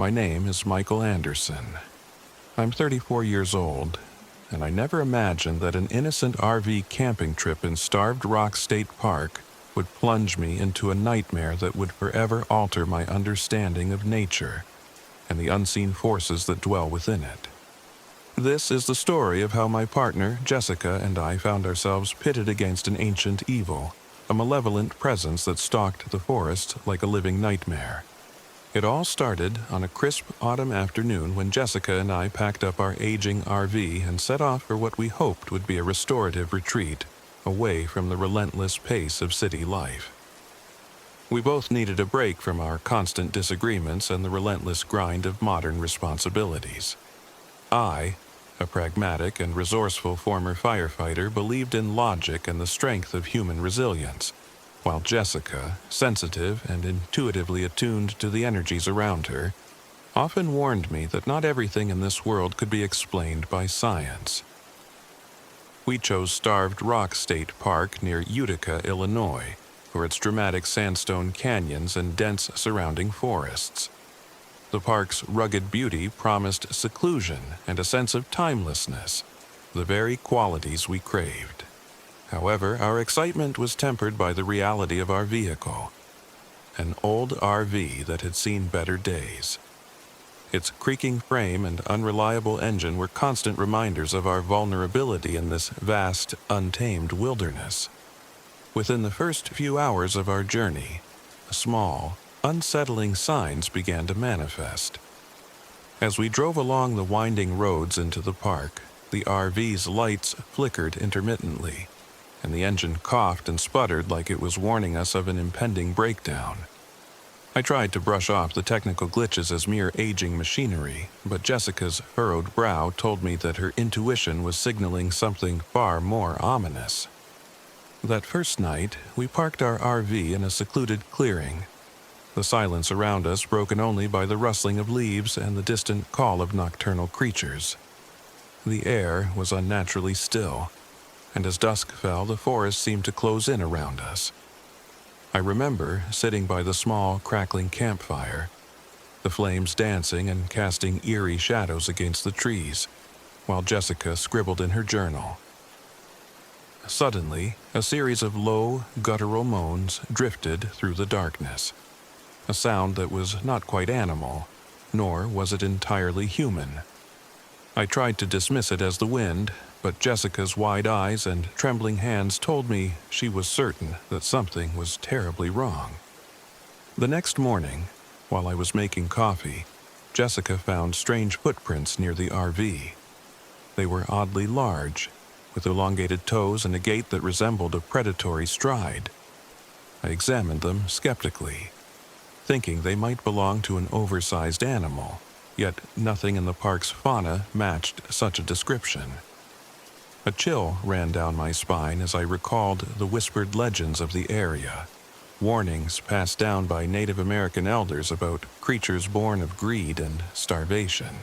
My name is Michael Anderson. I'm 34 years old, and I never imagined that an innocent RV camping trip in Starved Rock State Park would plunge me into a nightmare that would forever alter my understanding of nature and the unseen forces that dwell within it. This is the story of how my partner, Jessica, and I found ourselves pitted against an ancient evil, a malevolent presence that stalked the forest like a living nightmare. It all started on a crisp autumn afternoon when Jessica and I packed up our aging RV and set off for what we hoped would be a restorative retreat, away from the relentless pace of city life. We both needed a break from our constant disagreements and the relentless grind of modern responsibilities. I, a pragmatic and resourceful former firefighter, believed in logic and the strength of human resilience, while Jessica, sensitive and intuitively attuned to the energies around her, often warned me that not everything in this world could be explained by science. We chose Starved Rock State Park near Utica, Illinois, for its dramatic sandstone canyons and dense surrounding forests. The park's rugged beauty promised seclusion and a sense of timelessness, the very qualities we craved. However, our excitement was tempered by the reality of our vehicle, an old RV that had seen better days. Its creaking frame and unreliable engine were constant reminders of our vulnerability in this vast, untamed wilderness. Within the first few hours of our journey, small, unsettling signs began to manifest. As we drove along the winding roads into the park, the RV's lights flickered intermittently, and the engine coughed and sputtered like it was warning us of an impending breakdown. I tried to brush off the technical glitches as mere aging machinery, but Jessica's furrowed brow told me that her intuition was signaling something far more ominous. That first night, we parked our RV in a secluded clearing, the silence around us broken only by the rustling of leaves and the distant call of nocturnal creatures. The air was unnaturally still, and as dusk fell, the forest seemed to close in around us. I remember sitting by the small, crackling campfire, the flames dancing and casting eerie shadows against the trees, while Jessica scribbled in her journal. Suddenly, a series of low, guttural moans drifted through the darkness, a sound that was not quite animal, nor was it entirely human. I tried to dismiss it as the wind, but Jessica's wide eyes and trembling hands told me she was certain that something was terribly wrong. The next morning, while I was making coffee, Jessica found strange footprints near the RV. They were oddly large, with elongated toes and a gait that resembled a predatory stride. I examined them skeptically, thinking they might belong to an oversized animal, yet nothing in the park's fauna matched such a description. A chill ran down my spine as I recalled the whispered legends of the area, warnings passed down by Native American elders about creatures born of greed and starvation.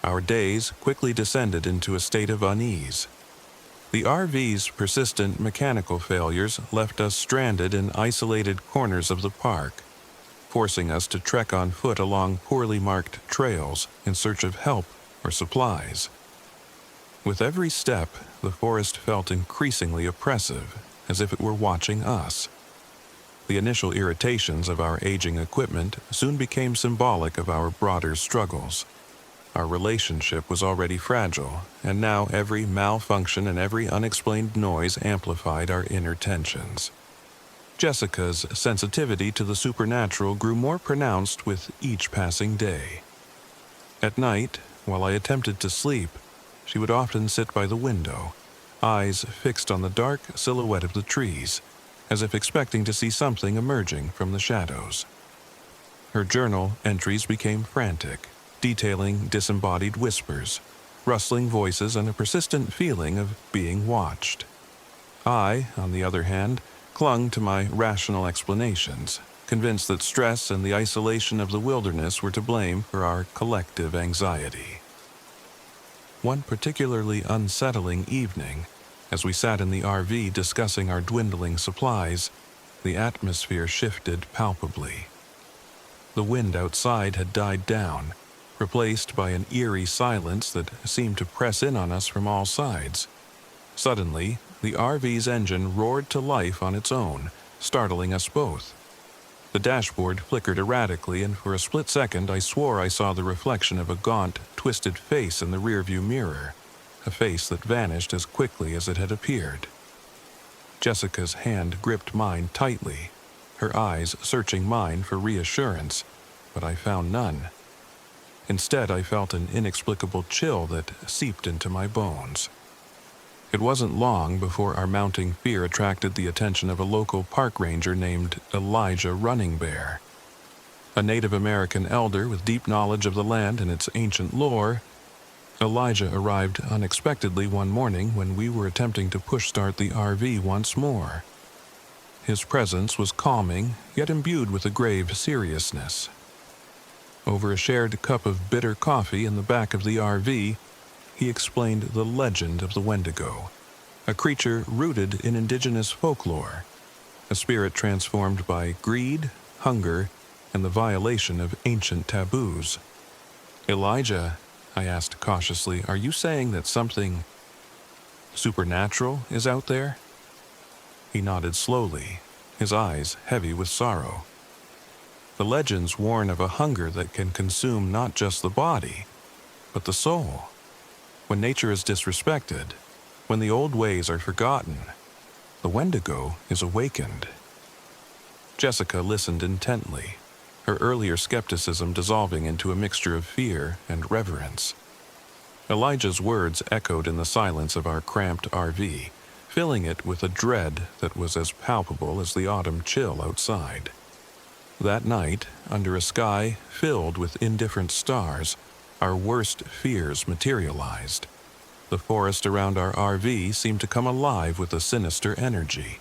Our days quickly descended into a state of unease. The RV's persistent mechanical failures left us stranded in isolated corners of the park, forcing us to trek on foot along poorly marked trails in search of help or supplies. With every step, the forest felt increasingly oppressive, as if it were watching us. The initial irritations of our aging equipment soon became symbolic of our broader struggles. Our relationship was already fragile, and now every malfunction and every unexplained noise amplified our inner tensions. Jessica's sensitivity to the supernatural grew more pronounced with each passing day. At night, while I attempted to sleep, she would often sit by the window, eyes fixed on the dark silhouette of the trees, as if expecting to see something emerging from the shadows. Her journal entries became frantic, detailing disembodied whispers, rustling voices, and a persistent feeling of being watched. I, on the other hand, clung to my rational explanations, convinced that stress and the isolation of the wilderness were to blame for our collective anxiety. One particularly unsettling evening, as we sat in the RV discussing our dwindling supplies, the atmosphere shifted palpably. The wind outside had died down, replaced by an eerie silence that seemed to press in on us from all sides. Suddenly, the RV's engine roared to life on its own, startling us both. The dashboard flickered erratically, and for a split second I swore I saw the reflection of a gaunt, twisted face in the rearview mirror, a face that vanished as quickly as it had appeared. Jessica's hand gripped mine tightly, her eyes searching mine for reassurance, but I found none. Instead, I felt an inexplicable chill that seeped into my bones. It wasn't long before our mounting fear attracted the attention of a local park ranger named Elijah Running Bear. A Native American elder with deep knowledge of the land and its ancient lore, Elijah arrived unexpectedly one morning when we were attempting to push-start the RV once more. His presence was calming, yet imbued with a grave seriousness. Over a shared cup of bitter coffee in the back of the RV, he explained the legend of the wendigo, a creature rooted in indigenous folklore, a spirit transformed by greed, hunger, and the violation of ancient taboos. "Elijah," I asked cautiously, "are you saying that something supernatural is out there?" He nodded slowly, his eyes heavy with sorrow. "The legends warn of a hunger that can consume not just the body, but the soul. When nature is disrespected, when the old ways are forgotten, the wendigo is awakened." Jessica listened intently, her earlier skepticism dissolving into a mixture of fear and reverence. Elijah's words echoed in the silence of our cramped RV, filling it with a dread that was as palpable as the autumn chill outside. That night, under a sky filled with indifferent stars, our worst fears materialized. The forest around our RV seemed to come alive with a sinister energy.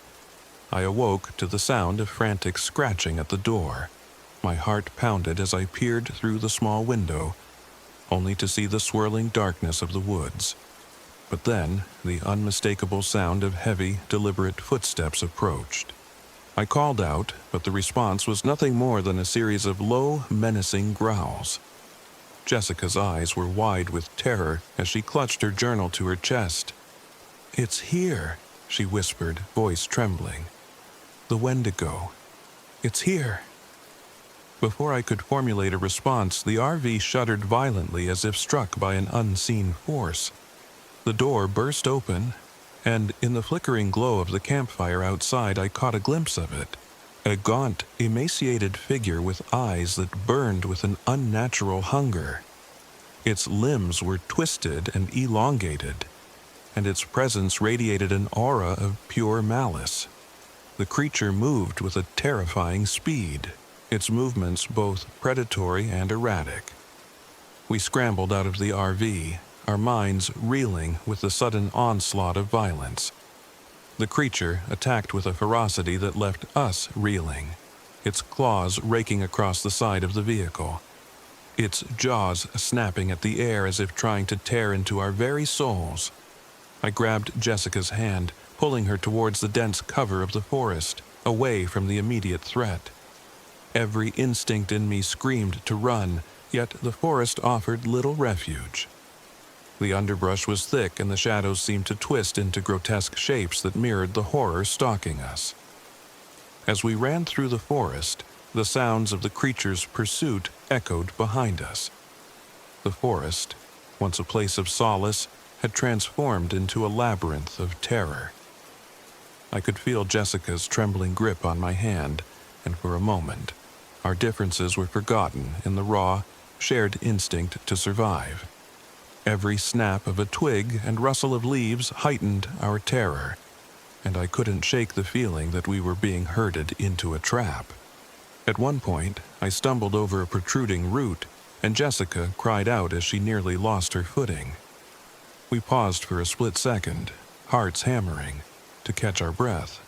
I awoke to the sound of frantic scratching at the door. My heart pounded as I peered through the small window, only to see the swirling darkness of the woods. But then, the unmistakable sound of heavy, deliberate footsteps approached. I called out, but the response was nothing more than a series of low, menacing growls. Jessica's eyes were wide with terror as she clutched her journal to her chest. "It's here," she whispered, voice trembling. "The wendigo. It's here." Before I could formulate a response, the RV shuddered violently as if struck by an unseen force. The door burst open, and in the flickering glow of the campfire outside I caught a glimpse of it. A gaunt, emaciated figure with eyes that burned with an unnatural hunger. Its limbs were twisted and elongated, and its presence radiated an aura of pure malice. The creature moved with a terrifying speed, its movements both predatory and erratic. We scrambled out of the RV, our minds reeling with the sudden onslaught of violence. The creature attacked with a ferocity that left us reeling, its claws raking across the side of the vehicle, its jaws snapping at the air as if trying to tear into our very souls. I grabbed Jessica's hand, pulling her towards the dense cover of the forest, away from the immediate threat. Every instinct in me screamed to run, yet the forest offered little refuge. The underbrush was thick and the shadows seemed to twist into grotesque shapes that mirrored the horror stalking us. As we ran through the forest, the sounds of the creature's pursuit echoed behind us. The forest, once a place of solace, had transformed into a labyrinth of terror. I could feel Jessica's trembling grip on my hand, and for a moment, our differences were forgotten in the raw, shared instinct to survive. Every snap of a twig and rustle of leaves heightened our terror, and I couldn't shake the feeling that we were being herded into a trap. At one point, I stumbled over a protruding root, and Jessica cried out as she nearly lost her footing. We paused for a split second, hearts hammering, to catch our breath.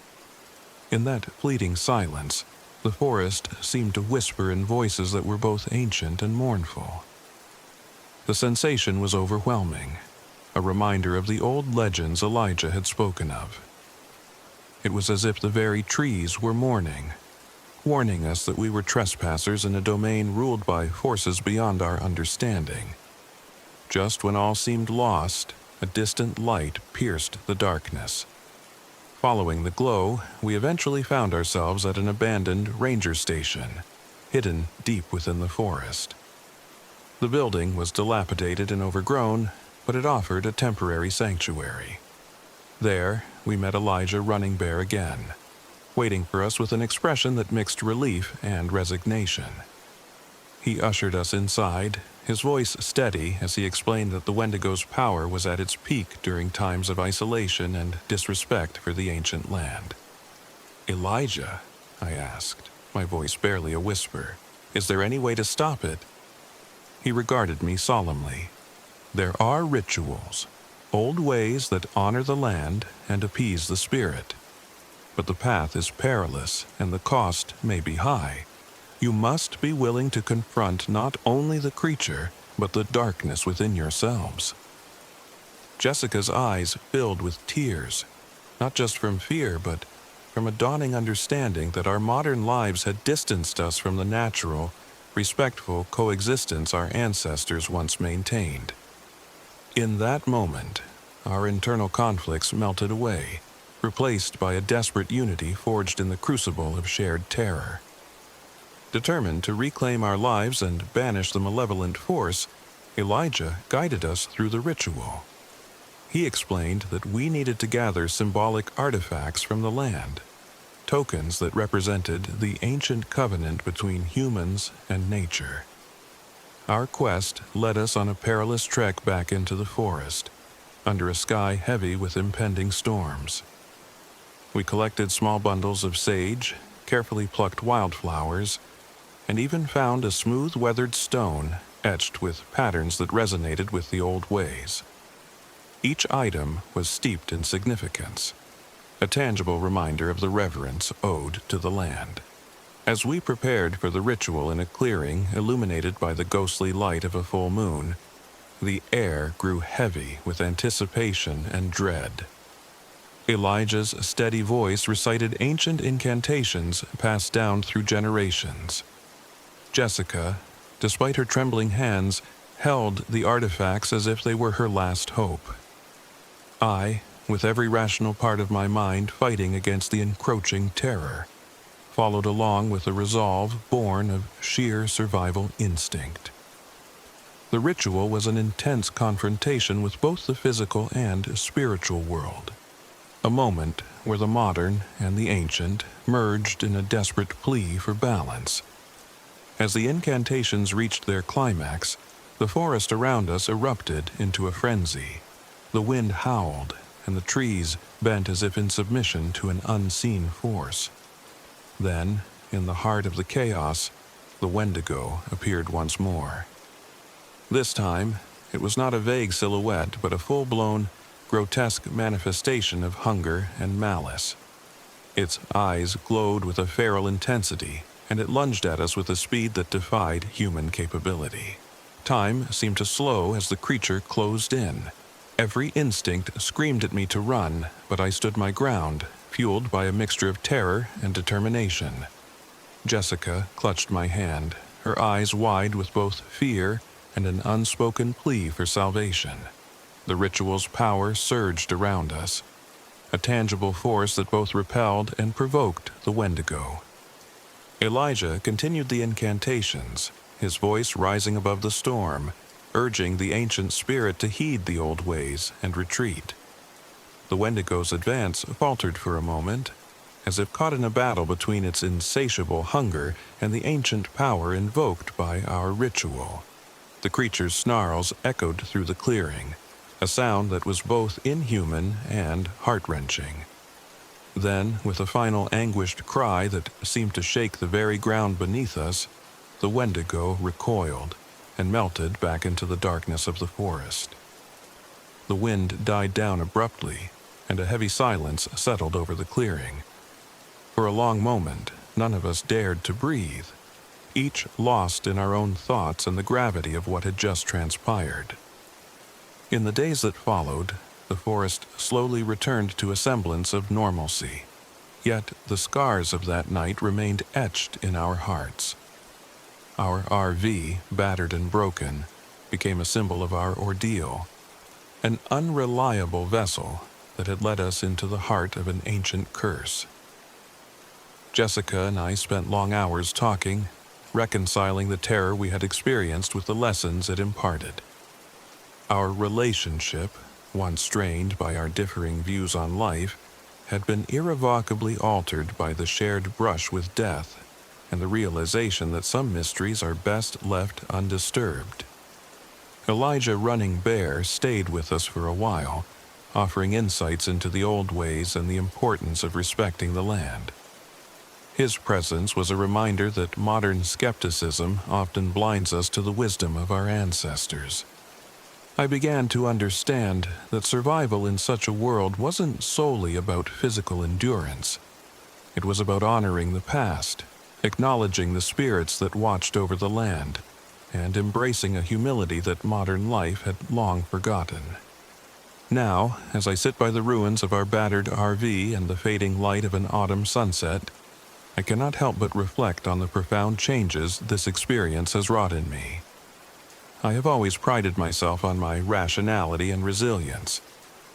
In that fleeting silence, the forest seemed to whisper in voices that were both ancient and mournful. The sensation was overwhelming, a reminder of the old legends Elijah had spoken of. It was as if the very trees were mourning, warning us that we were trespassers in a domain ruled by forces beyond our understanding. Just when all seemed lost, a distant light pierced the darkness. Following the glow, we eventually found ourselves at an abandoned ranger station, hidden deep within the forest. The building was dilapidated and overgrown, but it offered a temporary sanctuary. There, we met Elijah Running Bear again, waiting for us with an expression that mixed relief and resignation. He ushered us inside, his voice steady as he explained that the Wendigo's power was at its peak during times of isolation and disrespect for the ancient land. "Elijah," I asked, my voice barely a whisper, "is there any way to stop it?" He regarded me solemnly. "There are rituals, old ways that honor the land and appease the spirit. But the path is perilous and the cost may be high. You must be willing to confront not only the creature, but the darkness within yourselves." Jessica's eyes filled with tears, not just from fear, but from a dawning understanding that our modern lives had distanced us from the natural, respectful coexistence our ancestors once maintained. In that moment, our internal conflicts melted away, replaced by a desperate unity forged in the crucible of shared terror. Determined to reclaim our lives and banish the malevolent force, Elijah guided us through the ritual. He explained that we needed to gather symbolic artifacts from the land, tokens that represented the ancient covenant between humans and nature. Our quest led us on a perilous trek back into the forest, under a sky heavy with impending storms. We collected small bundles of sage, carefully plucked wildflowers, and even found a smooth-weathered stone etched with patterns that resonated with the old ways. Each item was steeped in significance, a tangible reminder of the reverence owed to the land. As we prepared for the ritual in a clearing illuminated by the ghostly light of a full moon, the air grew heavy with anticipation and dread. Elijah's steady voice recited ancient incantations passed down through generations. Jessica, despite her trembling hands, held the artifacts as if they were her last hope. I, with every rational part of my mind fighting against the encroaching terror, followed along with a resolve born of sheer survival instinct. The ritual was an intense confrontation with both the physical and spiritual world, a moment where the modern and the ancient merged in a desperate plea for balance. As the incantations reached their climax, the forest around us erupted into a frenzy. The wind howled, and the trees bent as if in submission to an unseen force. Then, in the heart of the chaos, the Wendigo appeared once more. This time, it was not a vague silhouette, but a full-blown, grotesque manifestation of hunger and malice. Its eyes glowed with a feral intensity, and it lunged at us with a speed that defied human capability. Time seemed to slow as the creature closed in. Every instinct screamed at me to run, but I stood my ground, fueled by a mixture of terror and determination. Jessica clutched my hand, her eyes wide with both fear and an unspoken plea for salvation. The ritual's power surged around us, a tangible force that both repelled and provoked the Wendigo. Elijah continued the incantations, his voice rising above the storm, urging the ancient spirit to heed the old ways and retreat. The Wendigo's advance faltered for a moment, as if caught in a battle between its insatiable hunger and the ancient power invoked by our ritual. The creature's snarls echoed through the clearing, a sound that was both inhuman and heart-wrenching. Then, with a final anguished cry that seemed to shake the very ground beneath us, the Wendigo recoiled and melted back into the darkness of the forest. The wind died down abruptly, and a heavy silence settled over the clearing. For a long moment, none of us dared to breathe, each lost in our own thoughts and the gravity of what had just transpired. In the days that followed, the forest slowly returned to a semblance of normalcy. Yet the scars of that night remained etched in our hearts. Our RV, battered and broken, became a symbol of our ordeal, an unreliable vessel that had led us into the heart of an ancient curse. Jessica and I spent long hours talking, reconciling the terror we had experienced with the lessons it imparted. Our relationship, once strained by our differing views on life, had been irrevocably altered by the shared brush with death and the realization that some mysteries are best left undisturbed. Elijah Running Bear stayed with us for a while, offering insights into the old ways and the importance of respecting the land. His presence was a reminder that modern skepticism often blinds us to the wisdom of our ancestors. I began to understand that survival in such a world wasn't solely about physical endurance. It was about honoring the past, acknowledging the spirits that watched over the land, and embracing a humility that modern life had long forgotten. Now, as I sit by the ruins of our battered RV and the fading light of an autumn sunset, I cannot help but reflect on the profound changes this experience has wrought in me. I have always prided myself on my rationality and resilience,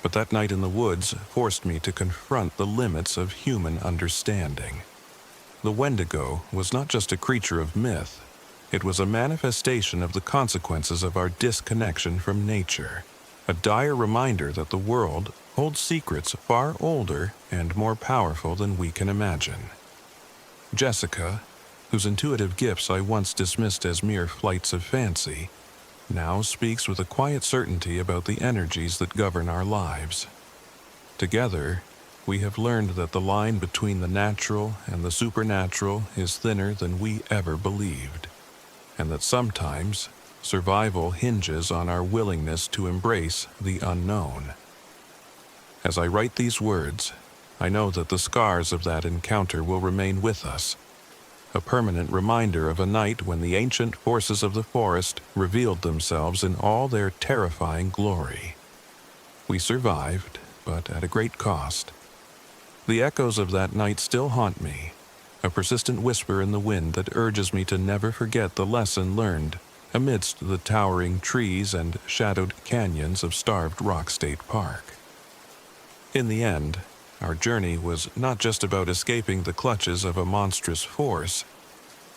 but that night in the woods forced me to confront the limits of human understanding. The wendigo was not just a creature of myth, it was a manifestation of the consequences of our disconnection from nature, a dire reminder that the world holds secrets far older and more powerful than we can imagine. Jessica, whose intuitive gifts I once dismissed as mere flights of fancy, now speaks with a quiet certainty about the energies that govern our lives. Together, we have learned that the line between the natural and the supernatural is thinner than we ever believed, and that sometimes survival hinges on our willingness to embrace the unknown. As I write these words, I know that the scars of that encounter will remain with us, a permanent reminder of a night when the ancient forces of the forest revealed themselves in all their terrifying glory. We survived, but at a great cost. The echoes of that night still haunt me, a persistent whisper in the wind that urges me to never forget the lesson learned amidst the towering trees and shadowed canyons of Starved Rock State Park. In the end, our journey was not just about escaping the clutches of a monstrous force.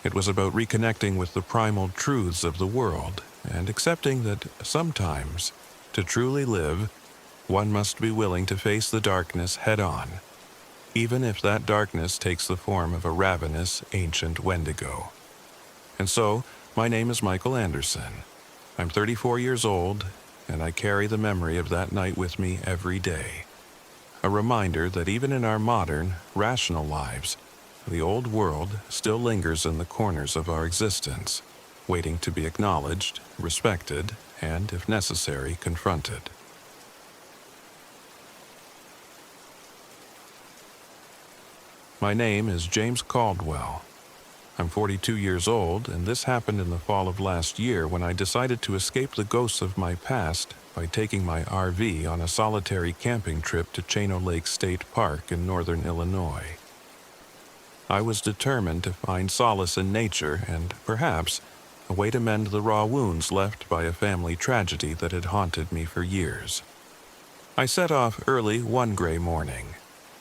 It was about reconnecting with the primal truths of the world and accepting that sometimes, to truly live, one must be willing to face the darkness head-on, even if that darkness takes the form of a ravenous, ancient wendigo. And so, my name is Michael Anderson. I'm 34 years old, and I carry the memory of that night with me every day. A reminder that even in our modern, rational lives, the old world still lingers in the corners of our existence, waiting to be acknowledged, respected, and, if necessary, confronted. My name is James Caldwell. I'm 42 years old, and this happened in the fall of last year when I decided to escape the ghosts of my past by taking my RV on a solitary camping trip to Chino Lake State Park in northern Illinois. I was determined to find solace in nature and, perhaps, a way to mend the raw wounds left by a family tragedy that had haunted me for years. I set off early one gray morning,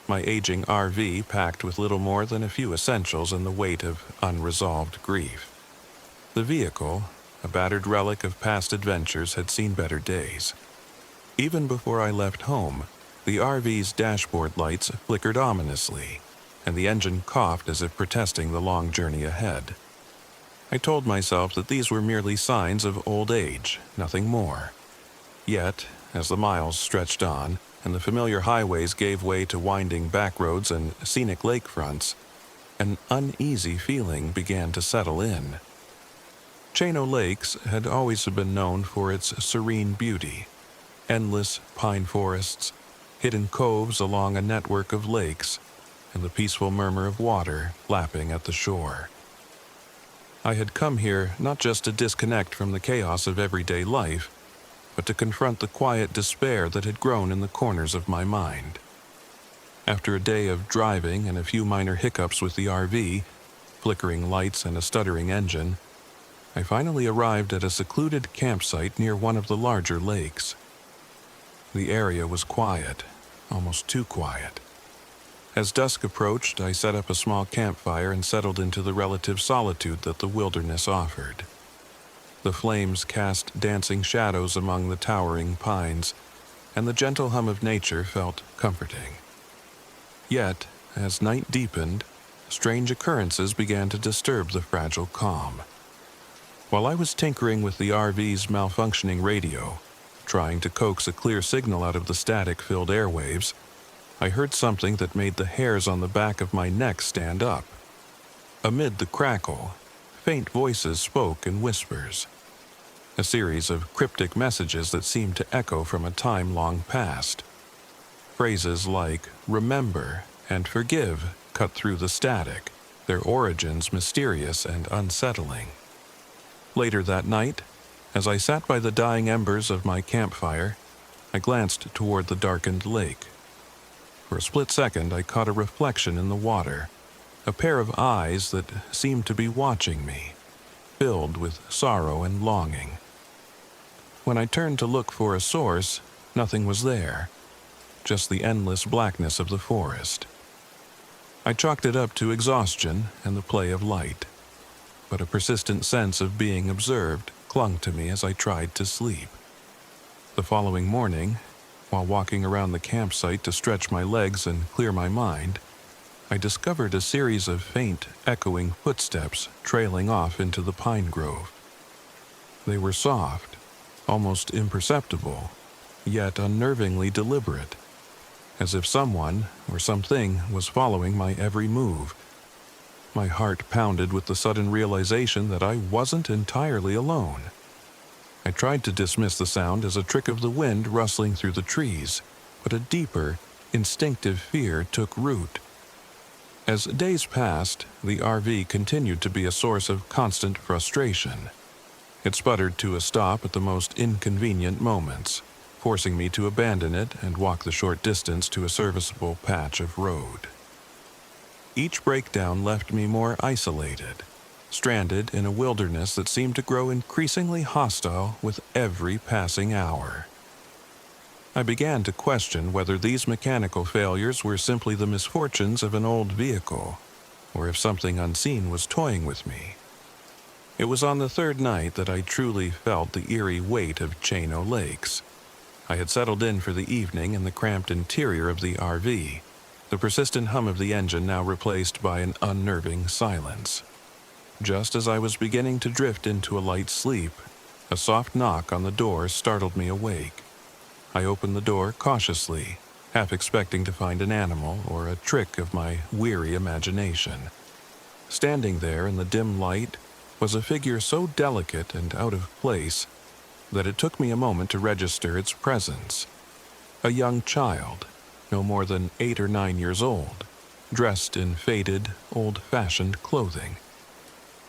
my aging RV packed with little more than a few essentials and the weight of unresolved grief. The vehicle, a battered relic of past adventures, had seen better days. Even before I left home, the RV's dashboard lights flickered ominously, and the engine coughed as if protesting the long journey ahead. I told myself that these were merely signs of old age, nothing more. Yet, as the miles stretched on, and the familiar highways gave way to winding backroads and scenic lakefronts, an uneasy feeling began to settle in. Chino Lakes had always been known for its serene beauty, endless pine forests, hidden coves along a network of lakes, and the peaceful murmur of water lapping at the shore. I had come here not just to disconnect from the chaos of everyday life, but to confront the quiet despair that had grown in the corners of my mind. After a day of driving and a few minor hiccups with the RV, flickering lights and a stuttering engine, I finally arrived at a secluded campsite near one of the larger lakes. The area was quiet, almost too quiet. As dusk approached, I set up a small campfire and settled into the relative solitude that the wilderness offered. The flames cast dancing shadows among the towering pines, and the gentle hum of nature felt comforting. Yet, as night deepened, strange occurrences began to disturb the fragile calm. While I was tinkering with the RV's malfunctioning radio, trying to coax a clear signal out of the static-filled airwaves, I heard something that made the hairs on the back of my neck stand up. Amid the crackle, faint voices spoke in whispers. A series of cryptic messages that seemed to echo from a time long past. Phrases like "remember" and "forgive" cut through the static, their origins mysterious and unsettling. Later that night, as I sat by the dying embers of my campfire, I glanced toward the darkened lake. For a split second, I caught a reflection in the water, a pair of eyes that seemed to be watching me, filled with sorrow and longing. When I turned to look for a source, nothing was there, just the endless blackness of the forest. I chalked it up to exhaustion and the play of light, but a persistent sense of being observed clung to me as I tried to sleep. The following morning, while walking around the campsite to stretch my legs and clear my mind, I discovered a series of faint, echoing footsteps trailing off into the pine grove. They were soft, almost imperceptible, yet unnervingly deliberate, as if someone or something was following my every move. My heart pounded with the sudden realization that I wasn't entirely alone. I tried to dismiss the sound as a trick of the wind rustling through the trees, but a deeper, instinctive fear took root. As days passed, the RV continued to be a source of constant frustration. It sputtered to a stop at the most inconvenient moments, forcing me to abandon it and walk the short distance to a serviceable patch of road. Each breakdown left me more isolated, stranded in a wilderness that seemed to grow increasingly hostile with every passing hour. I began to question whether these mechanical failures were simply the misfortunes of an old vehicle, or if something unseen was toying with me. It was on the third night that I truly felt the eerie weight of Chano Lakes. I had settled in for the evening in the cramped interior of the RV, the persistent hum of the engine now replaced by an unnerving silence. Just as I was beginning to drift into a light sleep, a soft knock on the door startled me awake. I opened the door cautiously, half expecting to find an animal or a trick of my weary imagination. Standing there in the dim light was a figure so delicate and out of place that it took me a moment to register its presence. A young child, no more than 8 or 9 years old, dressed in faded, old-fashioned clothing.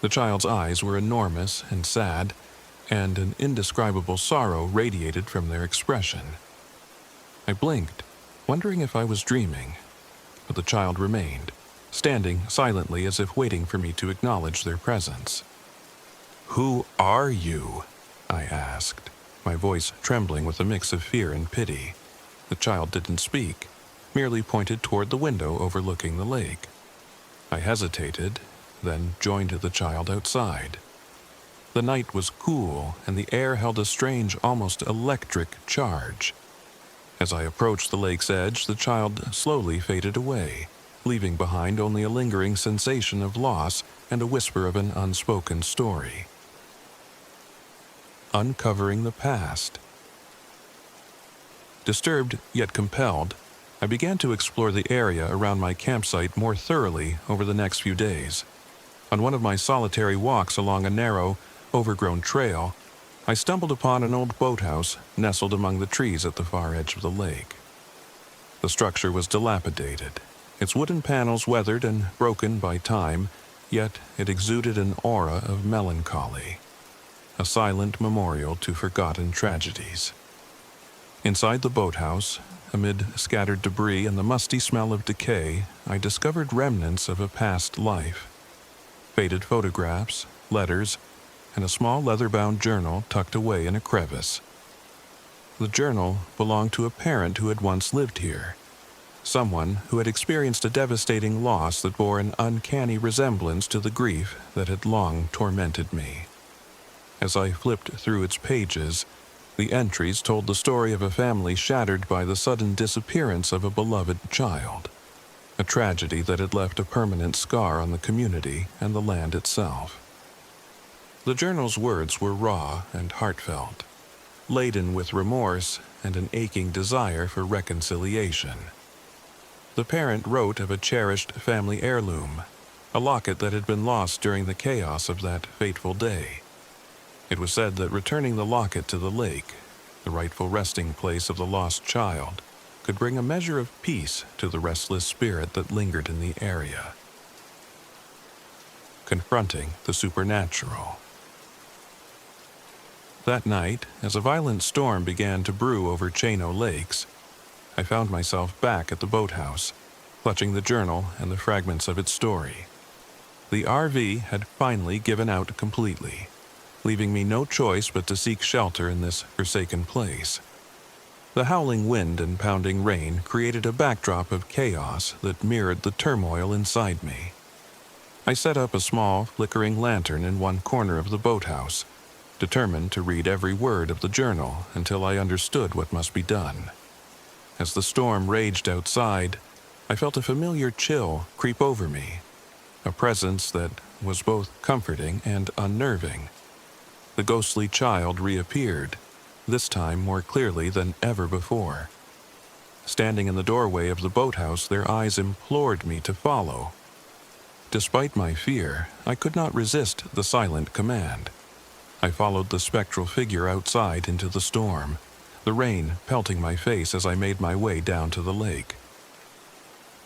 The child's eyes were enormous and sad, and an indescribable sorrow radiated from their expression. I blinked, wondering if I was dreaming, but the child remained, standing silently as if waiting for me to acknowledge their presence. "Who are you?" I asked, my voice trembling with a mix of fear and pity. The child didn't speak, merely pointed toward the window overlooking the lake. I hesitated, then joined the child outside. The night was cool, and the air held a strange, almost electric charge. As I approached the lake's edge, the child slowly faded away, leaving behind only a lingering sensation of loss and a whisper of an unspoken story. Uncovering the past. Disturbed yet compelled, I began to explore the area around my campsite more thoroughly over the next few days. On one of my solitary walks along a narrow, overgrown trail, I stumbled upon an old boathouse nestled among the trees at the far edge of the lake. The structure was dilapidated, its wooden panels weathered and broken by time, yet it exuded an aura of melancholy, a silent memorial to forgotten tragedies. Inside the boathouse, amid scattered debris and the musty smell of decay, I discovered remnants of a past life. Faded photographs, letters, and a small leather-bound journal tucked away in a crevice. The journal belonged to a parent who had once lived here, someone who had experienced a devastating loss that bore an uncanny resemblance to the grief that had long tormented me. As I flipped through its pages, the entries told the story of a family shattered by the sudden disappearance of a beloved child, a tragedy that had left a permanent scar on the community and the land itself. The journal's words were raw and heartfelt, laden with remorse and an aching desire for reconciliation. The parent wrote of a cherished family heirloom, a locket that had been lost during the chaos of that fateful day. It was said that returning the locket to the lake, the rightful resting place of the lost child, could bring a measure of peace to the restless spirit that lingered in the area. Confronting the supernatural. That night, as a violent storm began to brew over Chano Lakes, I found myself back at the boathouse, clutching the journal and the fragments of its story. The RV had finally given out completely, leaving me no choice but to seek shelter in this forsaken place. The howling wind and pounding rain created a backdrop of chaos that mirrored the turmoil inside me. I set up a small, flickering lantern in one corner of the boathouse, determined to read every word of the journal until I understood what must be done. As the storm raged outside, I felt a familiar chill creep over me, a presence that was both comforting and unnerving. The ghostly child reappeared, this time more clearly than ever before. Standing in the doorway of the boathouse, their eyes implored me to follow. Despite my fear, I could not resist the silent command. I followed the spectral figure outside into the storm, the rain pelting my face as I made my way down to the lake.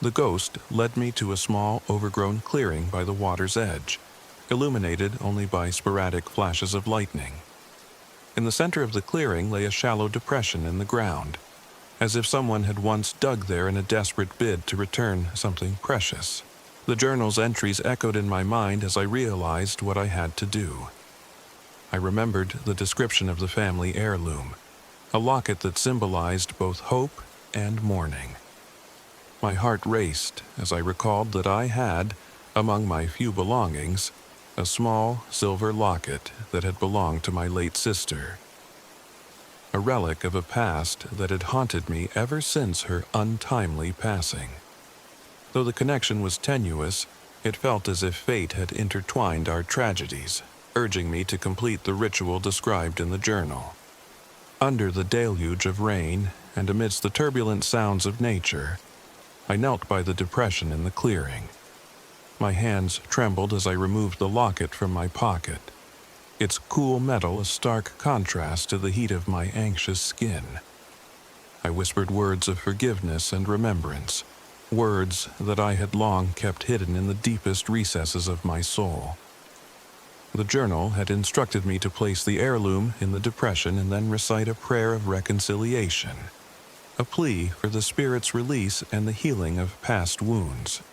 The ghost led me to a small, overgrown clearing by the water's edge, illuminated only by sporadic flashes of lightning. In the center of the clearing lay a shallow depression in the ground, as if someone had once dug there in a desperate bid to return something precious. The journal's entries echoed in my mind as I realized what I had to do. I remembered the description of the family heirloom, a locket that symbolized both hope and mourning. My heart raced as I recalled that I had, among my few belongings, a small silver locket that had belonged to my late sister, a relic of a past that had haunted me ever since her untimely passing. Though the connection was tenuous, it felt as if fate had intertwined our tragedies, urging me to complete the ritual described in the journal. Under the deluge of rain and amidst the turbulent sounds of nature, I knelt by the depression in the clearing. My hands trembled as I removed the locket from my pocket, its cool metal a stark contrast to the heat of my anxious skin. I whispered words of forgiveness and remembrance, words that I had long kept hidden in the deepest recesses of my soul. The journal had instructed me to place the heirloom in the depression and then recite a prayer of reconciliation, a plea for the spirit's release and the healing of past wounds.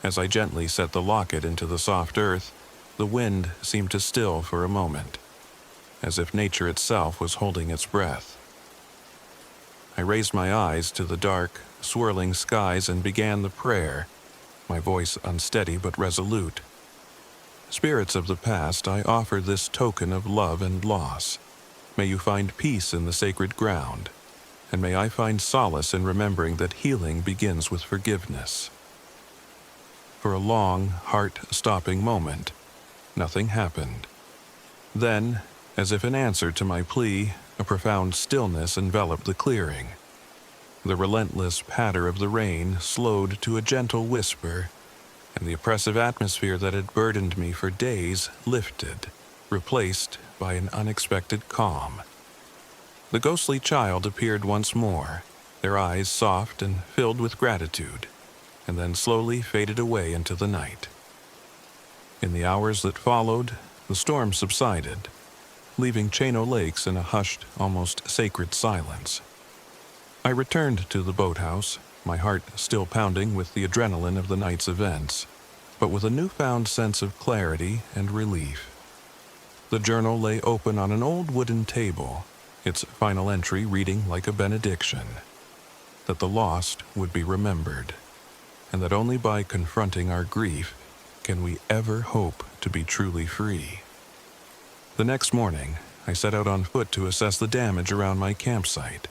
As I gently set the locket into the soft earth, the wind seemed to still for a moment, as if nature itself was holding its breath. I raised my eyes to the dark, swirling skies and began the prayer, my voice unsteady but resolute. Spirits of the past, I offer this token of love and loss. May you find peace in the sacred ground, and may I find solace in remembering that healing begins with forgiveness. For a long, heart-stopping moment, nothing happened. Then, as if in answer to my plea, a profound stillness enveloped the clearing. The relentless patter of the rain slowed to a gentle whisper, and the oppressive atmosphere that had burdened me for days lifted, replaced by an unexpected calm. The ghostly child appeared once more, their eyes soft and filled with gratitude, and then slowly faded away into the night. In the hours that followed, the storm subsided, leaving Chano Lakes in a hushed, almost sacred silence. I returned to the boathouse, my heart still pounding with the adrenaline of the night's events, but with a newfound sense of clarity and relief. The journal lay open on an old wooden table, its final entry reading like a benediction, that the lost would be remembered, and that only by confronting our grief can we ever hope to be truly free. The next morning, I set out on foot to assess the damage around my campsite.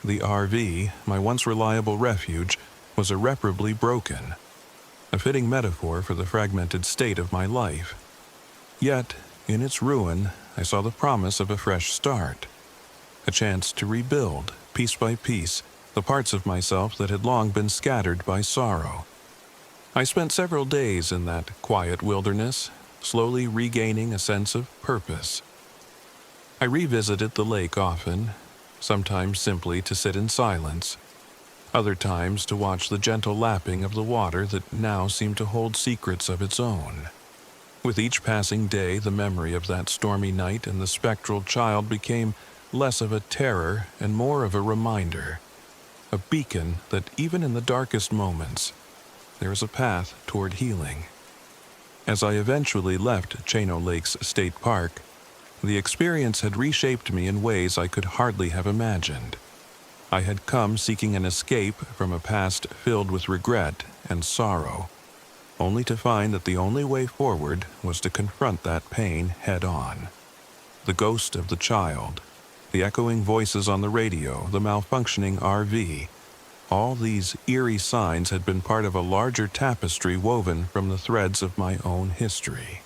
The RV, my once reliable refuge, was irreparably broken, a fitting metaphor for the fragmented state of my life. Yet, in its ruin, I saw the promise of a fresh start, a chance to rebuild, piece by piece, the parts of myself that had long been scattered by sorrow. I spent several days in that quiet wilderness, slowly regaining a sense of purpose. I revisited the lake often, sometimes simply to sit in silence, other times to watch the gentle lapping of the water that now seemed to hold secrets of its own. With each passing day, the memory of that stormy night and the spectral child became less of a terror and more of a reminder, a beacon that even in the darkest moments, there is a path toward healing. As I eventually left Chano Lakes State Park, the experience had reshaped me in ways I could hardly have imagined. I had come seeking an escape from a past filled with regret and sorrow, only to find that the only way forward was to confront that pain head-on. The ghost of the child, the echoing voices on the radio, the malfunctioning RV, all these eerie signs had been part of a larger tapestry woven from the threads of my own history.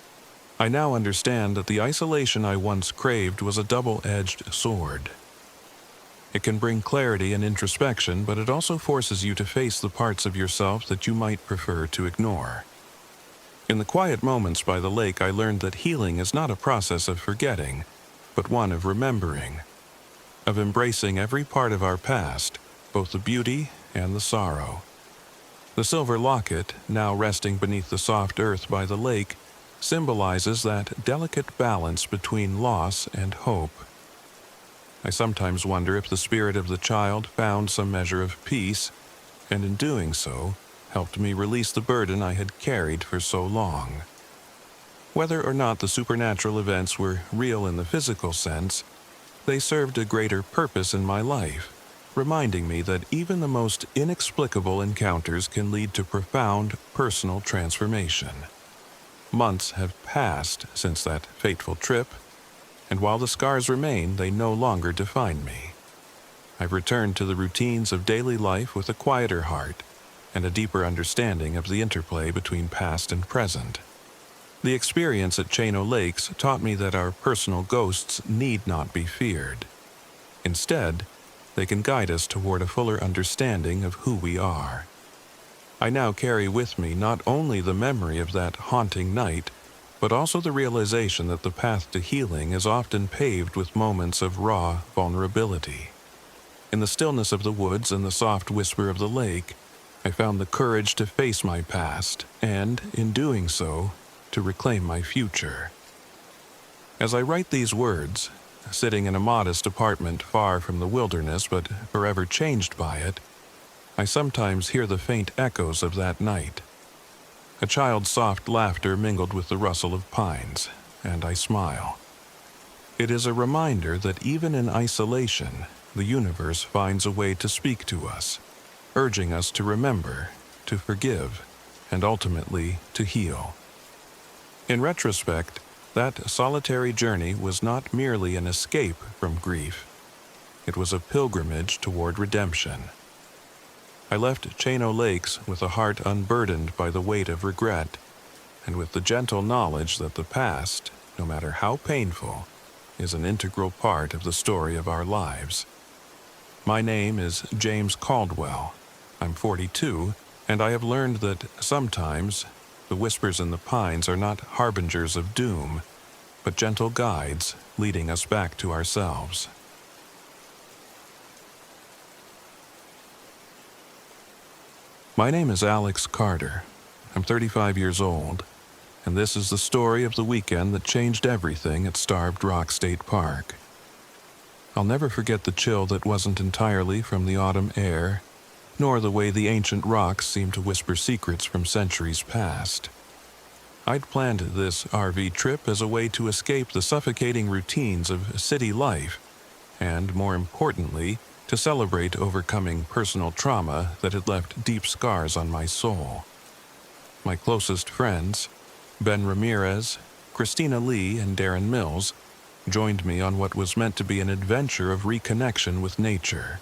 I now understand that the isolation I once craved was a double-edged sword. It can bring clarity and introspection, but it also forces you to face the parts of yourself that you might prefer to ignore. In the quiet moments by the lake, I learned that healing is not a process of forgetting, but one of remembering, of embracing every part of our past, both the beauty and the sorrow. The silver locket, now resting beneath the soft earth by the lake, symbolizes that delicate balance between loss and hope. I sometimes wonder if the spirit of the child found some measure of peace, and in doing so, helped me release the burden I had carried for so long. Whether or not the supernatural events were real in the physical sense, they served a greater purpose in my life, reminding me that even the most inexplicable encounters can lead to profound personal transformation. Months have passed since that fateful trip, and while the scars remain, they no longer define me. I've returned to the routines of daily life with a quieter heart and a deeper understanding of the interplay between past and present. The experience at Chano Lakes taught me that our personal ghosts need not be feared. Instead, they can guide us toward a fuller understanding of who we are. I now carry with me not only the memory of that haunting night, but also the realization that the path to healing is often paved with moments of raw vulnerability. In the stillness of the woods and the soft whisper of the lake, I found the courage to face my past and, in doing so, to reclaim my future. As I write these words, sitting in a modest apartment far from the wilderness but forever changed by it, I sometimes hear the faint echoes of that night. A child's soft laughter mingled with the rustle of pines, and I smile. It is a reminder that even in isolation, the universe finds a way to speak to us, urging us to remember, to forgive, and ultimately to heal. In retrospect, that solitary journey was not merely an escape from grief. It was a pilgrimage toward redemption. I left Chano Lakes with a heart unburdened by the weight of regret, and with the gentle knowledge that the past, no matter how painful, is an integral part of the story of our lives. My name is James Caldwell. I'm 42, and I have learned that sometimes the whispers in the pines are not harbingers of doom, but gentle guides leading us back to ourselves. My name is Alex Carter. I'm 35 years old, and this is the story of the weekend that changed everything at Starved Rock State Park. I'll never forget the chill that wasn't entirely from the autumn air, nor the way the ancient rocks seemed to whisper secrets from centuries past. I'd planned this RV trip as a way to escape the suffocating routines of city life, and more importantly, to celebrate overcoming personal trauma that had left deep scars on my soul. My closest friends, Ben Ramirez, Christina Lee, and Darren Mills, joined me on what was meant to be an adventure of reconnection with nature.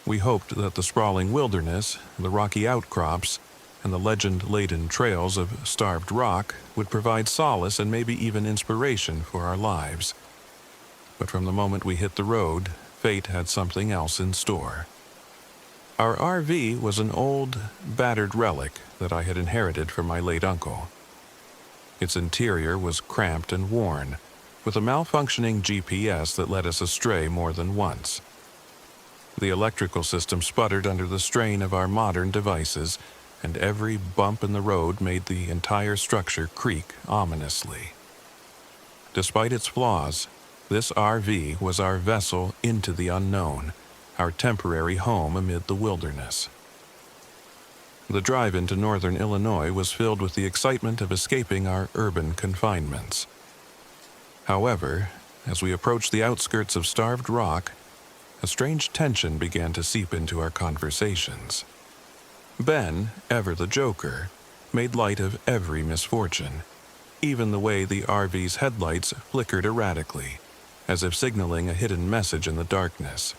We hoped that the sprawling wilderness, the rocky outcrops, and the legend-laden trails of Starved Rock would provide solace and maybe even inspiration for our lives. But from the moment we hit the road, fate had something else in store. Our RV was an old, battered relic that I had inherited from my late uncle. Its interior was cramped and worn, with a malfunctioning GPS that led us astray more than once. The electrical system sputtered under the strain of our modern devices, and every bump in the road made the entire structure creak ominously. Despite its flaws, this RV was our vessel into the unknown, our temporary home amid the wilderness. The drive into northern Illinois was filled with the excitement of escaping our urban confinements. However, as we approached the outskirts of Starved Rock, a strange tension began to seep into our conversations. Ben, ever the joker, made light of every misfortune, even the way the RV's headlights flickered erratically, as if signaling a hidden message in the darkness.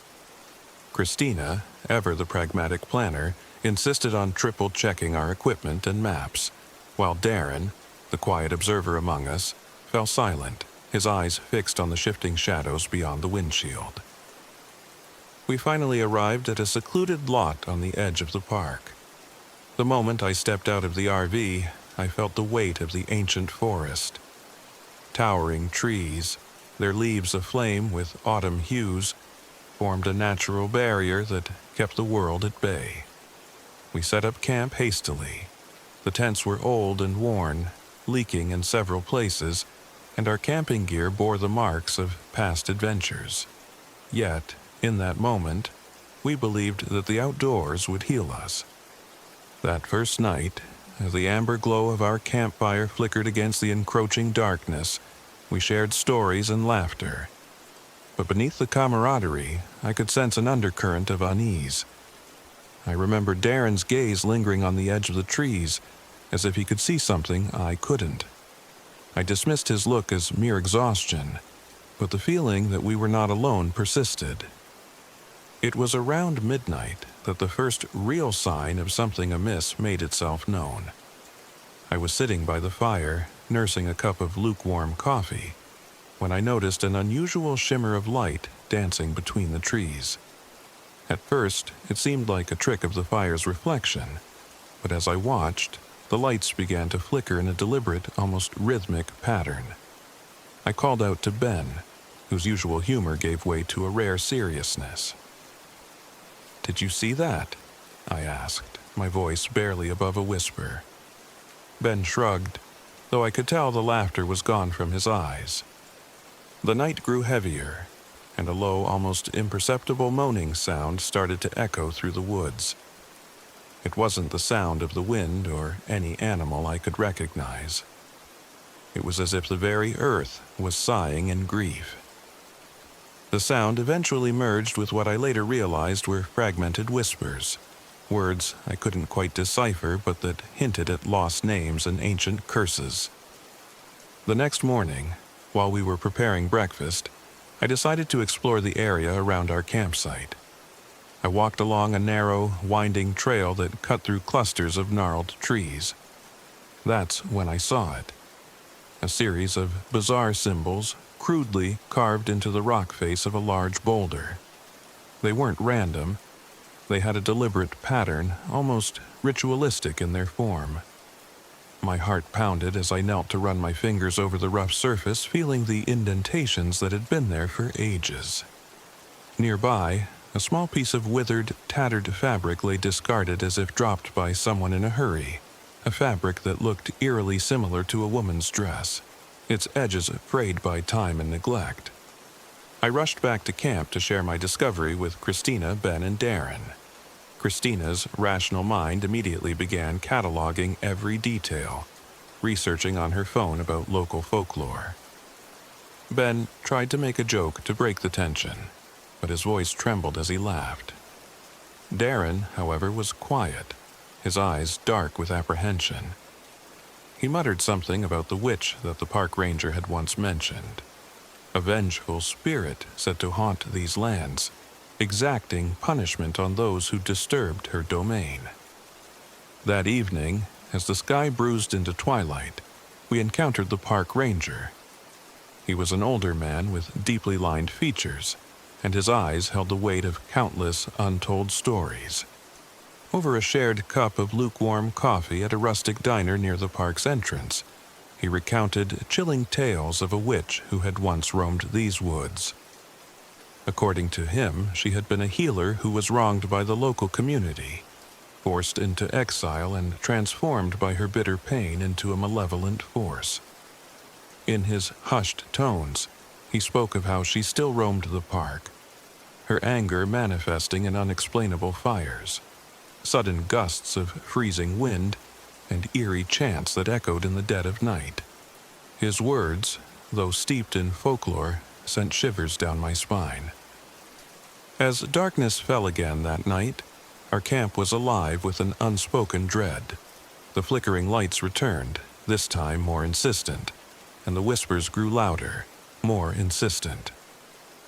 Christina, ever the pragmatic planner, insisted on triple-checking our equipment and maps, while Darren, the quiet observer among us, fell silent, his eyes fixed on the shifting shadows beyond the windshield. We finally arrived at a secluded lot on the edge of the park. The moment I stepped out of the RV, I felt the weight of the ancient forest. Towering trees, their leaves aflame with autumn hues, formed a natural barrier that kept the world at bay. We set up camp hastily. The tents were old and worn, leaking in several places, and our camping gear bore the marks of past adventures. Yet, in that moment, we believed that the outdoors would heal us. That first night, as the amber glow of our campfire flickered against the encroaching darkness, we shared stories and laughter. But beneath the camaraderie, I could sense an undercurrent of unease. I remember Darren's gaze lingering on the edge of the trees, as if he could see something I couldn't. I dismissed his look as mere exhaustion, but the feeling that we were not alone persisted. It was around midnight that the first real sign of something amiss made itself known. I was sitting by the fire, nursing a cup of lukewarm coffee, when I noticed an unusual shimmer of light dancing between the trees. At first, it seemed like a trick of the fire's reflection, but as I watched, the lights began to flicker in a deliberate, almost rhythmic pattern. I called out to Ben, whose usual humor gave way to a rare seriousness. "Did you see that?" I asked, my voice barely above a whisper. Ben shrugged, though I could tell the laughter was gone from his eyes. The night grew heavier, and a low, almost imperceptible moaning sound started to echo through the woods. It wasn't the sound of the wind or any animal I could recognize. It was as if the very earth was sighing in grief. The sound eventually merged with what I later realized were fragmented whispers, words I couldn't quite decipher but that hinted at lost names and ancient curses. The next morning, while we were preparing breakfast, I decided to explore the area around our campsite. I walked along a narrow, winding trail that cut through clusters of gnarled trees. That's when I saw it. A series of bizarre symbols crudely carved into the rock face of a large boulder. They weren't random. They had a deliberate pattern, almost ritualistic in their form. My heart pounded as I knelt to run my fingers over the rough surface, feeling the indentations that had been there for ages. Nearby, a small piece of withered, tattered fabric lay discarded as if dropped by someone in a hurry, a fabric that looked eerily similar to a woman's dress, its edges frayed by time and neglect. I rushed back to camp to share my discovery with Christina, Ben, and Darren. Christina's rational mind immediately began cataloging every detail, researching on her phone about local folklore. Ben tried to make a joke to break the tension, but his voice trembled as he laughed. Darren, however, was quiet, his eyes dark with apprehension. He muttered something about the witch that the park ranger had once mentioned. A vengeful spirit said to haunt these lands, exacting punishment on those who disturbed her domain. That evening, as the sky bruised into twilight, we encountered the park ranger. He was an older man with deeply lined features, and his eyes held the weight of countless untold stories. Over a shared cup of lukewarm coffee at a rustic diner near the park's entrance, he recounted chilling tales of a witch who had once roamed these woods. According to him, she had been a healer who was wronged by the local community, forced into exile and transformed by her bitter pain into a malevolent force. In his hushed tones, he spoke of how she still roamed the park, her anger manifesting in unexplainable fires, sudden gusts of freezing wind, and eerie chants that echoed in the dead of night. His words, though steeped in folklore, sent shivers down my spine. As darkness fell again that night, our camp was alive with an unspoken dread. The flickering lights returned, this time more insistent, and the whispers grew louder, more insistent.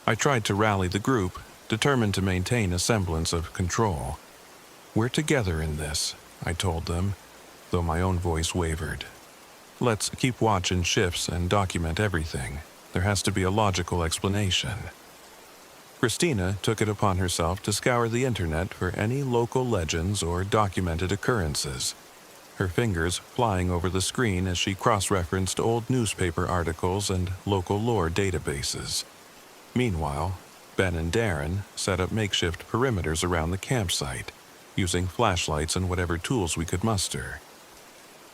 I tried to rally the group, determined to maintain a semblance of control. "We're together in this," I told them, though my own voice wavered. "Let's keep watch in shifts and document everything. There has to be a logical explanation." Christina took it upon herself to scour the internet for any local legends or documented occurrences, her fingers flying over the screen as she cross-referenced old newspaper articles and local lore databases. Meanwhile, Ben and Darren set up makeshift perimeters around the campsite, using flashlights and whatever tools we could muster.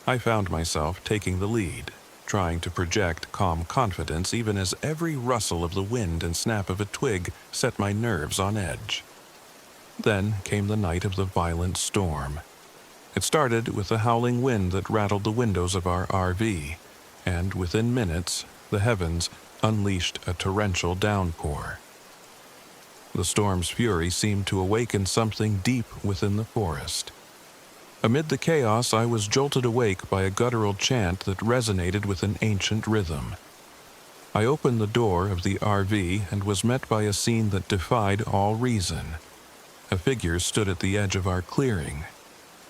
I found myself taking the lead, trying to project calm confidence even as every rustle of the wind and snap of a twig set my nerves on edge. Then came the night of the violent storm. It started with a howling wind that rattled the windows of our RV, and within minutes, the heavens unleashed a torrential downpour. The storm's fury seemed to awaken something deep within the forest. Amid the chaos, I was jolted awake by a guttural chant that resonated with an ancient rhythm. I opened the door of the RV and was met by a scene that defied all reason. A figure stood at the edge of our clearing,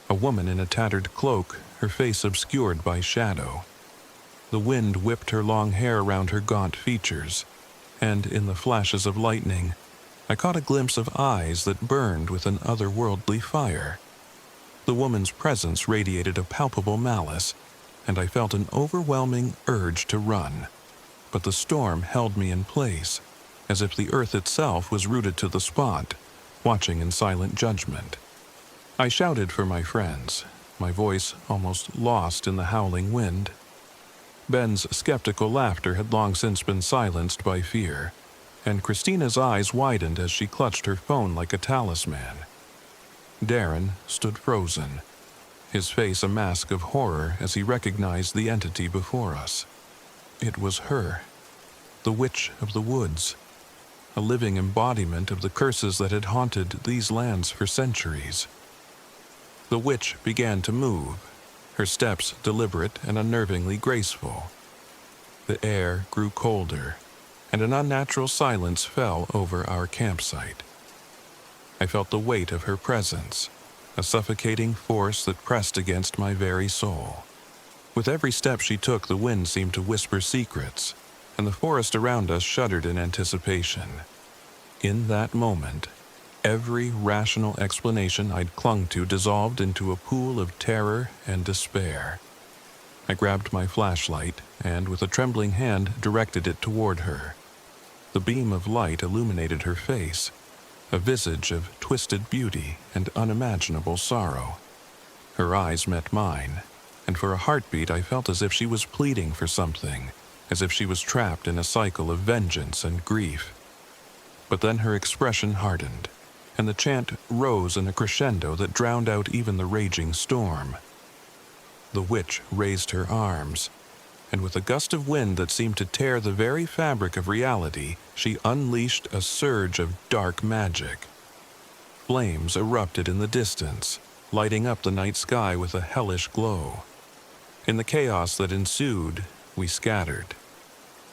a woman in a tattered cloak, her face obscured by shadow. The wind whipped her long hair around her gaunt features, and in the flashes of lightning, I caught a glimpse of eyes that burned with an otherworldly fire. The woman's presence radiated a palpable malice, and I felt an overwhelming urge to run. But the storm held me in place, as if the earth itself was rooted to the spot, watching in silent judgment. I shouted for my friends, my voice almost lost in the howling wind. Ben's skeptical laughter had long since been silenced by fear, and Christina's eyes widened as she clutched her phone like a talisman. Darren stood frozen, his face a mask of horror as he recognized the entity before us. It was her, the Witch of the Woods, a living embodiment of the curses that had haunted these lands for centuries. The witch began to move, her steps deliberate and unnervingly graceful. The air grew colder, and an unnatural silence fell over our campsite. I felt the weight of her presence, a suffocating force that pressed against my very soul. With every step she took, the wind seemed to whisper secrets, and the forest around us shuddered in anticipation. In that moment, every rational explanation I'd clung to dissolved into a pool of terror and despair. I grabbed my flashlight and, with a trembling hand, directed it toward her. The beam of light illuminated her face, a visage of twisted beauty and unimaginable sorrow. Her eyes met mine, and for a heartbeat I felt as if she was pleading for something, as if she was trapped in a cycle of vengeance and grief. But then her expression hardened, and the chant rose in a crescendo that drowned out even the raging storm. The witch raised her arms, and with a gust of wind that seemed to tear the very fabric of reality, she unleashed a surge of dark magic. Flames erupted in the distance, lighting up the night sky with a hellish glow. In the chaos that ensued, we scattered.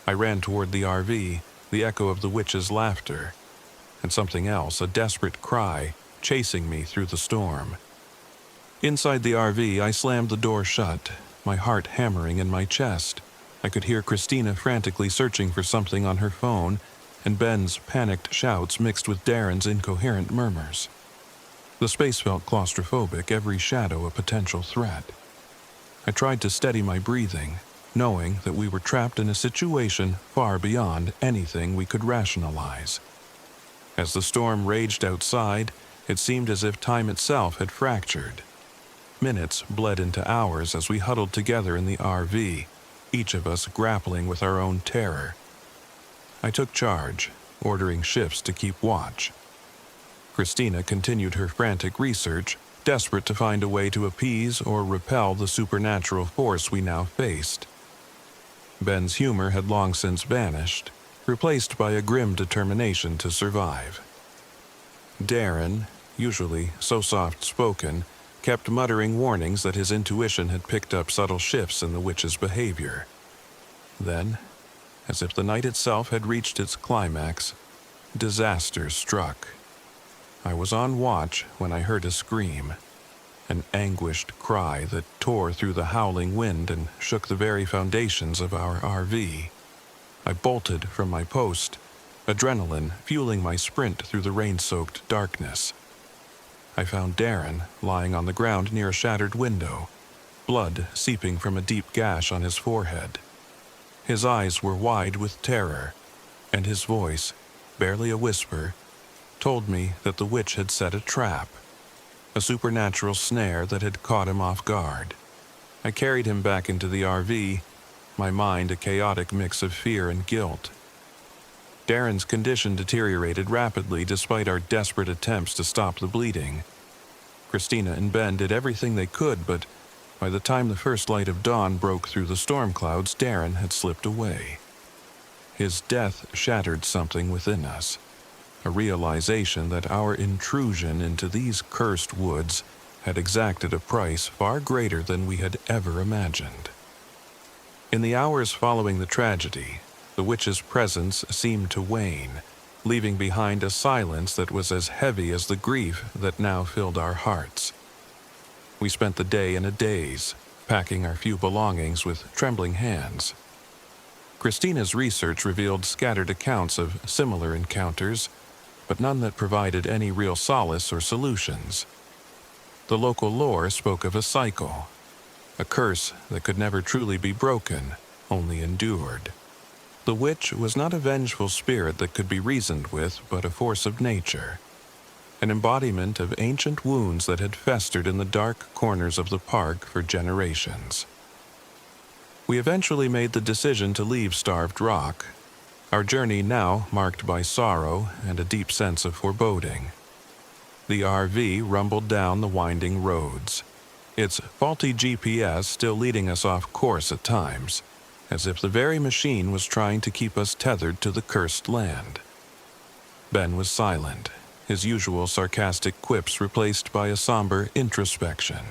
I ran toward the RV, the echo of the witch's laughter, and something else, a desperate cry, chasing me through the storm. Inside the RV, I slammed the door shut, my heart hammering in my chest. I could hear Christina frantically searching for something on her phone, and Ben's panicked shouts mixed with Darren's incoherent murmurs. The space felt claustrophobic, every shadow a potential threat. I tried to steady my breathing, knowing that we were trapped in a situation far beyond anything we could rationalize. As the storm raged outside, it seemed as if time itself had fractured. Minutes bled into hours as we huddled together in the RV, each of us grappling with our own terror. I took charge, ordering shifts to keep watch. Christina continued her frantic research, desperate to find a way to appease or repel the supernatural force we now faced. Ben's humor had long since vanished, replaced by a grim determination to survive. Darren, usually so soft-spoken, kept muttering warnings that his intuition had picked up subtle shifts in the witch's behavior. Then, as if the night itself had reached its climax, disaster struck. I was on watch when I heard a scream, an anguished cry that tore through the howling wind and shook the very foundations of our RV. I bolted from my post, adrenaline fueling my sprint through the rain-soaked darkness. I found Darren lying on the ground near a shattered window, blood seeping from a deep gash on his forehead. His eyes were wide with terror, and his voice, barely a whisper, told me that the witch had set a trap, a supernatural snare that had caught him off guard. I carried him back into the RV, my mind a chaotic mix of fear and guilt. Darren's condition deteriorated rapidly despite our desperate attempts to stop the bleeding. Christina and Ben did everything they could, but by the time the first light of dawn broke through the storm clouds, Darren had slipped away. His death shattered something within us, a realization that our intrusion into these cursed woods had exacted a price far greater than we had ever imagined. In the hours following the tragedy, the witch's presence seemed to wane, leaving behind a silence that was as heavy as the grief that now filled our hearts. We spent the day in a daze, packing our few belongings with trembling hands. Christina's research revealed scattered accounts of similar encounters, but none that provided any real solace or solutions. The local lore spoke of a cycle, a curse that could never truly be broken, only endured. The witch was not a vengeful spirit that could be reasoned with, but a force of nature, an embodiment of ancient wounds that had festered in the dark corners of the park for generations. We eventually made the decision to leave Starved Rock, our journey now marked by sorrow and a deep sense of foreboding. The RV rumbled down the winding roads, its faulty GPS still leading us off course at times, as if the very machine was trying to keep us tethered to the cursed land. Ben was silent, his usual sarcastic quips replaced by a somber introspection.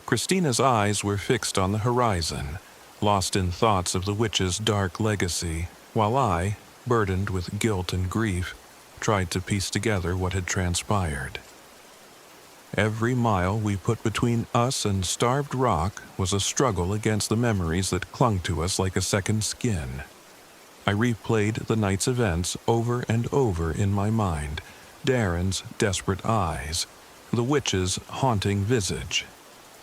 Christina's eyes were fixed on the horizon, lost in thoughts of the witch's dark legacy, while I, burdened with guilt and grief, tried to piece together what had transpired. Every mile we put between us and Starved Rock was a struggle against the memories that clung to us like a second skin. I replayed the night's events over and over in my mind, Darren's desperate eyes, the witch's haunting visage,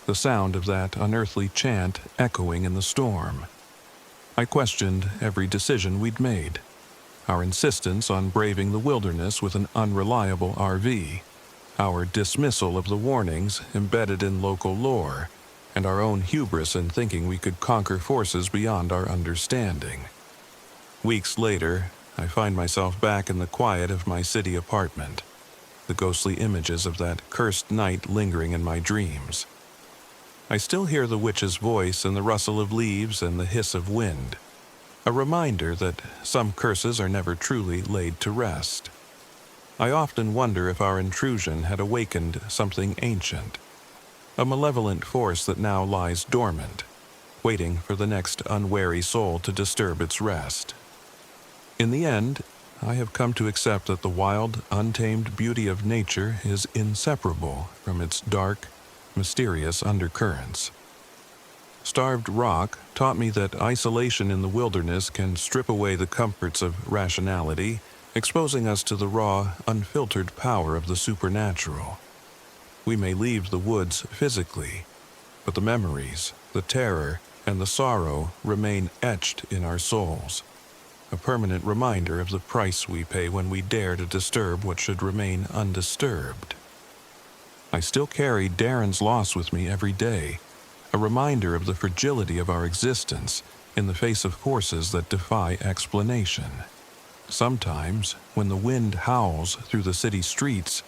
the sound of that unearthly chant echoing in the storm. I questioned every decision we'd made, our insistence on braving the wilderness with an unreliable RV, our dismissal of the warnings embedded in local lore, and our own hubris in thinking we could conquer forces beyond our understanding. Weeks later, I find myself back in the quiet of my city apartment, the ghostly images of that cursed night lingering in my dreams. I still hear the witch's voice and the rustle of leaves and the hiss of wind, a reminder that some curses are never truly laid to rest. I often wonder if our intrusion had awakened something ancient, a malevolent force that now lies dormant, waiting for the next unwary soul to disturb its rest. In the end, I have come to accept that the wild, untamed beauty of nature is inseparable from its dark, mysterious undercurrents. Starved Rock taught me that isolation in the wilderness can strip away the comforts of rationality, exposing us to the raw, unfiltered power of the supernatural. We may leave the woods physically, but the memories, the terror, and the sorrow remain etched in our souls, a permanent reminder of the price we pay when we dare to disturb what should remain undisturbed. I still carry Darren's loss with me every day, a reminder of the fragility of our existence in the face of forces that defy explanation. Sometimes, when the wind howls through the city streets,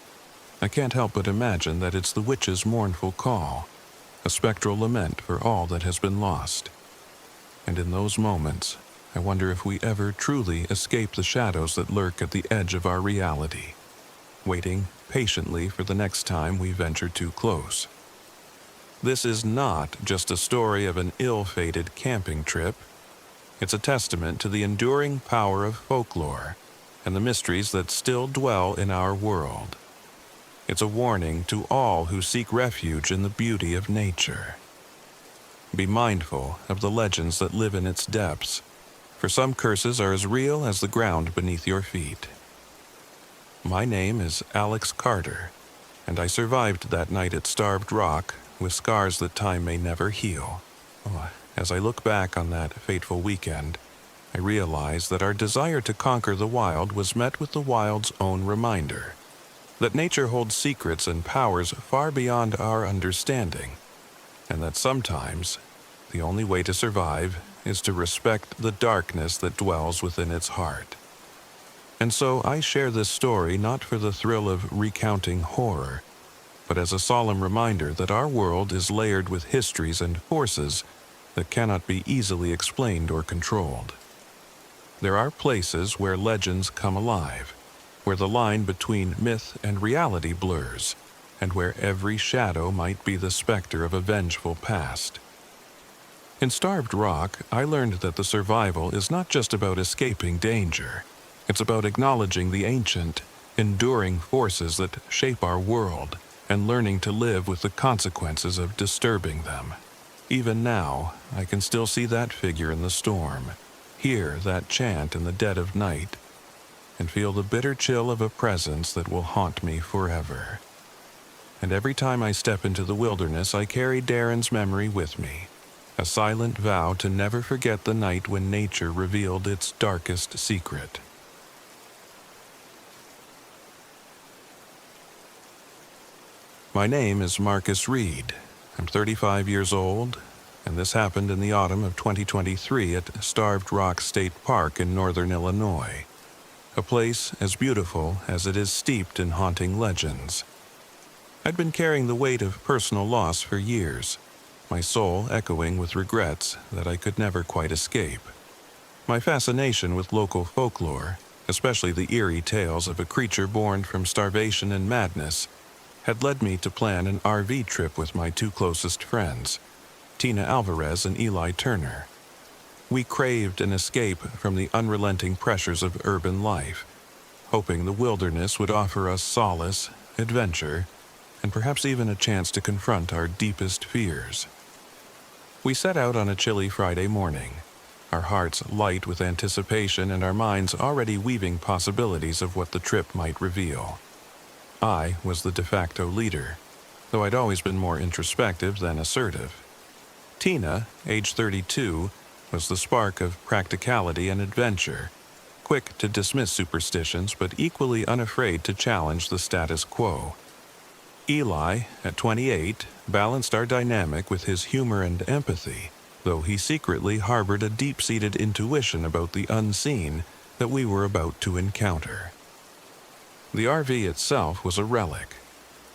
I can't help but imagine that it's the witch's mournful call, a spectral lament for all that has been lost. And in those moments, I wonder if we ever truly escape the shadows that lurk at the edge of our reality, waiting patiently for the next time we venture too close. This is not just a story of an ill-fated camping trip. It's a testament to the enduring power of folklore and the mysteries that still dwell in our world. It's a warning to all who seek refuge in the beauty of nature. Be mindful of the legends that live in its depths, for some curses are as real as the ground beneath your feet. My name is Alex Carter, and I survived that night at Starved Rock with scars that time may never heal. As I look back on that fateful weekend, I realize that our desire to conquer the wild was met with the wild's own reminder, that nature holds secrets and powers far beyond our understanding, and that sometimes the only way to survive is to respect the darkness that dwells within its heart. And so I share this story not for the thrill of recounting horror, but as a solemn reminder that our world is layered with histories and forces that cannot be easily explained or controlled. There are places where legends come alive, where the line between myth and reality blurs, and where every shadow might be the specter of a vengeful past. In Starved Rock, I learned that the survival is not just about escaping danger. It's about acknowledging the ancient, enduring forces that shape our world and learning to live with the consequences of disturbing them. Even now, I can still see that figure in the storm, hear that chant in the dead of night, and feel the bitter chill of a presence that will haunt me forever. And every time I step into the wilderness, I carry Darren's memory with me, a silent vow to never forget the night when nature revealed its darkest secret. My name is Marcus Reed. I'm 35 years old, and this happened in the autumn of 2023 at Starved Rock State Park in northern Illinois, a place as beautiful as it is steeped in haunting legends. I'd been carrying the weight of personal loss for years, my soul echoing with regrets that I could never quite escape. My fascination with local folklore, especially the eerie tales of a creature born from starvation and madness, had led me to plan an RV trip with my two closest friends, Tina Alvarez and Eli Turner. We craved an escape from the unrelenting pressures of urban life, hoping the wilderness would offer us solace, adventure, and perhaps even a chance to confront our deepest fears. We set out on a chilly Friday morning, our hearts light with anticipation and our minds already weaving possibilities of what the trip might reveal. I was the de facto leader, though I'd always been more introspective than assertive. Tina, age 32, was the spark of practicality and adventure, quick to dismiss superstitions but equally unafraid to challenge the status quo. Eli, at 28, balanced our dynamic with his humor and empathy, though he secretly harbored a deep-seated intuition about the unseen that we were about to encounter. The RV itself was a relic,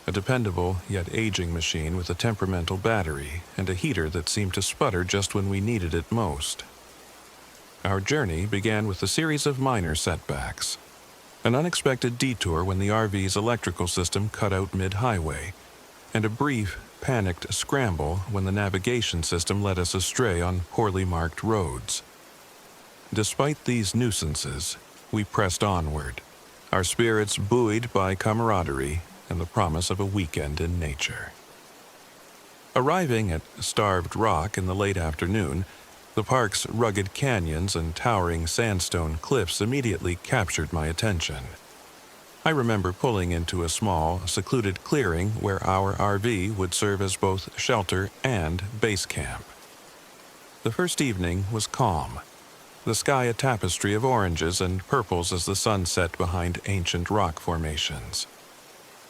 a dependable yet aging machine with a temperamental battery and a heater that seemed to sputter just when we needed it most. Our journey began with a series of minor setbacks. An unexpected detour when the RV's electrical system cut out mid-highway, and a brief, panicked scramble when the navigation system led us astray on poorly marked roads. Despite these nuisances, we pressed onward, our spirits buoyed by camaraderie and the promise of a weekend in nature. Arriving at Starved Rock in the late afternoon, the park's rugged canyons and towering sandstone cliffs immediately captured my attention. I remember pulling into a small, secluded clearing where our RV would serve as both shelter and base camp. The first evening was calm, the sky a tapestry of oranges and purples as the sun set behind ancient rock formations.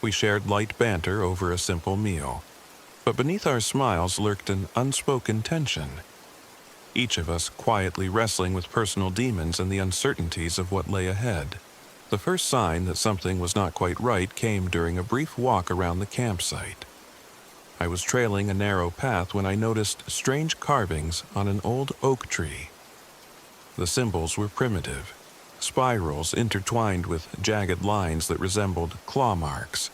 We shared light banter over a simple meal, but beneath our smiles lurked an unspoken tension, each of us quietly wrestling with personal demons and the uncertainties of what lay ahead. The first sign that something was not quite right came during a brief walk around the campsite. I was trailing a narrow path when I noticed strange carvings on an old oak tree. The symbols were primitive, spirals intertwined with jagged lines that resembled claw marks.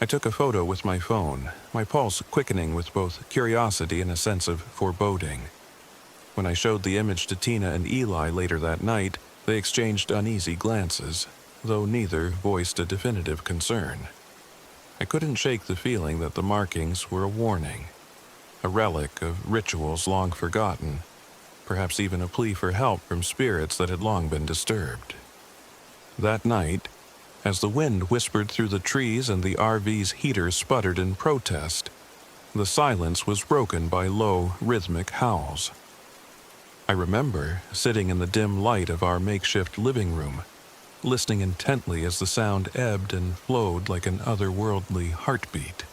I took a photo with my phone, my pulse quickening with both curiosity and a sense of foreboding. When I showed the image to Tina and Eli later that night, they exchanged uneasy glances, though neither voiced a definitive concern. I couldn't shake the feeling that the markings were a warning, a relic of rituals long forgotten, perhaps even a plea for help from spirits that had long been disturbed. That night, as the wind whispered through the trees and the RV's heater sputtered in protest, the silence was broken by low, rhythmic howls. I remember sitting in the dim light of our makeshift living room, listening intently as the sound ebbed and flowed like an otherworldly heartbeat.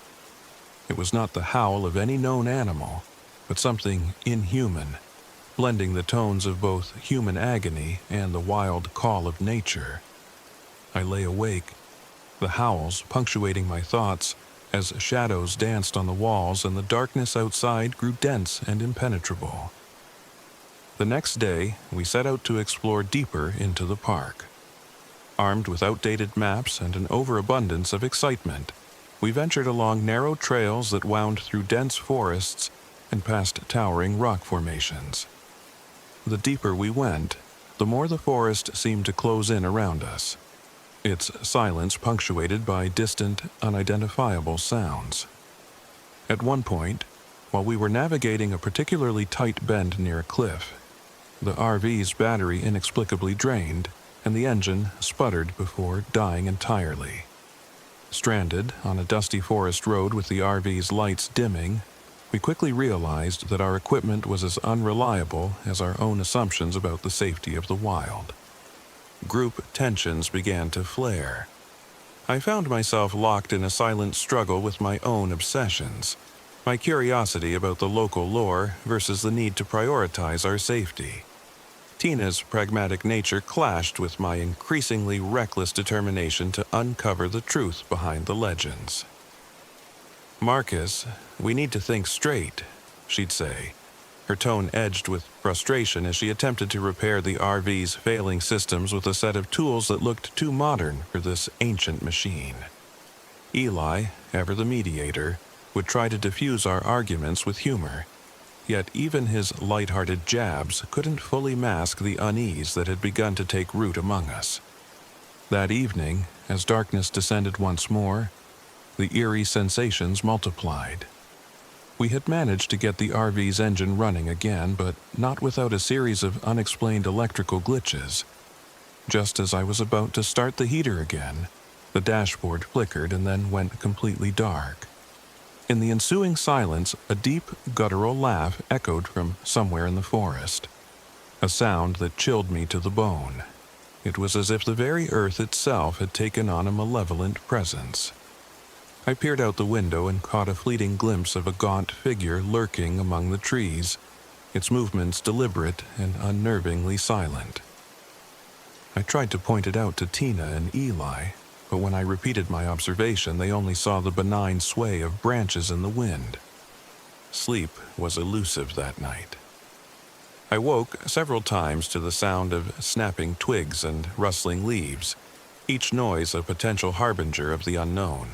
It was not the howl of any known animal, but something inhuman, blending the tones of both human agony and the wild call of nature. I lay awake, the howls punctuating my thoughts as shadows danced on the walls and the darkness outside grew dense and impenetrable. The next day, we set out to explore deeper into the park. Armed with outdated maps and an overabundance of excitement, we ventured along narrow trails that wound through dense forests and past towering rock formations. The deeper we went, the more the forest seemed to close in around us, its silence punctuated by distant, unidentifiable sounds. At one point, while we were navigating a particularly tight bend near a cliff, the RV's battery inexplicably drained, and the engine sputtered before dying entirely. Stranded on a dusty forest road with the RV's lights dimming, we quickly realized that our equipment was as unreliable as our own assumptions about the safety of the wild. Group tensions began to flare. I found myself locked in a silent struggle with my own obsessions, my curiosity about the local lore versus the need to prioritize our safety. Tina's pragmatic nature clashed with my increasingly reckless determination to uncover the truth behind the legends. "Marcus, we need to think straight," she'd say, her tone edged with frustration as she attempted to repair the RV's failing systems with a set of tools that looked too modern for this ancient machine. Eli, ever the mediator, would try to diffuse our arguments with humor, yet even his light-hearted jabs couldn't fully mask the unease that had begun to take root among us. That evening, as darkness descended once more, the eerie sensations multiplied. We had managed to get the RV's engine running again, but not without a series of unexplained electrical glitches. Just as I was about to start the heater again, the dashboard flickered and then went completely dark. In the ensuing silence, a deep, guttural laugh echoed from somewhere in the forest, a sound that chilled me to the bone. It was as if the very earth itself had taken on a malevolent presence. I peered out the window and caught a fleeting glimpse of a gaunt figure lurking among the trees, its movements deliberate and unnervingly silent. I tried to point it out to Tina and Eli, but when I repeated my observation, they only saw the benign sway of branches in the wind. Sleep was elusive that night. I woke several times to the sound of snapping twigs and rustling leaves, each noise a potential harbinger of the unknown.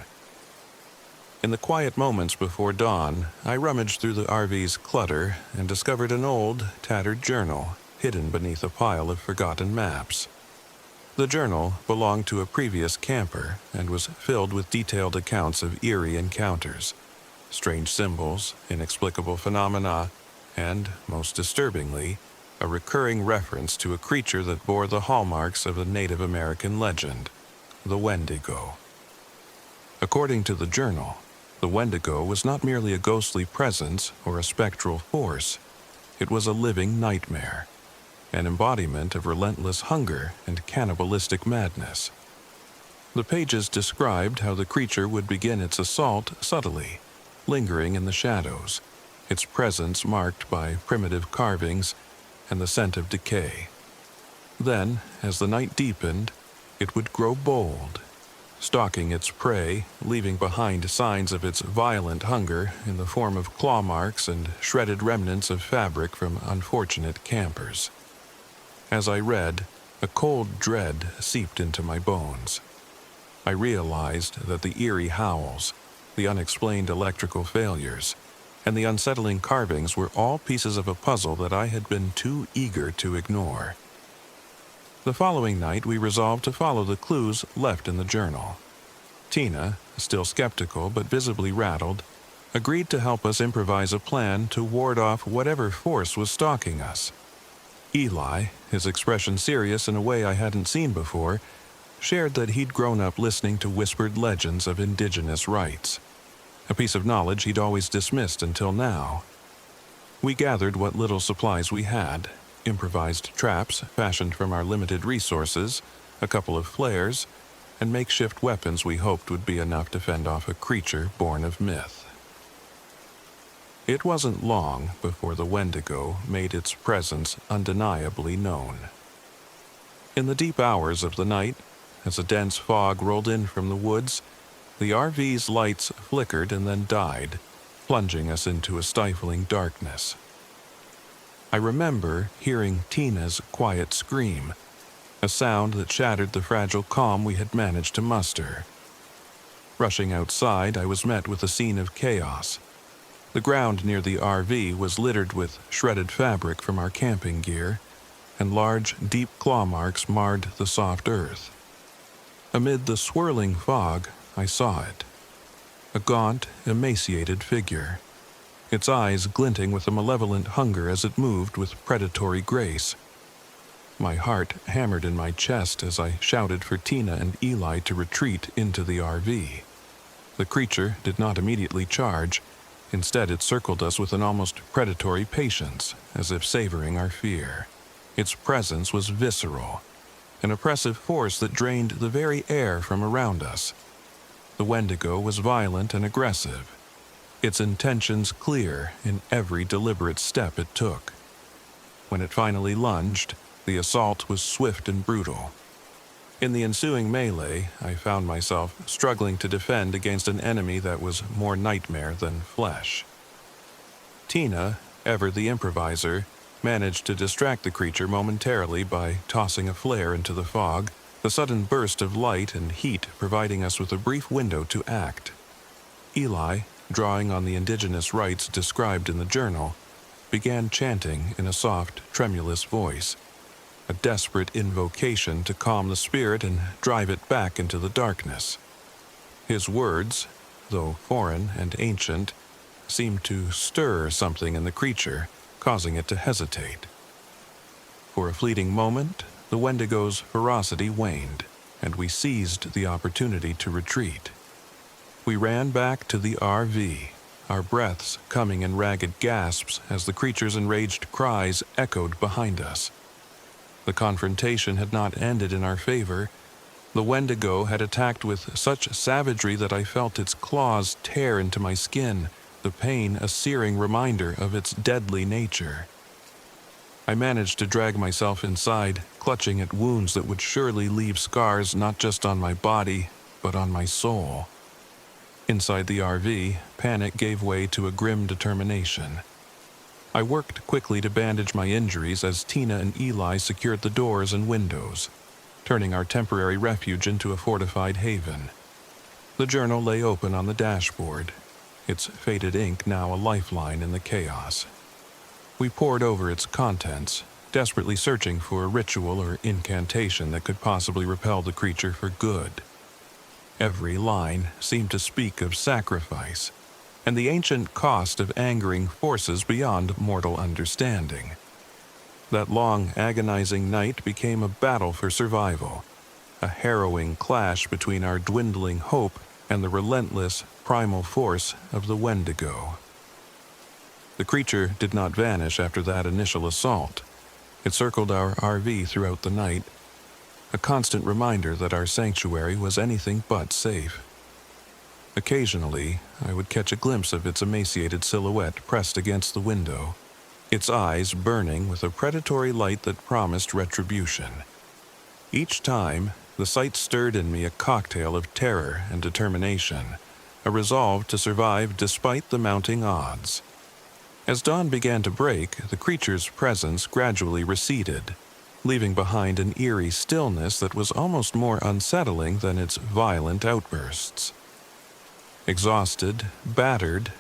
In the quiet moments before dawn, I rummaged through the RV's clutter and discovered an old, tattered journal hidden beneath a pile of forgotten maps. The journal belonged to a previous camper and was filled with detailed accounts of eerie encounters, strange symbols, inexplicable phenomena, and, most disturbingly, a recurring reference to a creature that bore the hallmarks of a Native American legend, the wendigo. According to the journal, the wendigo was not merely a ghostly presence or a spectral force. It was a living nightmare, an embodiment of relentless hunger and cannibalistic madness. The pages described how the creature would begin its assault subtly, lingering in the shadows, its presence marked by primitive carvings and the scent of decay. Then, as the night deepened, it would grow bold, stalking its prey, leaving behind signs of its violent hunger in the form of claw marks and shredded remnants of fabric from unfortunate campers. As I read, a cold dread seeped into my bones. I realized that the eerie howls, the unexplained electrical failures, and the unsettling carvings were all pieces of a puzzle that I had been too eager to ignore. The following night, we resolved to follow the clues left in the journal. Tina, still skeptical but visibly rattled, agreed to help us improvise a plan to ward off whatever force was stalking us. Eli, his expression serious in a way I hadn't seen before, shared that he'd grown up listening to whispered legends of indigenous rites, a piece of knowledge he'd always dismissed until now. We gathered what little supplies we had, improvised traps fashioned from our limited resources, a couple of flares, and makeshift weapons we hoped would be enough to fend off a creature born of myth. It wasn't long before the wendigo made its presence undeniably known. In the deep hours of the night, as a dense fog rolled in from the woods, the RV's lights flickered and then died, plunging us into a stifling darkness. I remember hearing Tina's quiet scream, a sound that shattered the fragile calm we had managed to muster. Rushing outside, I was met with a scene of chaos. The ground near the RV was littered with shredded fabric from our camping gear, and large, deep claw marks marred the soft earth. Amid the swirling fog, I saw it. A gaunt, emaciated figure, its eyes glinting with a malevolent hunger as it moved with predatory grace. My heart hammered in my chest as I shouted for Tina and Eli to retreat into the RV. The creature did not immediately charge. Instead, it circled us with an almost predatory patience, as if savoring our fear. Its presence was visceral, an oppressive force that drained the very air from around us. The wendigo was violent and aggressive, its intentions clear in every deliberate step it took. When it finally lunged, the assault was swift and brutal. In the ensuing melee, I found myself struggling to defend against an enemy that was more nightmare than flesh. Tina, ever the improviser, managed to distract the creature momentarily by tossing a flare into the fog, the sudden burst of light and heat providing us with a brief window to act. Eli, drawing on the indigenous rites described in the journal, began chanting in a soft, tremulous voice, a desperate invocation to calm the spirit and drive it back into the darkness. His words, though foreign and ancient, seemed to stir something in the creature, causing it to hesitate. For a fleeting moment, the wendigo's ferocity waned, and we seized the opportunity to retreat. We ran back to the RV, our breaths coming in ragged gasps as the creature's enraged cries echoed behind us. The confrontation had not ended in our favor. The wendigo had attacked with such savagery that I felt its claws tear into my skin, the pain a searing reminder of its deadly nature. I managed to drag myself inside, clutching at wounds that would surely leave scars not just on my body, but on my soul. Inside the RV, panic gave way to a grim determination. I worked quickly to bandage my injuries as Tina and Eli secured the doors and windows, turning our temporary refuge into a fortified haven. The journal lay open on the dashboard, its faded ink now a lifeline in the chaos. We pored over its contents, desperately searching for a ritual or incantation that could possibly repel the creature for good. Every line seemed to speak of sacrifice, and the ancient cost of angering forces beyond mortal understanding. That long, agonizing night became a battle for survival, a harrowing clash between our dwindling hope and the relentless, primal force of the wendigo. The creature did not vanish after that initial assault. It circled our RV throughout the night, a constant reminder that our sanctuary was anything but safe. Occasionally, I would catch a glimpse of its emaciated silhouette pressed against the window, its eyes burning with a predatory light that promised retribution. Each time, the sight stirred in me a cocktail of terror and determination, a resolve to survive despite the mounting odds. As dawn began to break, the creature's presence gradually receded, leaving behind an eerie stillness that was almost more unsettling than its violent outbursts. Exhausted, battered,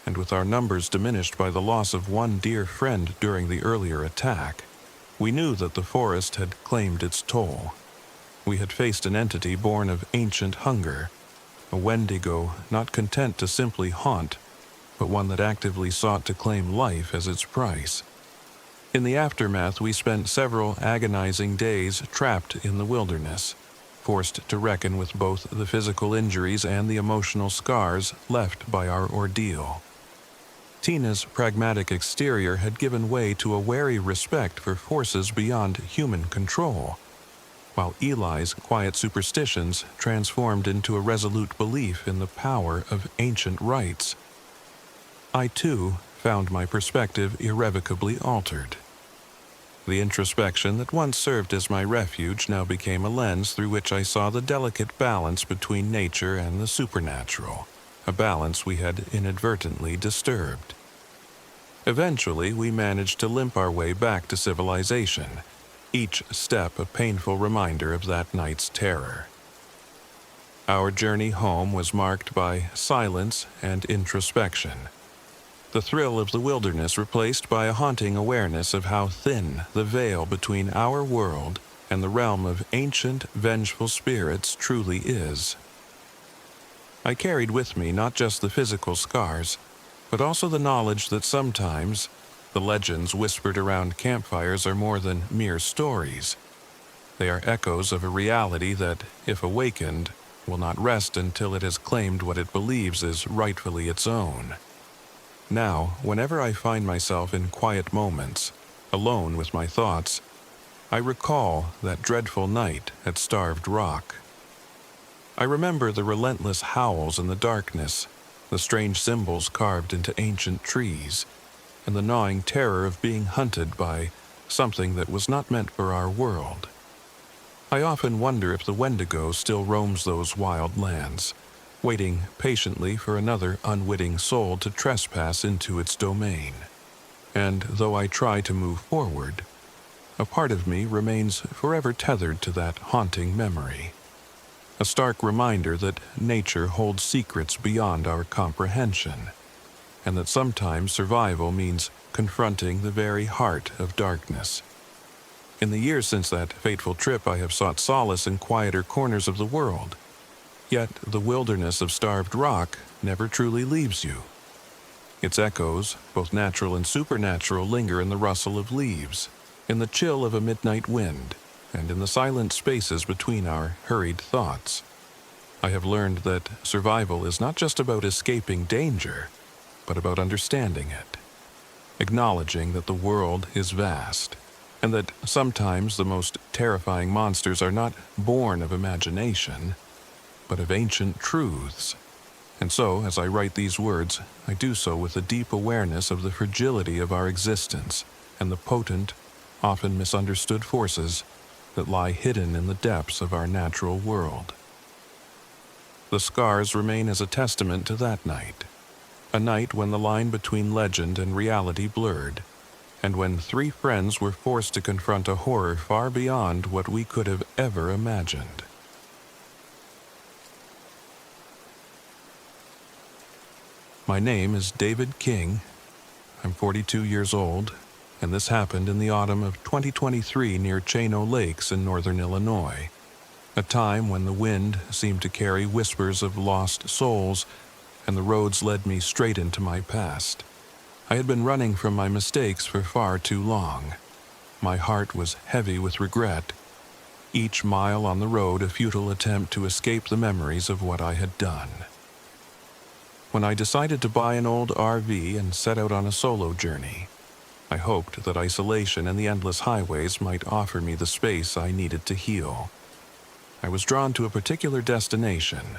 and with our numbers diminished by the loss of one dear friend during the earlier attack, we knew that the forest had claimed its toll. We had faced an entity born of ancient hunger, a wendigo not content to simply haunt, but one that actively sought to claim life as its price. In the aftermath, we spent several agonizing days trapped in the wilderness, forced to reckon with both the physical injuries and the emotional scars left by our ordeal. Tina's pragmatic exterior had given way to a wary respect for forces beyond human control, while Eli's quiet superstitions transformed into a resolute belief in the power of ancient rites. I, too, found my perspective irrevocably altered. The introspection that once served as my refuge now became a lens through which I saw the delicate balance between nature and the supernatural, a balance we had inadvertently disturbed. Eventually, we managed to limp our way back to civilization, each step a painful reminder of that night's terror. Our journey home was marked by silence and introspection, the thrill of the wilderness replaced by a haunting awareness of how thin the veil between our world and the realm of ancient, vengeful spirits truly is. I carried with me not just the physical scars, but also the knowledge that sometimes the legends whispered around campfires are more than mere stories. They are echoes of a reality that, if awakened, will not rest until it has claimed what it believes is rightfully its own. Now, whenever I find myself in quiet moments, alone with my thoughts, I recall that dreadful night at Starved Rock. I remember the relentless howls in the darkness, the strange symbols carved into ancient trees, and the gnawing terror of being hunted by something that was not meant for our world. I often wonder if the wendigo still roams those wild lands, waiting patiently for another unwitting soul to trespass into its domain. And though I try to move forward, a part of me remains forever tethered to that haunting memory. A stark reminder that nature holds secrets beyond our comprehension, and that sometimes survival means confronting the very heart of darkness. In the years since that fateful trip, I have sought solace in quieter corners of the world. Yet the wilderness of Starved Rock never truly leaves you. Its echoes, both natural and supernatural, linger in the rustle of leaves, in the chill of a midnight wind, and in the silent spaces between our hurried thoughts. I have learned that survival is not just about escaping danger, but about understanding it, acknowledging that the world is vast, and that sometimes the most terrifying monsters are not born of imagination, but of ancient truths. And so, as I write these words, I do so with a deep awareness of the fragility of our existence and the potent, often misunderstood forces that lie hidden in the depths of our natural world. The scars remain as a testament to that night, a night when the line between legend and reality blurred, and when three friends were forced to confront a horror far beyond what we could have ever imagined. My name is David King. I'm 42 years old, and this happened in the autumn of 2023 near Chino Lakes in northern Illinois, a time when the wind seemed to carry whispers of lost souls, and the roads led me straight into my past. I had been running from my mistakes for far too long. My heart was heavy with regret, each mile on the road a futile attempt to escape the memories of what I had done. When I decided to buy an old RV and set out on a solo journey, I hoped that isolation and the endless highways might offer me the space I needed to heal. I was drawn to a particular destination,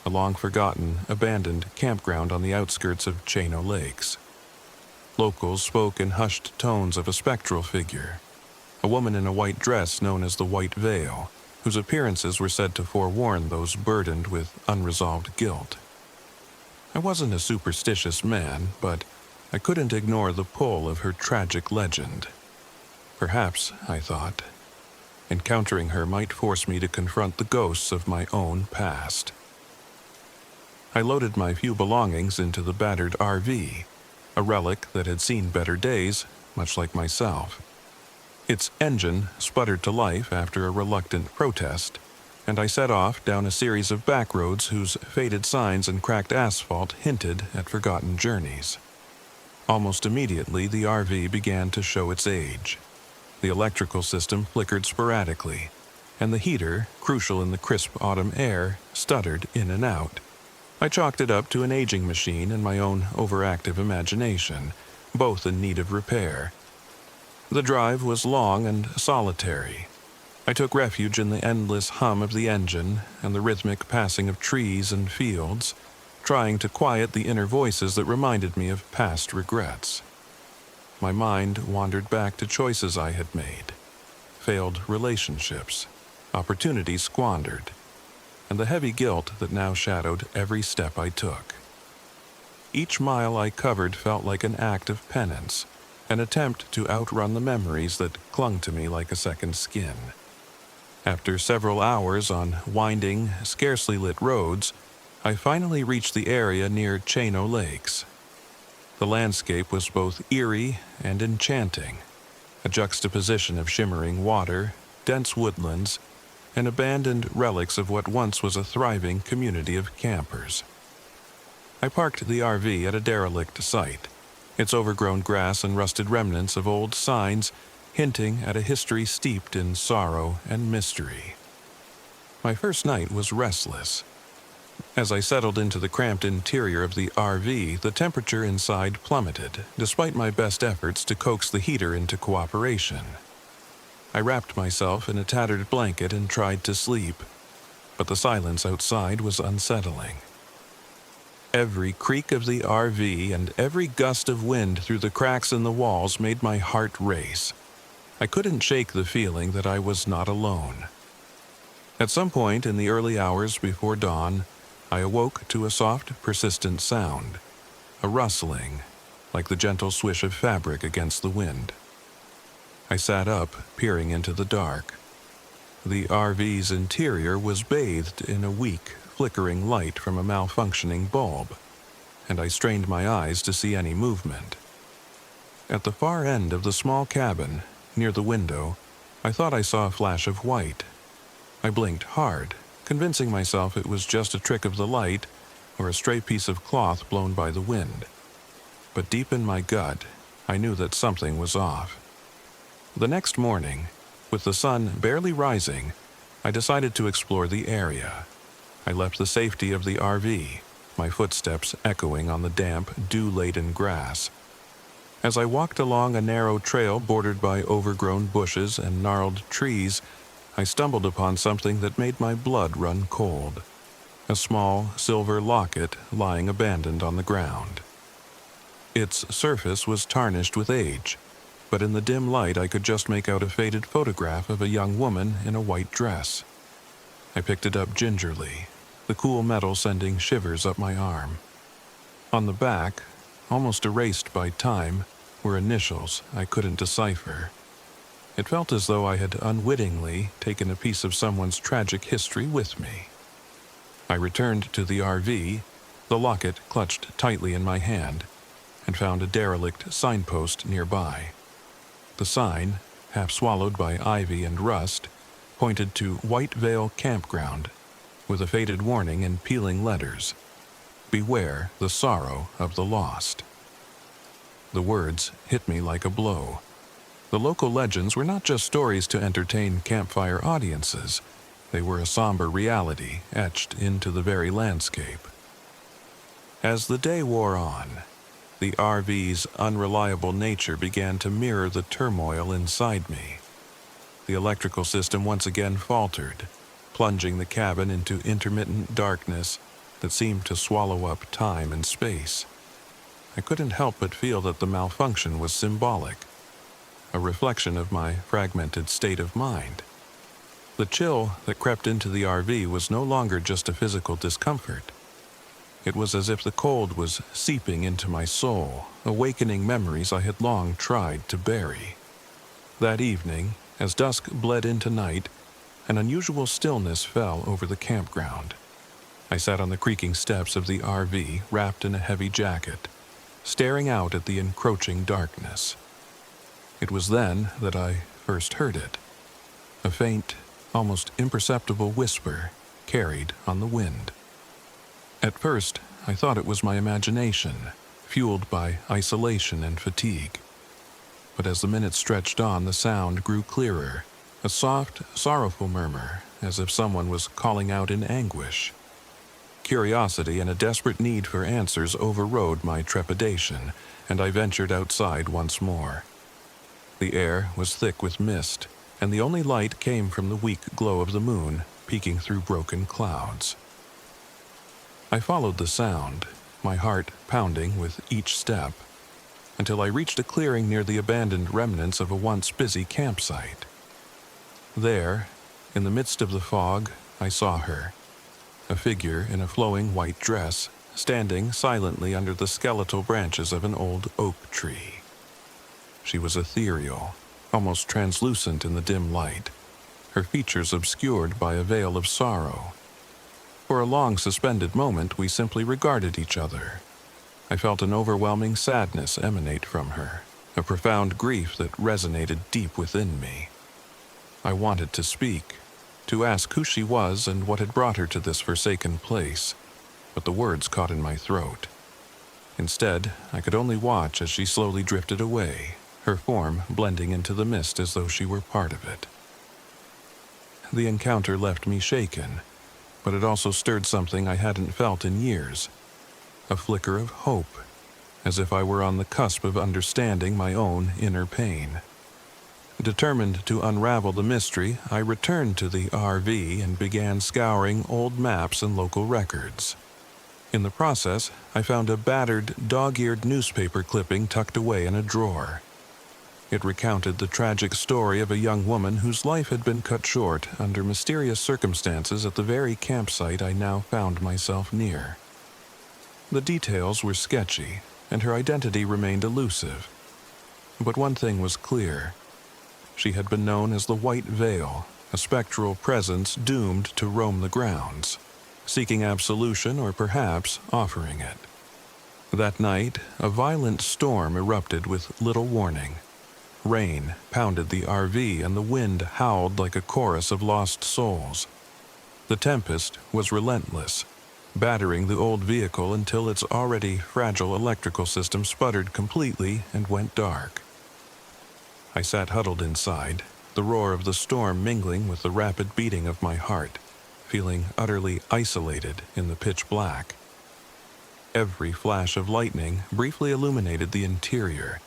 a long-forgotten, abandoned campground on the outskirts of Chino Lakes. Locals spoke in hushed tones of a spectral figure, a woman in a white dress known as the White Veil, whose appearances were said to forewarn those burdened with unresolved guilt. I wasn't a superstitious man, but I couldn't ignore the pull of her tragic legend. Perhaps, I thought, encountering her might force me to confront the ghosts of my own past. I loaded my few belongings into the battered RV, a relic that had seen better days, much like myself. Its engine sputtered to life after a reluctant protest, and I set off down a series of back roads whose faded signs and cracked asphalt hinted at forgotten journeys. Almost immediately, the RV began to show its age. The electrical system flickered sporadically, and the heater, crucial in the crisp autumn air, stuttered in and out. I chalked it up to an aging machine and my own overactive imagination, both in need of repair. The drive was long and solitary. I took refuge in the endless hum of the engine and the rhythmic passing of trees and fields, trying to quiet the inner voices that reminded me of past regrets. My mind wandered back to choices I had made, failed relationships, opportunities squandered, and the heavy guilt that now shadowed every step I took. Each mile I covered felt like an act of penance, an attempt to outrun the memories that clung to me like a second skin. After several hours on winding, scarcely lit roads, I finally reached the area near Chino Lakes. The landscape was both eerie and enchanting, a juxtaposition of shimmering water, dense woodlands, and abandoned relics of what once was a thriving community of campers. I parked the RV at a derelict site, its overgrown grass and rusted remnants of old signs hinting at a history steeped in sorrow and mystery. My first night was restless. As I settled into the cramped interior of the RV, the temperature inside plummeted, despite my best efforts to coax the heater into cooperation. I wrapped myself in a tattered blanket and tried to sleep, but the silence outside was unsettling. Every creak of the RV and every gust of wind through the cracks in the walls made my heart race. I couldn't shake the feeling that I was not alone. At some point in the early hours before dawn, I awoke to a soft, persistent sound, a rustling, like the gentle swish of fabric against the wind. I sat up, peering into the dark. The RV's interior was bathed in a weak, flickering light from a malfunctioning bulb, and I strained my eyes to see any movement. At the far end of the small cabin, near the window, I thought I saw a flash of white. I blinked hard, convincing myself it was just a trick of the light or a stray piece of cloth blown by the wind. But deep in my gut, I knew that something was off. The next morning, with the sun barely rising, I decided to explore the area. I left the safety of the RV, my footsteps echoing on the damp, dew-laden grass. As I walked along a narrow trail bordered by overgrown bushes and gnarled trees, I stumbled upon something that made my blood run cold. A small, silver locket lying abandoned on the ground. Its surface was tarnished with age, but in the dim light I could just make out a faded photograph of a young woman in a white dress. I picked it up gingerly, the cool metal sending shivers up my arm. On the back, almost erased by time, were initials I couldn't decipher. It felt as though I had unwittingly taken a piece of someone's tragic history with me. I returned to the RV, the locket clutched tightly in my hand, and found a derelict signpost nearby. The sign, half swallowed by ivy and rust, pointed to White Vale Campground, with a faded warning in peeling letters. Beware the sorrow of the lost. The words hit me like a blow. The local legends were not just stories to entertain campfire audiences. They were a somber reality etched into the very landscape. As the day wore on, the RV's unreliable nature began to mirror the turmoil inside me. The electrical system once again faltered, plunging the cabin into intermittent darkness that seemed to swallow up time and space. I couldn't help but feel that the malfunction was symbolic, a reflection of my fragmented state of mind. The chill that crept into the RV was no longer just a physical discomfort. It was as if the cold was seeping into my soul, awakening memories I had long tried to bury. That evening, as dusk bled into night, an unusual stillness fell over the campground. I sat on the creaking steps of the RV, wrapped in a heavy jacket, staring out at the encroaching darkness. It was then that I first heard it, a faint, almost imperceptible whisper carried on the wind. At first, I thought it was my imagination, fueled by isolation and fatigue. But as the minutes stretched on, the sound grew clearer, a soft, sorrowful murmur, as if someone was calling out in anguish. Curiosity and a desperate need for answers overrode my trepidation, and I ventured outside once more. The air was thick with mist, and the only light came from the weak glow of the moon peeking through broken clouds. I followed the sound, my heart pounding with each step, until I reached a clearing near the abandoned remnants of a once busy campsite. There, in the midst of the fog, I saw her, a figure in a flowing white dress, standing silently under the skeletal branches of an old oak tree. She was ethereal, almost translucent in the dim light, her features obscured by a veil of sorrow. For a long suspended moment, we simply regarded each other. I felt an overwhelming sadness emanate from her, a profound grief that resonated deep within me. I wanted to speak, to ask who she was and what had brought her to this forsaken place, but the words caught in my throat. Instead, I could only watch as she slowly drifted away, her form blending into the mist as though she were part of it. The encounter left me shaken, but it also stirred something I hadn't felt in years, a flicker of hope, as if I were on the cusp of understanding my own inner pain. Determined to unravel the mystery, I returned to the RV and began scouring old maps and local records. In the process, I found a battered, dog-eared newspaper clipping tucked away in a drawer. It recounted the tragic story of a young woman whose life had been cut short under mysterious circumstances at the very campsite I now found myself near. The details were sketchy, and her identity remained elusive. But one thing was clear. She had been known as the White Veil, a spectral presence doomed to roam the grounds, seeking absolution or perhaps offering it. That night, a violent storm erupted with little warning. Rain pounded the RV and the wind howled like a chorus of lost souls. The tempest was relentless, battering the old vehicle until its already fragile electrical system sputtered completely and went dark. I sat huddled inside, the roar of the storm mingling with the rapid beating of my heart, feeling utterly isolated in the pitch black. Every flash of lightning briefly illuminated the interior,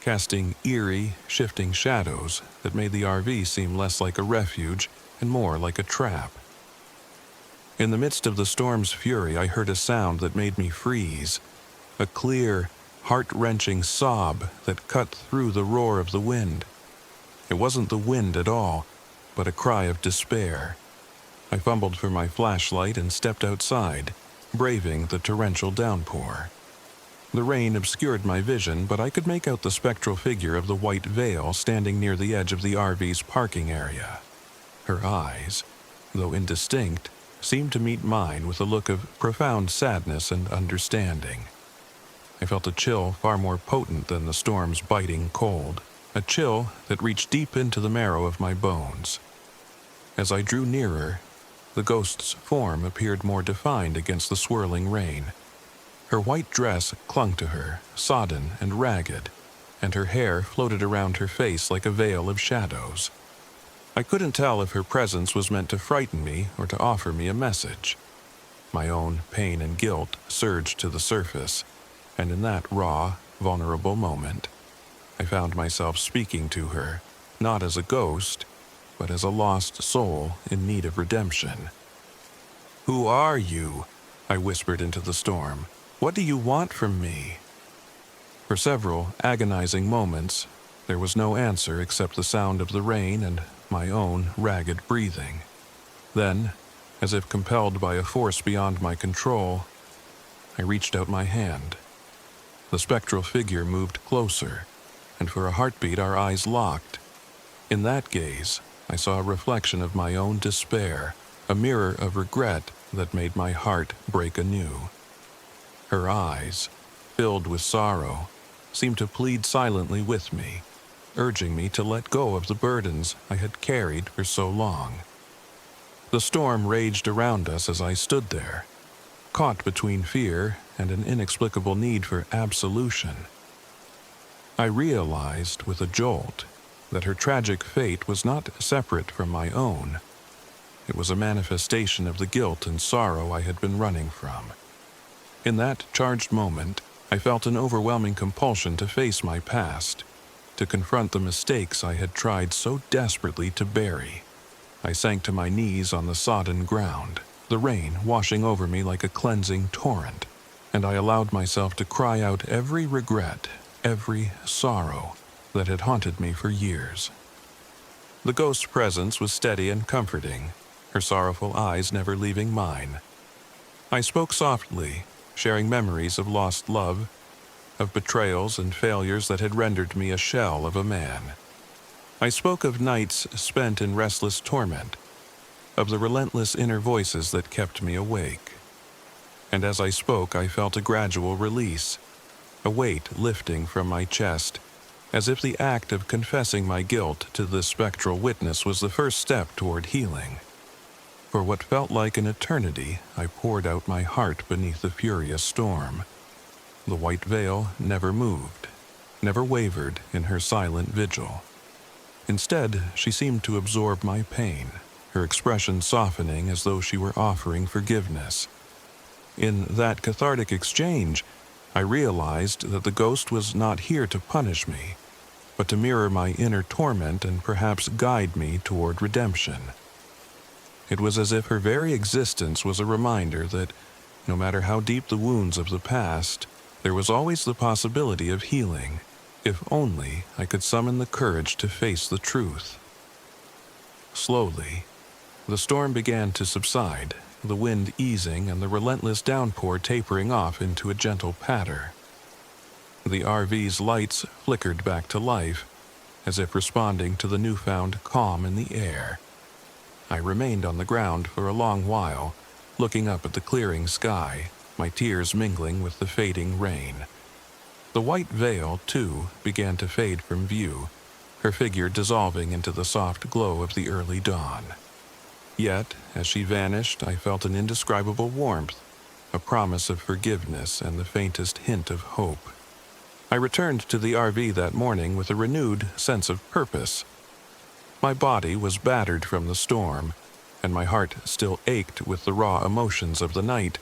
casting eerie, shifting shadows that made the RV seem less like a refuge and more like a trap. In the midst of the storm's fury, I heard a sound that made me freeze, a clear, heart-wrenching sob that cut through the roar of the wind. It wasn't the wind at all, but a cry of despair. I fumbled for my flashlight and stepped outside, braving the torrential downpour. The rain obscured my vision, but I could make out the spectral figure of the white veil standing near the edge of the RV's parking area. Her eyes, though indistinct, seemed to meet mine with a look of profound sadness and understanding. I felt a chill far more potent than the storm's biting cold, a chill that reached deep into the marrow of my bones. As I drew nearer, the ghost's form appeared more defined against the swirling rain. Her white dress clung to her, sodden and ragged, and her hair floated around her face like a veil of shadows. I couldn't tell if her presence was meant to frighten me or to offer me a message. My own pain and guilt surged to the surface, and in that raw, vulnerable moment, I found myself speaking to her, not as a ghost, but as a lost soul in need of redemption. "Who are you?" I whispered into the storm. "What do you want from me?" For several agonizing moments, there was no answer except the sound of the rain and my own ragged breathing. Then, as if compelled by a force beyond my control, I reached out my hand. The spectral figure moved closer, and for a heartbeat our eyes locked. In that gaze, I saw a reflection of my own despair, a mirror of regret that made my heart break anew. Her eyes, filled with sorrow, seemed to plead silently with me, urging me to let go of the burdens I had carried for so long. The storm raged around us as I stood there, caught between fear and an inexplicable need for absolution. I realized with a jolt that her tragic fate was not separate from my own. It was a manifestation of the guilt and sorrow I had been running from. In that charged moment, I felt an overwhelming compulsion to face my past, to confront the mistakes I had tried so desperately to bury. I sank to my knees on the sodden ground, the rain washing over me like a cleansing torrent, and I allowed myself to cry out every regret, every sorrow that had haunted me for years. The ghost's presence was steady and comforting, her sorrowful eyes never leaving mine. I spoke softly, sharing memories of lost love, of betrayals and failures that had rendered me a shell of a man. I spoke of nights spent in restless torment, of the relentless inner voices that kept me awake. And as I spoke, I felt a gradual release, a weight lifting from my chest, as if the act of confessing my guilt to this spectral witness was the first step toward healing. For what felt like an eternity, I poured out my heart beneath the furious storm. The white veil never moved, never wavered in her silent vigil. Instead, she seemed to absorb my pain, her expression softening as though she were offering forgiveness. In that cathartic exchange, I realized that the ghost was not here to punish me, but to mirror my inner torment and perhaps guide me toward redemption. It was as if her very existence was a reminder that, no matter how deep the wounds of the past, there was always the possibility of healing, if only I could summon the courage to face the truth. Slowly, the storm began to subside, the wind easing and the relentless downpour tapering off into a gentle patter. The RV's lights flickered back to life, as if responding to the newfound calm in the air. I remained on the ground for a long while, looking up at the clearing sky, my tears mingling with the fading rain. The white veil, too, began to fade from view, her figure dissolving into the soft glow of the early dawn. Yet, as she vanished, I felt an indescribable warmth, a promise of forgiveness and the faintest hint of hope. I returned to the RV that morning with a renewed sense of purpose. My body was battered from the storm, and my heart still ached with the raw emotions of the night,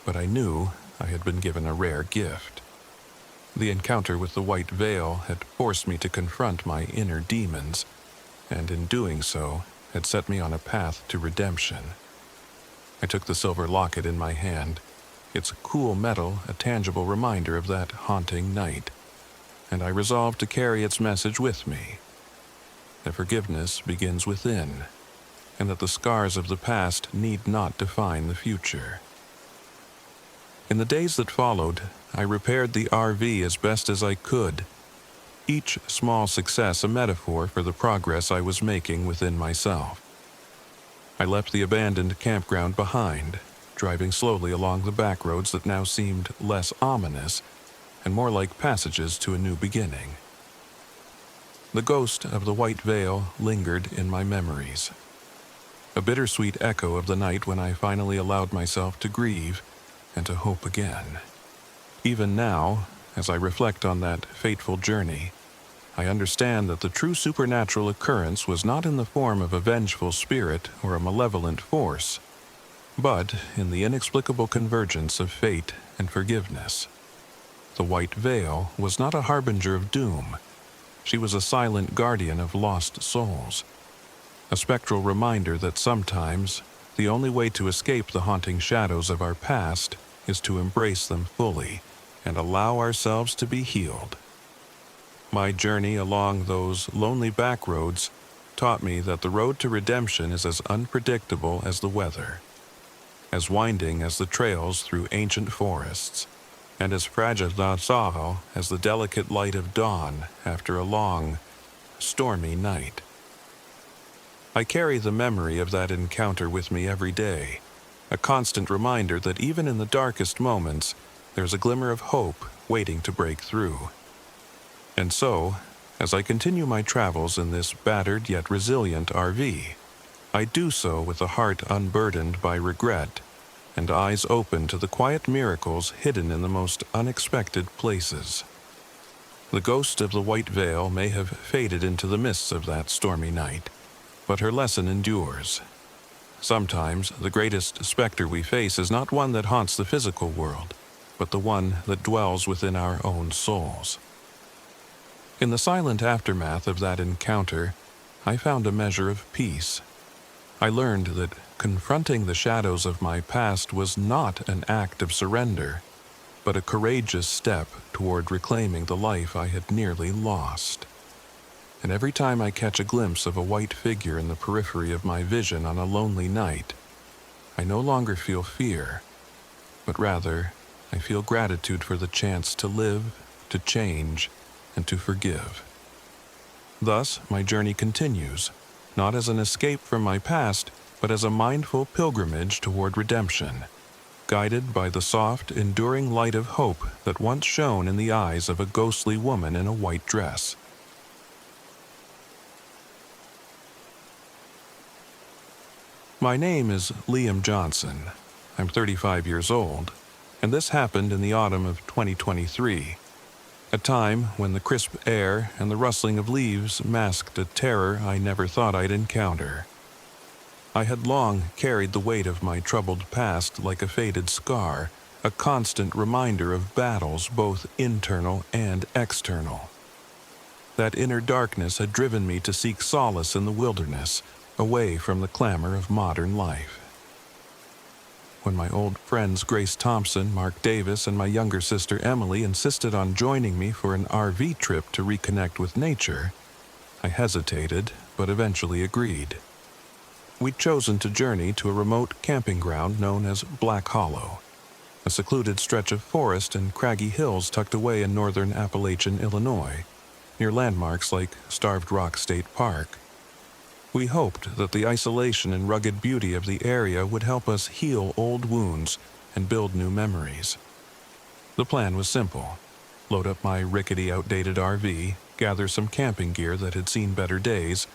but I knew I had been given a rare gift. The encounter with the white veil had forced me to confront my inner demons, and in doing so, had set me on a path to redemption. I took the silver locket in my hand, its cool metal a tangible reminder of that haunting night, and I resolved to carry its message with me. That forgiveness begins within, and that the scars of the past need not define the future. In the days that followed, I repaired the RV as best as I could, each small success a metaphor for the progress I was making within myself. I left the abandoned campground behind, driving slowly along the back roads that now seemed less ominous and more like passages to a new beginning. The ghost of the White Veil lingered in my memories, a bittersweet echo of the night when I finally allowed myself to grieve and to hope again. Even now, as I reflect on that fateful journey, I understand that the true supernatural occurrence was not in the form of a vengeful spirit or a malevolent force, but in the inexplicable convergence of fate and forgiveness. The White Veil was not a harbinger of doom. She was a silent guardian of lost souls, a spectral reminder that sometimes the only way to escape the haunting shadows of our past is to embrace them fully and allow ourselves to be healed. My journey along those lonely back roads taught me that the road to redemption is as unpredictable as the weather, as winding as the trails through ancient forests, and as fragile as the delicate light of dawn after a long, stormy night. I carry the memory of that encounter with me every day, a constant reminder that even in the darkest moments, there's a glimmer of hope waiting to break through. And so, as I continue my travels in this battered yet resilient RV, I do so with a heart unburdened by regret and eyes open to the quiet miracles hidden in the most unexpected places. The ghost of the White Veil may have faded into the mists of that stormy night, but her lesson endures. Sometimes the greatest specter we face is not one that haunts the physical world, but the one that dwells within our own souls. In the silent aftermath of that encounter, I found a measure of peace. I learned that confronting the shadows of my past was not an act of surrender, but a courageous step toward reclaiming the life I had nearly lost. And every time I catch a glimpse of a white figure in the periphery of my vision on a lonely night, I no longer feel fear, but rather I feel gratitude for the chance to live, to change, and to forgive. Thus, my journey continues, not as an escape from my past, but as a mindful pilgrimage toward redemption, guided by the soft, enduring light of hope that once shone in the eyes of a ghostly woman in a white dress. My name is Liam Johnson. I'm 35 years old, and this happened in the autumn of 2023, a time when the crisp air and the rustling of leaves masked a terror I never thought I'd encounter. I had long carried the weight of my troubled past like a faded scar, a constant reminder of battles both internal and external. That inner darkness had driven me to seek solace in the wilderness, away from the clamor of modern life. When my old friends Grace Thompson, Mark Davis, and my younger sister Emily insisted on joining me for an RV trip to reconnect with nature, I hesitated, but eventually agreed. We'd chosen to journey to a remote camping ground known as Black Hollow, a secluded stretch of forest and craggy hills tucked away in northern Appalachian, Illinois, near landmarks like Starved Rock State Park. We hoped that the isolation and rugged beauty of the area would help us heal old wounds and build new memories. The plan was simple: load up my rickety, outdated RV, gather some camping gear that had seen better days,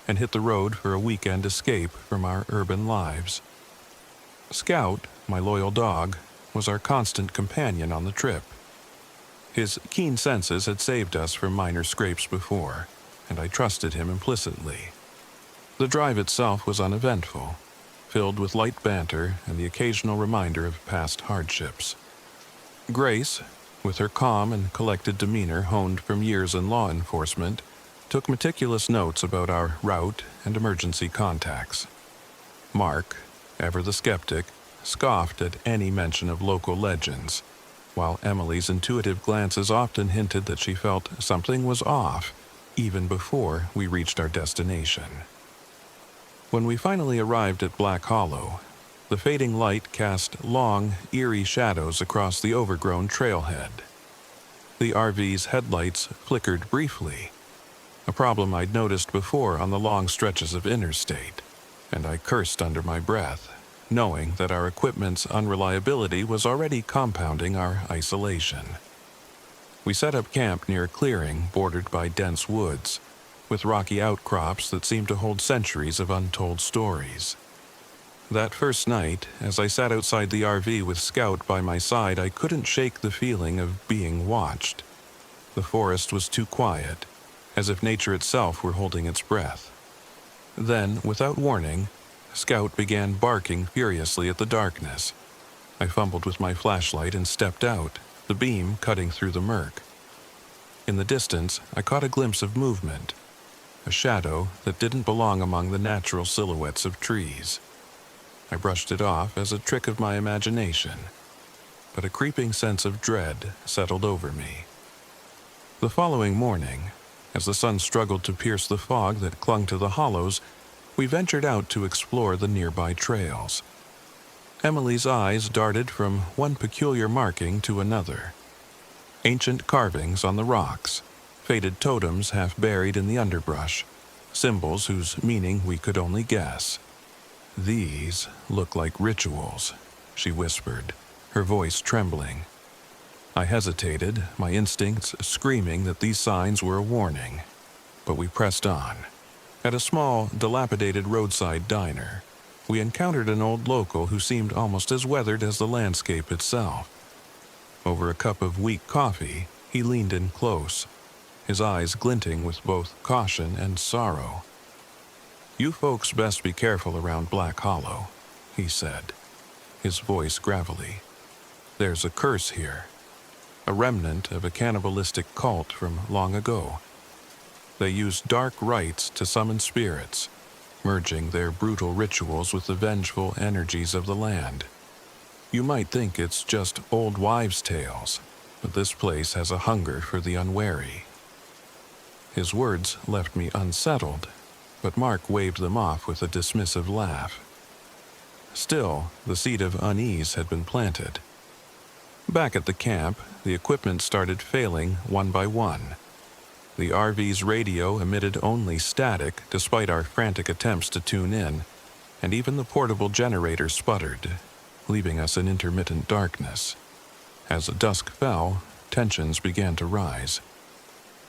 and hit the road for a weekend escape from our urban lives. Scout, my loyal dog, was our constant companion on the trip. His keen senses had saved us from minor scrapes before, and I trusted him implicitly. The drive itself was uneventful, filled with light banter and the occasional reminder of past hardships. Grace, with her calm and collected demeanor honed from years in law enforcement, took meticulous notes about our route and emergency contacts. Mark, ever the skeptic, scoffed at any mention of local legends, while Emily's intuitive glances often hinted that she felt something was off, even before we reached our destination. When we finally arrived at Black Hollow, the fading light cast long, eerie shadows across the overgrown trailhead. The RV's headlights flickered briefly, a problem I'd noticed before on the long stretches of interstate, and I cursed under my breath, knowing that our equipment's unreliability was already compounding our isolation. We set up camp near a clearing bordered by dense woods, with rocky outcrops that seemed to hold centuries of untold stories. That first night, as I sat outside the RV with Scout by my side, I couldn't shake the feeling of being watched. The forest was too quiet, as if nature itself were holding its breath. Then, without warning, Scout began barking furiously at the darkness. I fumbled with my flashlight and stepped out, the beam cutting through the murk. In the distance, I caught a glimpse of movement, a shadow that didn't belong among the natural silhouettes of trees. I brushed it off as a trick of my imagination, but a creeping sense of dread settled over me. The following morning, as the sun struggled to pierce the fog that clung to the hollows, we ventured out to explore the nearby trails. Emily's eyes darted from one peculiar marking to another. Ancient carvings on the rocks, faded totems half buried in the underbrush, symbols whose meaning we could only guess. "These look like rituals," she whispered, her voice trembling. I hesitated, my instincts screaming that these signs were a warning, but we pressed on. At a small, dilapidated roadside diner, we encountered an old local who seemed almost as weathered as the landscape itself. Over a cup of weak coffee, he leaned in close, his eyes glinting with both caution and sorrow. "You folks best be careful around Black Hollow," he said, his voice gravelly. "There's a curse here, a remnant of a cannibalistic cult from long ago. They use dark rites to summon spirits, merging their brutal rituals with the vengeful energies of the land. You might think it's just old wives' tales, but this place has a hunger for the unwary." His words left me unsettled, but Mark waved them off with a dismissive laugh. Still, the seed of unease had been planted. Back at the camp, the equipment started failing one by one. The RV's radio emitted only static despite our frantic attempts to tune in, and even the portable generator sputtered, leaving us in intermittent darkness. As dusk fell, tensions began to rise.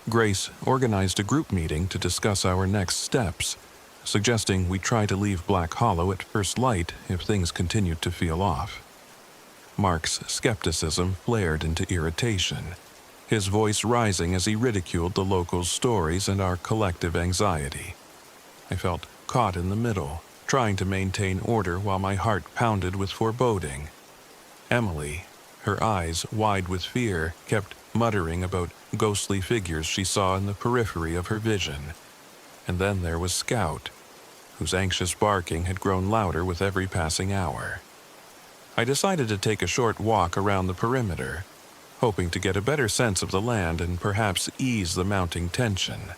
Grace organized a group meeting to discuss our next steps, suggesting we try to leave Black Hollow at first light if things continued to feel off. Mark's skepticism flared into irritation, his voice rising as he ridiculed the locals' stories and our collective anxiety. I felt caught in the middle, trying to maintain order while my heart pounded with foreboding. Emily, her eyes wide with fear, kept muttering about ghostly figures she saw in the periphery of her vision. And then there was Scout, whose anxious barking had grown louder with every passing hour. I decided to take a short walk around the perimeter, hoping to get a better sense of the land and perhaps ease the mounting tension.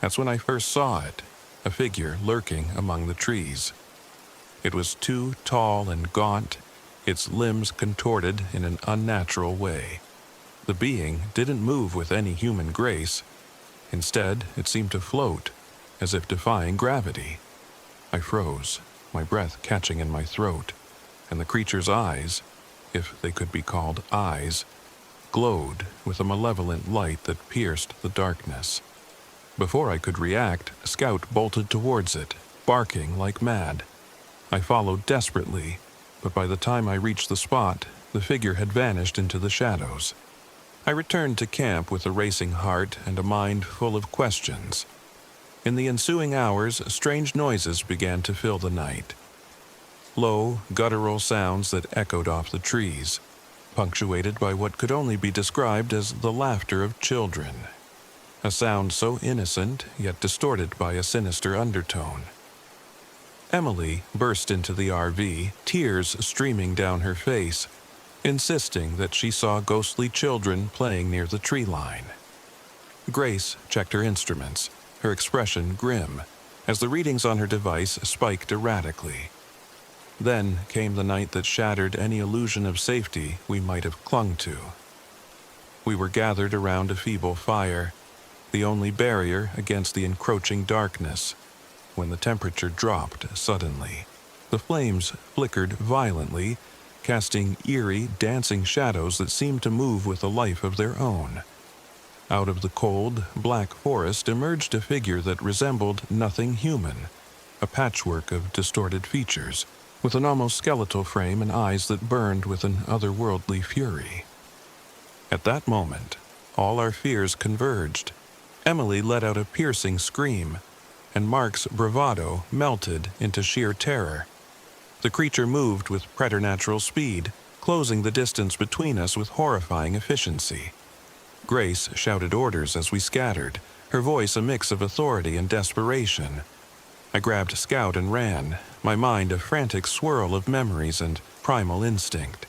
That's when I first saw it, a figure lurking among the trees. It was too tall and gaunt, its limbs contorted in an unnatural way. The being didn't move with any human grace. Instead, it seemed to float, as if defying gravity. I froze, my breath catching in my throat, and the creature's eyes, if they could be called eyes, glowed with a malevolent light that pierced the darkness. Before I could react, Scout bolted towards it, barking like mad. I followed desperately, but by the time I reached the spot, the figure had vanished into the shadows. I returned to camp with a racing heart and a mind full of questions. In the ensuing hours, strange noises began to fill the night. Low, guttural sounds that echoed off the trees, punctuated by what could only be described as the laughter of children. A sound so innocent, yet distorted by a sinister undertone. Emily burst into the RV, tears streaming down her face, insisting that she saw ghostly children playing near the tree line. Grace checked her instruments, her expression grim, as the readings on her device spiked erratically. Then came the night that shattered any illusion of safety we might have clung to. We were gathered around a feeble fire, the only barrier against the encroaching darkness, when the temperature dropped suddenly. The flames flickered violently, casting eerie, dancing shadows that seemed to move with a life of their own. Out of the cold, black forest emerged a figure that resembled nothing human, a patchwork of distorted features, with an almost skeletal frame and eyes that burned with an otherworldly fury. At that moment, all our fears converged. Emily let out a piercing scream, and Mark's bravado melted into sheer terror. The creature moved with preternatural speed, closing the distance between us with horrifying efficiency. Grace shouted orders as we scattered, her voice a mix of authority and desperation. I grabbed Scout and ran, my mind a frantic swirl of memories and primal instinct.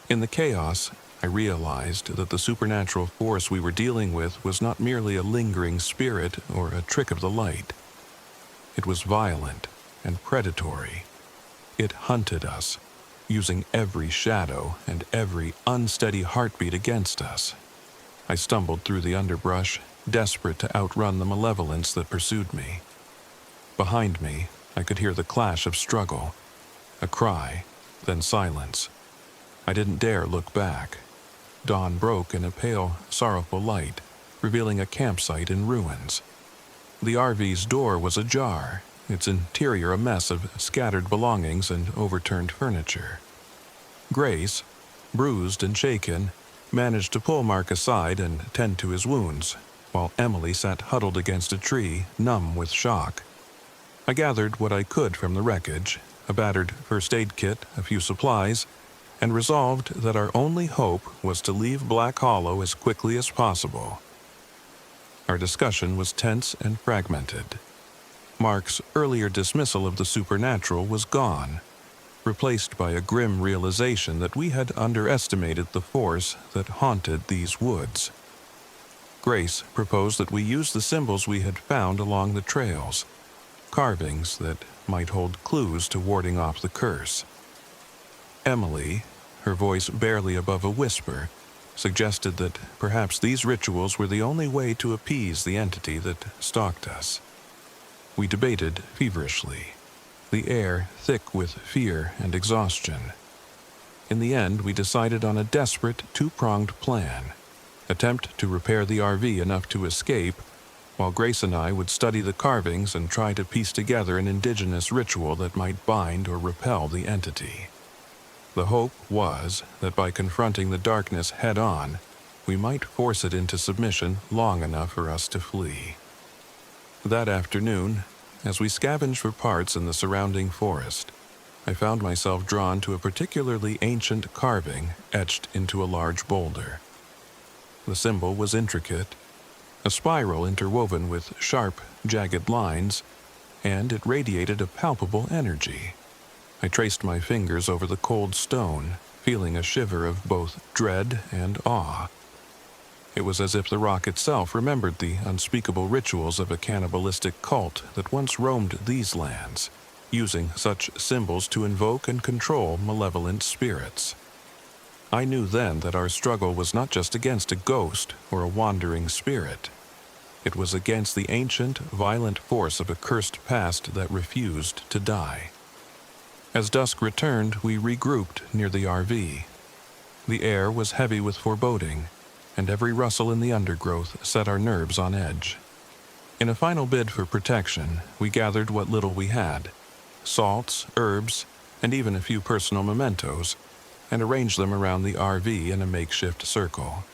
In the chaos, I realized that the supernatural force we were dealing with was not merely a lingering spirit or a trick of the light. It was violent and predatory. It hunted us, using every shadow and every unsteady heartbeat against us. I stumbled through the underbrush, desperate to outrun the malevolence that pursued me. Behind me, I could hear the clash of struggle, a cry, then silence. I didn't dare look back. Dawn broke in a pale, sorrowful light, revealing a campsite in ruins. The RV's door was ajar, its interior a mess of scattered belongings and overturned furniture. Grace, bruised and shaken, managed to pull Mark aside and tend to his wounds, while Emily sat huddled against a tree, numb with shock. I gathered what I could from the wreckage, a battered first aid kit, a few supplies, and resolved that our only hope was to leave Black Hollow as quickly as possible. Our discussion was tense and fragmented. Mark's earlier dismissal of the supernatural was gone, replaced by a grim realization that we had underestimated the force that haunted these woods. Grace proposed that we use the symbols we had found along the trails, carvings that might hold clues to warding off the curse. Emily, her voice barely above a whisper, suggested that perhaps these rituals were the only way to appease the entity that stalked us. We debated feverishly, the air thick with fear and exhaustion. In the end, we decided on a desperate, two-pronged plan. Attempt to repair the RV enough to escape, while Grace and I would study the carvings and try to piece together an indigenous ritual that might bind or repel the entity. The hope was that by confronting the darkness head-on, we might force it into submission long enough for us to flee. That afternoon, as we scavenged for parts in the surrounding forest, I found myself drawn to a particularly ancient carving etched into a large boulder. The symbol was intricate, a spiral interwoven with sharp, jagged lines, and it radiated a palpable energy. I traced my fingers over the cold stone, feeling a shiver of both dread and awe. It was as if the rock itself remembered the unspeakable rituals of a cannibalistic cult that once roamed these lands, using such symbols to invoke and control malevolent spirits. I knew then that our struggle was not just against a ghost or a wandering spirit. It was against the ancient, violent force of a cursed past that refused to die. As dusk returned, we regrouped near the RV. The air was heavy with foreboding, and every rustle in the undergrowth set our nerves on edge. In a final bid for protection, we gathered what little we had, salts, herbs, and even a few personal mementos, and arranged them around the RV in a makeshift circle.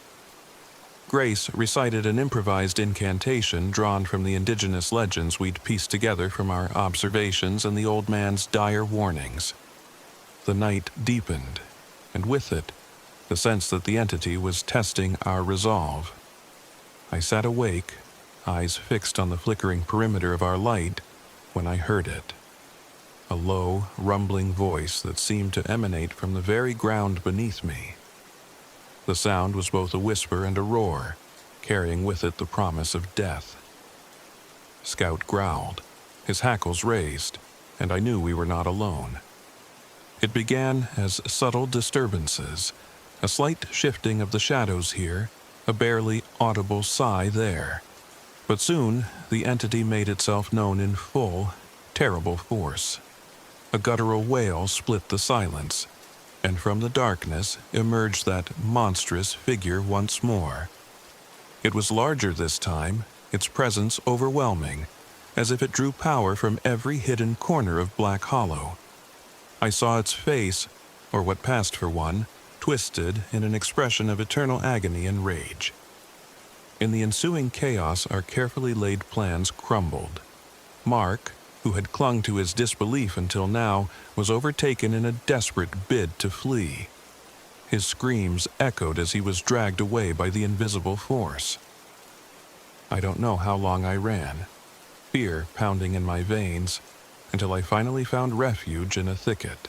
Grace recited an improvised incantation drawn from the indigenous legends we'd pieced together from our observations and the old man's dire warnings. The night deepened, and with it, the sense that the entity was testing our resolve. I sat awake, eyes fixed on the flickering perimeter of our light, when I heard it. a low, rumbling voice that seemed to emanate from the very ground beneath me. The sound was both a whisper and a roar, carrying with it the promise of death. Scout growled, his hackles raised, and I knew we were not alone. It began as subtle disturbances, a slight shifting of the shadows here, a barely audible sigh there. But soon the entity made itself known in full, terrible force. A guttural wail split the silence, and from the darkness emerged that monstrous figure once more. It was larger this time, its presence overwhelming, as if it drew power from every hidden corner of Black Hollow. I saw its face, or what passed for one, twisted in an expression of eternal agony and rage. In the ensuing chaos, our carefully laid plans crumbled. Mark, who had clung to his disbelief until now, was overtaken in a desperate bid to flee. His screams echoed as he was dragged away by the invisible force. I don't know how long I ran, fear pounding in my veins, until I finally found refuge in a thicket.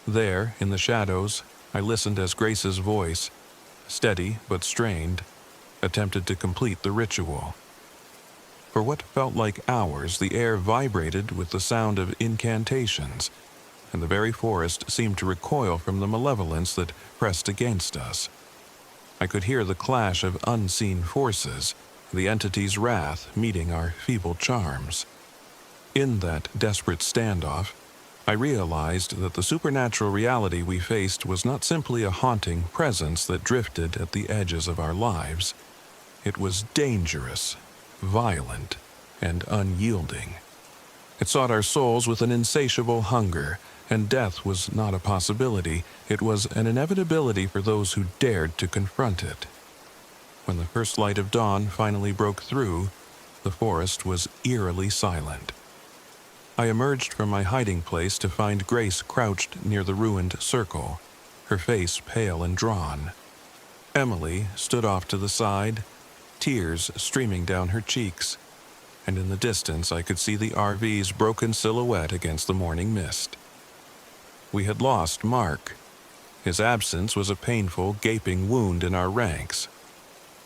There, in the shadows, I listened as Grace's voice, steady but strained, attempted to complete the ritual. For what felt like hours, the air vibrated with the sound of incantations, and the very forest seemed to recoil from the malevolence that pressed against us. I could hear the clash of unseen forces, the entity's wrath meeting our feeble charms. In that desperate standoff, I realized that the supernatural reality we faced was not simply a haunting presence that drifted at the edges of our lives. It was dangerous, violent, and unyielding. It sought our souls with an insatiable hunger, and death was not a possibility. It was an inevitability for those who dared to confront it. When the first light of dawn finally broke through, the forest was eerily silent. I emerged from my hiding place to find Grace crouched near the ruined circle, her face pale and drawn. Emily stood off to the side, tears streaming down her cheeks, and in the distance I could see the RV's broken silhouette against the morning mist. We had lost Mark. His absence was a painful, gaping wound in our ranks,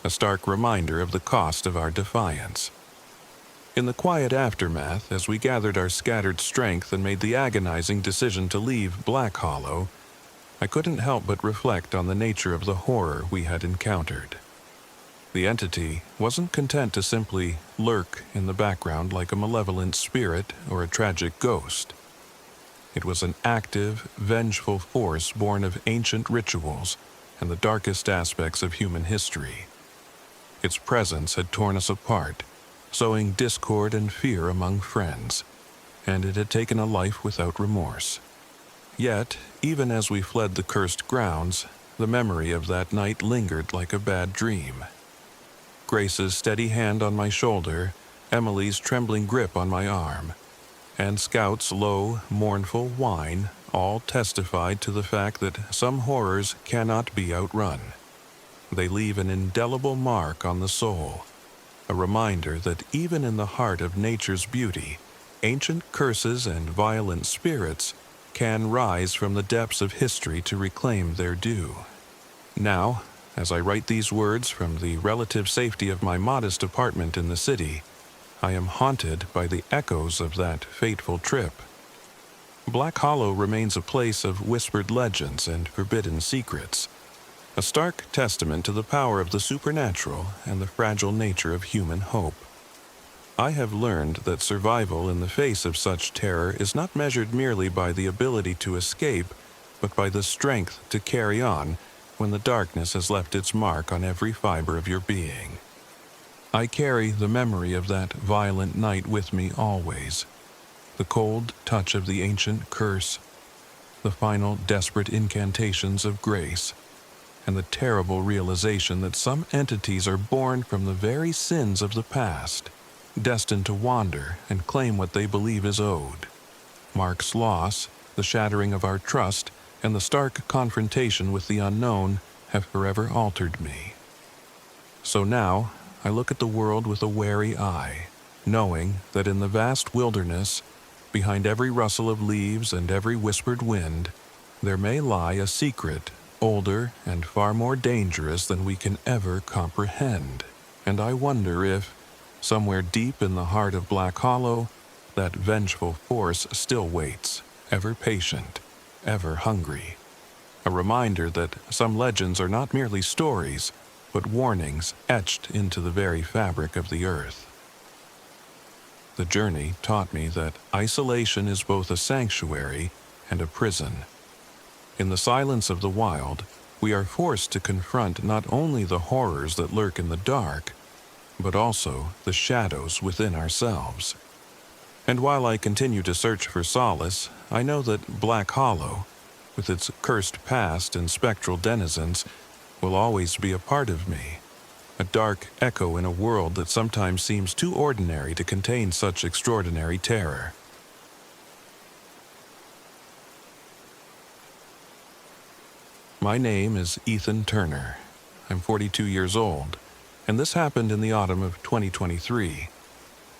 a stark reminder of the cost of our defiance. In the quiet aftermath, as we gathered our scattered strength and made the agonizing decision to leave Black Hollow, I couldn't help but reflect on the nature of the horror we had encountered. The entity wasn't content to simply lurk in the background like a malevolent spirit or a tragic ghost. It was an active, vengeful force born of ancient rituals and the darkest aspects of human history. Its presence had torn us apart, sowing discord and fear among friends, and it had taken a life without remorse. Yet, even as we fled the cursed grounds, the memory of that night lingered like a bad dream. Grace's steady hand on my shoulder, Emily's trembling grip on my arm, and Scout's low, mournful whine all testified to the fact that some horrors cannot be outrun. They leave an indelible mark on the soul, a reminder that even in the heart of nature's beauty, ancient curses and violent spirits can rise from the depths of history to reclaim their due. Now, as I write these words from the relative safety of my modest apartment in the city, I am haunted by the echoes of that fateful trip. Black Hollow remains a place of whispered legends and forbidden secrets, a stark testament to the power of the supernatural and the fragile nature of human hope. I have learned that survival in the face of such terror is not measured merely by the ability to escape, but by the strength to carry on when the darkness has left its mark on every fiber of your being. I carry the memory of that violent night with me always, the cold touch of the ancient curse, the final desperate incantations of Grace, and the terrible realization that some entities are born from the very sins of the past, destined to wander and claim what they believe is owed. Mark's loss, the shattering of our trust, and the stark confrontation with the unknown have forever altered me. So now, I look at the world with a wary eye, knowing that in the vast wilderness, behind every rustle of leaves and every whispered wind, there may lie a secret older and far more dangerous than we can ever comprehend. And I wonder if, somewhere deep in the heart of Black Hollow, that vengeful force still waits, ever patient, ever hungry. A reminder that some legends are not merely stories, but warnings etched into the very fabric of the earth. The journey taught me that isolation is both a sanctuary and a prison. In the silence of the wild, we are forced to confront not only the horrors that lurk in the dark, but also the shadows within ourselves. And while I continue to search for solace, I know that Black Hollow, with its cursed past and spectral denizens, will always be a part of me, a dark echo in a world that sometimes seems too ordinary to contain such extraordinary terror. My name is Ethan Turner. I'm 42 years old, and this happened in the autumn of 2023,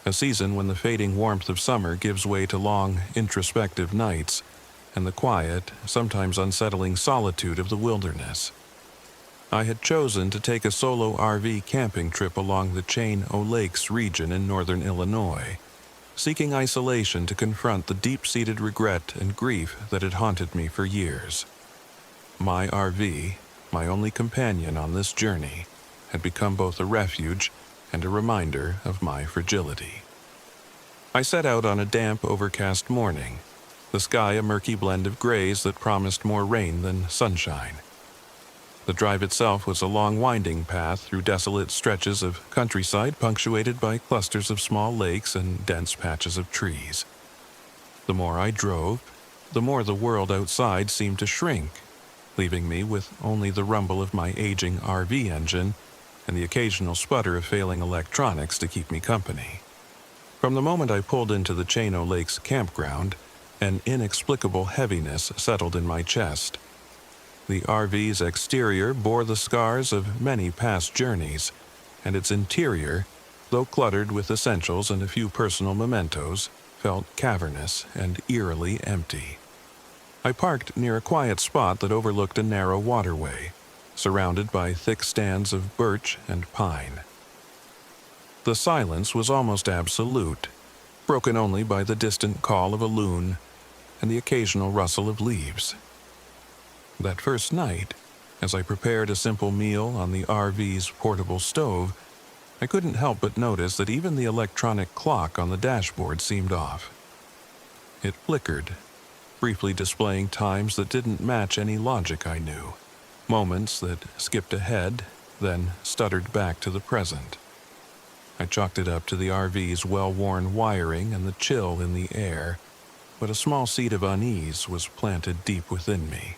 a season when the fading warmth of summer gives way to long, introspective nights and the quiet, sometimes unsettling solitude of the wilderness. I had chosen to take a solo RV camping trip along the Chain O' Lakes region in northern Illinois, seeking isolation to confront the deep-seated regret and grief that had haunted me for years. My RV, my only companion on this journey, had become both a refuge and a reminder of my fragility. I set out on a damp, overcast morning, the sky a murky blend of grays that promised more rain than sunshine. The drive itself was a long, winding path through desolate stretches of countryside punctuated by clusters of small lakes and dense patches of trees. The more I drove, the more the world outside seemed to shrink, leaving me with only the rumble of my aging RV engine and the occasional sputter of failing electronics to keep me company. From the moment I pulled into the Chain O' Lakes campground, an inexplicable heaviness settled in my chest. The RV's exterior bore the scars of many past journeys, and its interior, though cluttered with essentials and a few personal mementos, felt cavernous and eerily empty. I parked near a quiet spot that overlooked a narrow waterway, surrounded by thick stands of birch and pine. The silence was almost absolute, broken only by the distant call of a loon and the occasional rustle of leaves. That first night, as I prepared a simple meal on the RV's portable stove, I couldn't help but notice that even the electronic clock on the dashboard seemed off. It flickered, briefly displaying times that didn't match any logic I knew, moments that skipped ahead, then stuttered back to the present. I chalked it up to the RV's well-worn wiring and the chill in the air, but a small seed of unease was planted deep within me.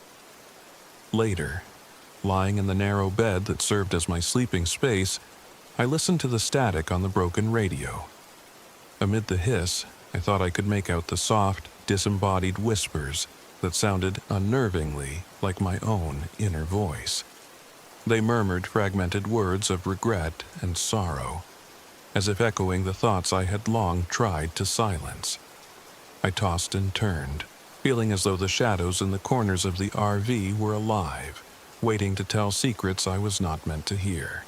Later, lying in the narrow bed that served as my sleeping space, I listened to the static on the broken radio. Amid the hiss, I thought I could make out the soft, disembodied whispers that sounded unnervingly like my own inner voice. They murmured fragmented words of regret and sorrow, as if echoing the thoughts I had long tried to silence. I tossed and turned, feeling as though the shadows in the corners of the RV were alive, waiting to tell secrets I was not meant to hear.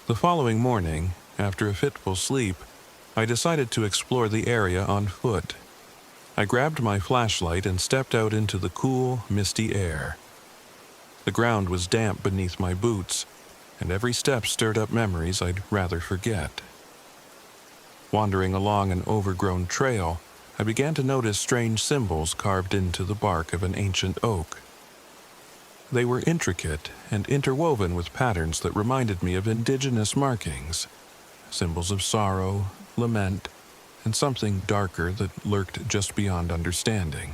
The following morning, after a fitful sleep, I decided to explore the area on foot. I grabbed my flashlight and stepped out into the cool, misty air. The ground was damp beneath my boots, and every step stirred up memories I'd rather forget. Wandering along an overgrown trail, I began to notice strange symbols carved into the bark of an ancient oak. They were intricate and interwoven with patterns that reminded me of indigenous markings, symbols of sorrow, lament, and something darker that lurked just beyond understanding.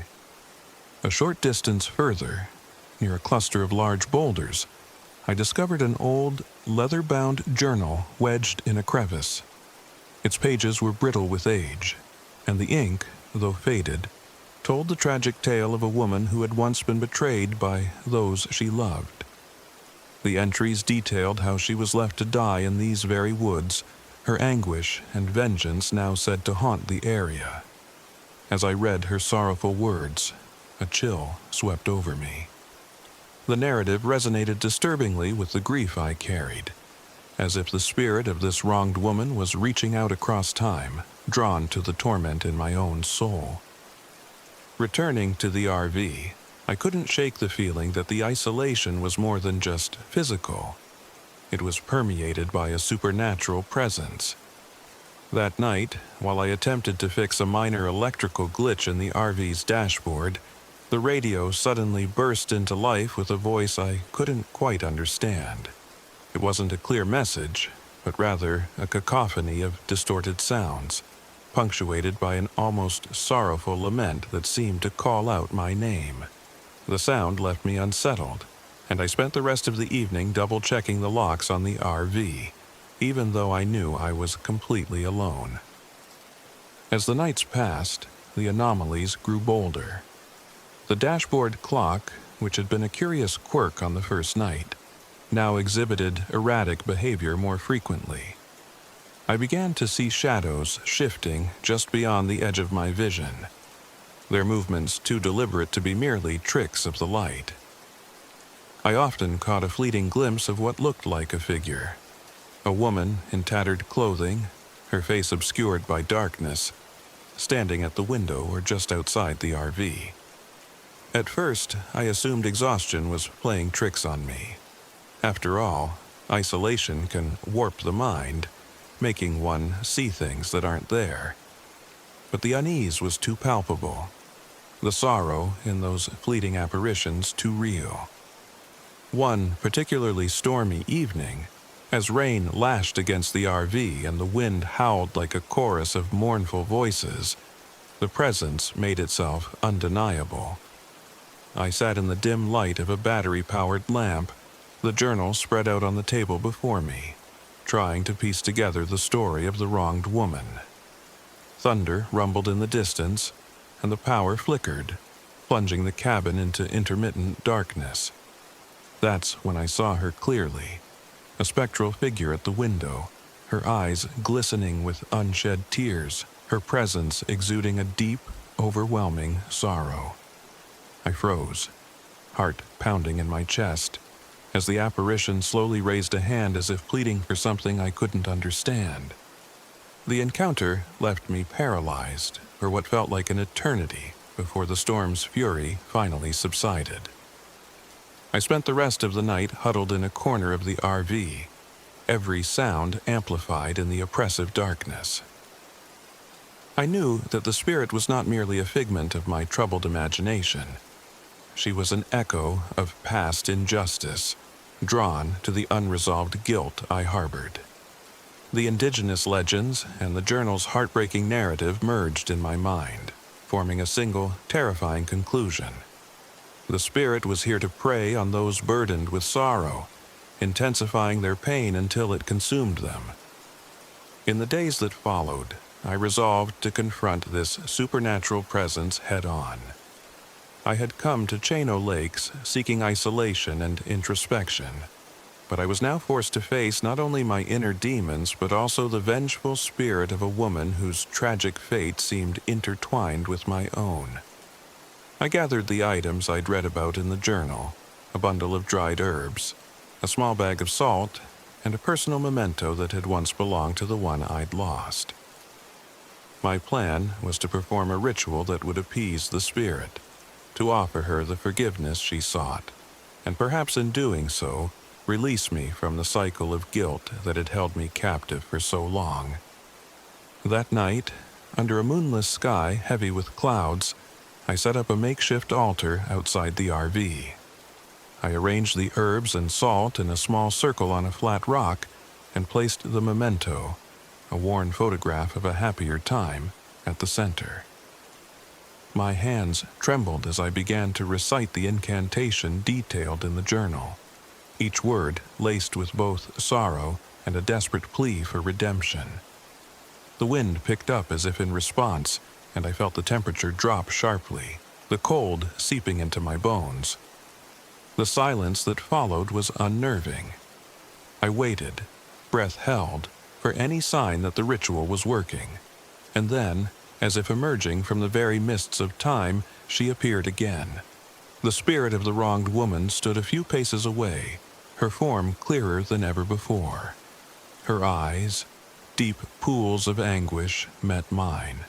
A short distance further, near a cluster of large boulders, I discovered an old, leather-bound journal wedged in a crevice. Its pages were brittle with age, and the ink, though faded, told the tragic tale of a woman who had once been betrayed by those she loved. The entries detailed how she was left to die in these very woods, her anguish and vengeance now said to haunt the area. As I read her sorrowful words, a chill swept over me. The narrative resonated disturbingly with the grief I carried, as if the spirit of this wronged woman was reaching out across time, drawn to the torment in my own soul. Returning to the RV, I couldn't shake the feeling that the isolation was more than just physical. It was permeated by a supernatural presence. That night, while I attempted to fix a minor electrical glitch in the RV's dashboard, the radio suddenly burst into life with a voice I couldn't quite understand. It wasn't a clear message, but rather a cacophony of distorted sounds, punctuated by an almost sorrowful lament that seemed to call out my name. The sound left me unsettled, and I spent the rest of the evening double-checking the locks on the RV, even though I knew I was completely alone. As the nights passed, the anomalies grew bolder. The dashboard clock, which had been a curious quirk on the first night, now exhibited erratic behavior more frequently. I began to see shadows shifting just beyond the edge of my vision, their movements too deliberate to be merely tricks of the light. I often caught a fleeting glimpse of what looked like a figure. A woman in tattered clothing, her face obscured by darkness, standing at the window or just outside the RV. At first, I assumed exhaustion was playing tricks on me. After all, isolation can warp the mind, making one see things that aren't there. But the unease was too palpable, the sorrow in those fleeting apparitions too real. One particularly stormy evening, as rain lashed against the RV and the wind howled like a chorus of mournful voices, the presence made itself undeniable. I sat in the dim light of a battery-powered lamp, the journal spread out on the table before me, trying to piece together the story of the wronged woman. Thunder rumbled in the distance, and the power flickered, plunging the cabin into intermittent darkness. That's when I saw her clearly, a spectral figure at the window, her eyes glistening with unshed tears, her presence exuding a deep, overwhelming sorrow. I froze, heart pounding in my chest, as the apparition slowly raised a hand as if pleading for something I couldn't understand. The encounter left me paralyzed for what felt like an eternity before the storm's fury finally subsided. I spent the rest of the night huddled in a corner of the RV, every sound amplified in the oppressive darkness. I knew that the spirit was not merely a figment of my troubled imagination. She was an echo of past injustice, drawn to the unresolved guilt I harbored. The indigenous legends and the journal's heartbreaking narrative merged in my mind, forming a single, terrifying conclusion. The spirit was here to prey on those burdened with sorrow, intensifying their pain until it consumed them. In the days that followed, I resolved to confront this supernatural presence head-on. I had come to Chano Lakes seeking isolation and introspection, but I was now forced to face not only my inner demons but also the vengeful spirit of a woman whose tragic fate seemed intertwined with my own. I gathered the items I'd read about in the journal, a bundle of dried herbs, a small bag of salt, and a personal memento that had once belonged to the one I'd lost. My plan was to perform a ritual that would appease the spirit, to offer her the forgiveness she sought, and perhaps in doing so, release me from the cycle of guilt that had held me captive for so long. That night, under a moonless sky heavy with clouds, I set up a makeshift altar outside the RV. I arranged the herbs and salt in a small circle on a flat rock and placed the memento, a worn photograph of a happier time, at the center. My hands trembled as I began to recite the incantation detailed in the journal, each word laced with both sorrow and a desperate plea for redemption. The wind picked up as if in response, and I felt the temperature drop sharply, the cold seeping into my bones. The silence that followed was unnerving. I waited, breath held, for any sign that the ritual was working, and then, As if emerging from the very mists of time, she appeared again. The spirit of the wronged woman stood a few paces away, her form clearer than ever before. Her eyes, deep pools of anguish, met mine,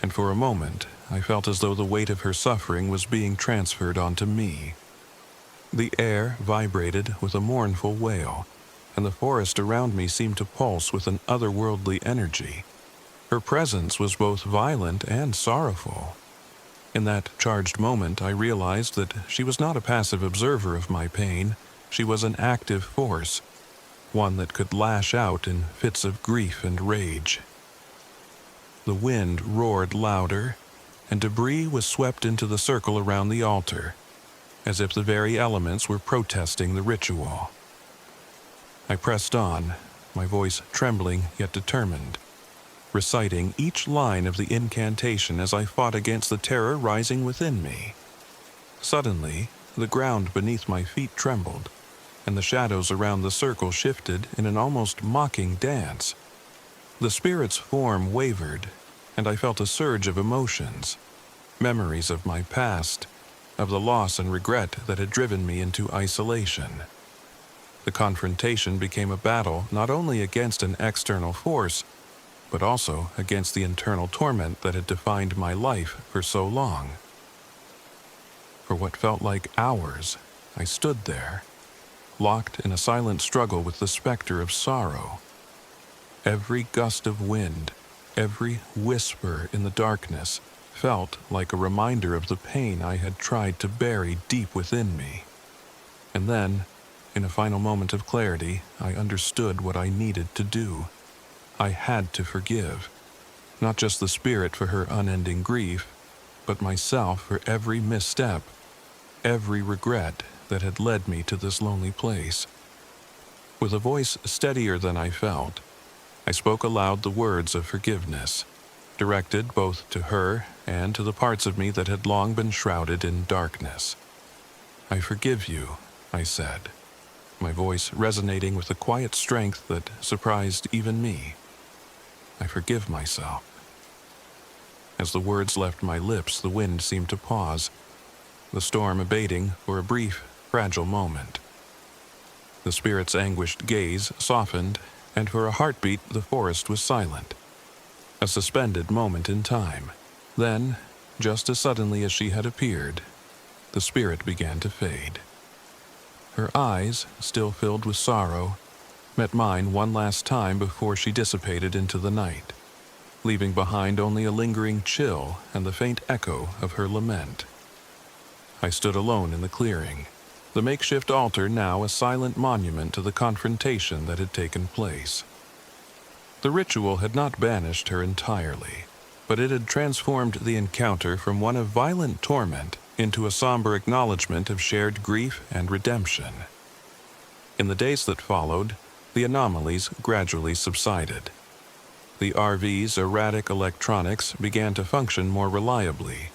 and for a moment I felt as though the weight of her suffering was being transferred onto me. The air vibrated with a mournful wail, and the forest around me seemed to pulse with an otherworldly energy. Her presence was both violent and sorrowful. In that charged moment, I realized that she was not a passive observer of my pain. She was an active force, one that could lash out in fits of grief and rage. The wind roared louder, and debris was swept into the circle around the altar, as if the very elements were protesting the ritual. I pressed on, my voice trembling yet determined, reciting each line of the incantation as I fought against the terror rising within me. Suddenly, the ground beneath my feet trembled, and the shadows around the circle shifted in an almost mocking dance. The spirit's form wavered, and I felt a surge of emotions, memories of my past, of the loss and regret that had driven me into isolation. The confrontation became a battle not only against an external force, but also against the internal torment that had defined my life for so long. For what felt like hours, I stood there, locked in a silent struggle with the specter of sorrow. Every gust of wind, every whisper in the darkness felt like a reminder of the pain I had tried to bury deep within me. And then, in a final moment of clarity, I understood what I needed to do. I had to forgive, not just the spirit for her unending grief, but myself for every misstep, every regret that had led me to this lonely place. With a voice steadier than I felt, I spoke aloud the words of forgiveness, directed both to her and to the parts of me that had long been shrouded in darkness. "I forgive you," I said, my voice resonating with a quiet strength that surprised even me. "I forgive myself." As the words left my lips, the wind seemed to pause, the storm abating for a brief, fragile moment. The spirit's anguished gaze softened, and for a heartbeat the forest was silent. A suspended moment in time. Then, just as suddenly as she had appeared, the spirit began to fade. Her eyes, still filled with sorrow, met mine one last time before she dissipated into the night, leaving behind only a lingering chill and the faint echo of her lament. I stood alone in the clearing, the makeshift altar now a silent monument to the confrontation that had taken place. The ritual had not banished her entirely, but it had transformed the encounter from one of violent torment into a somber acknowledgement of shared grief and redemption. In the days that followed, the anomalies gradually subsided. The RV's erratic electronics began to function more reliably,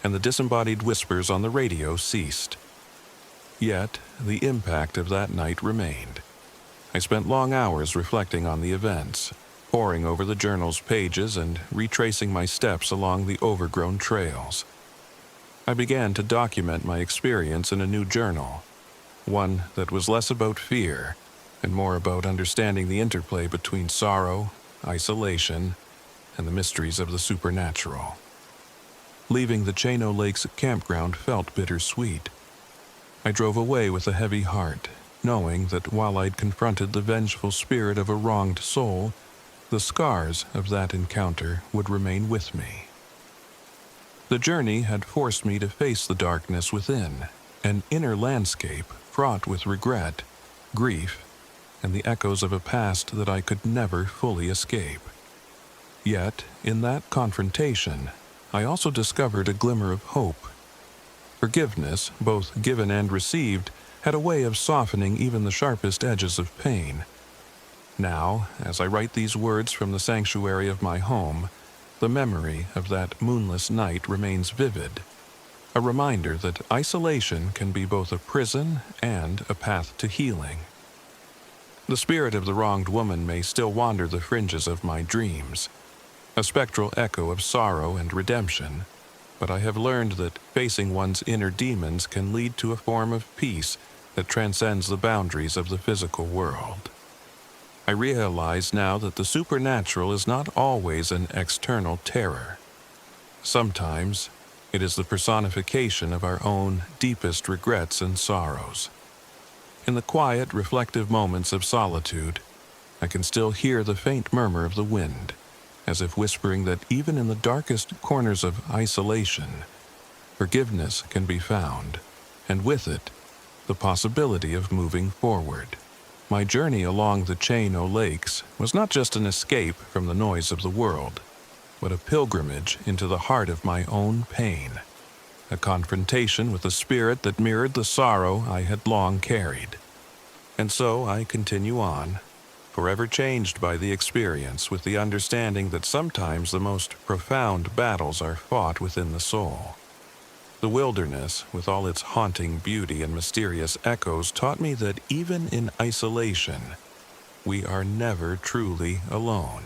and the disembodied whispers on the radio ceased. Yet, the impact of that night remained. I spent long hours reflecting on the events, poring over the journal's pages and retracing my steps along the overgrown trails. I began to document my experience in a new journal, one that was less about fear and more about understanding the interplay between sorrow, isolation, and the mysteries of the supernatural. Leaving the Chano Lakes campground felt bittersweet. I drove away with a heavy heart, knowing that while I'd confronted the vengeful spirit of a wronged soul, the scars of that encounter would remain with me. The journey had forced me to face the darkness within, an inner landscape fraught with regret, grief, and the echoes of a past that I could never fully escape. Yet, in that confrontation, I also discovered a glimmer of hope. Forgiveness, both given and received, had a way of softening even the sharpest edges of pain. Now, as I write these words from the sanctuary of my home, the memory of that moonless night remains vivid, a reminder that isolation can be both a prison and a path to healing. The spirit of the wronged woman may still wander the fringes of my dreams, a spectral echo of sorrow and redemption, but I have learned that facing one's inner demons can lead to a form of peace that transcends the boundaries of the physical world. I realize now that the supernatural is not always an external terror. Sometimes, it is the personification of our own deepest regrets and sorrows. In the quiet, reflective moments of solitude, I can still hear the faint murmur of the wind, as if whispering that even in the darkest corners of isolation, forgiveness can be found, and with it, the possibility of moving forward. My journey along the Chain o' Lakes was not just an escape from the noise of the world, but a pilgrimage into the heart of my own pain, a confrontation with a spirit that mirrored the sorrow I had long carried. And so I continue on, forever changed by the experience, with the understanding that sometimes the most profound battles are fought within the soul. The wilderness, with all its haunting beauty and mysterious echoes, taught me that even in isolation, we are never truly alone.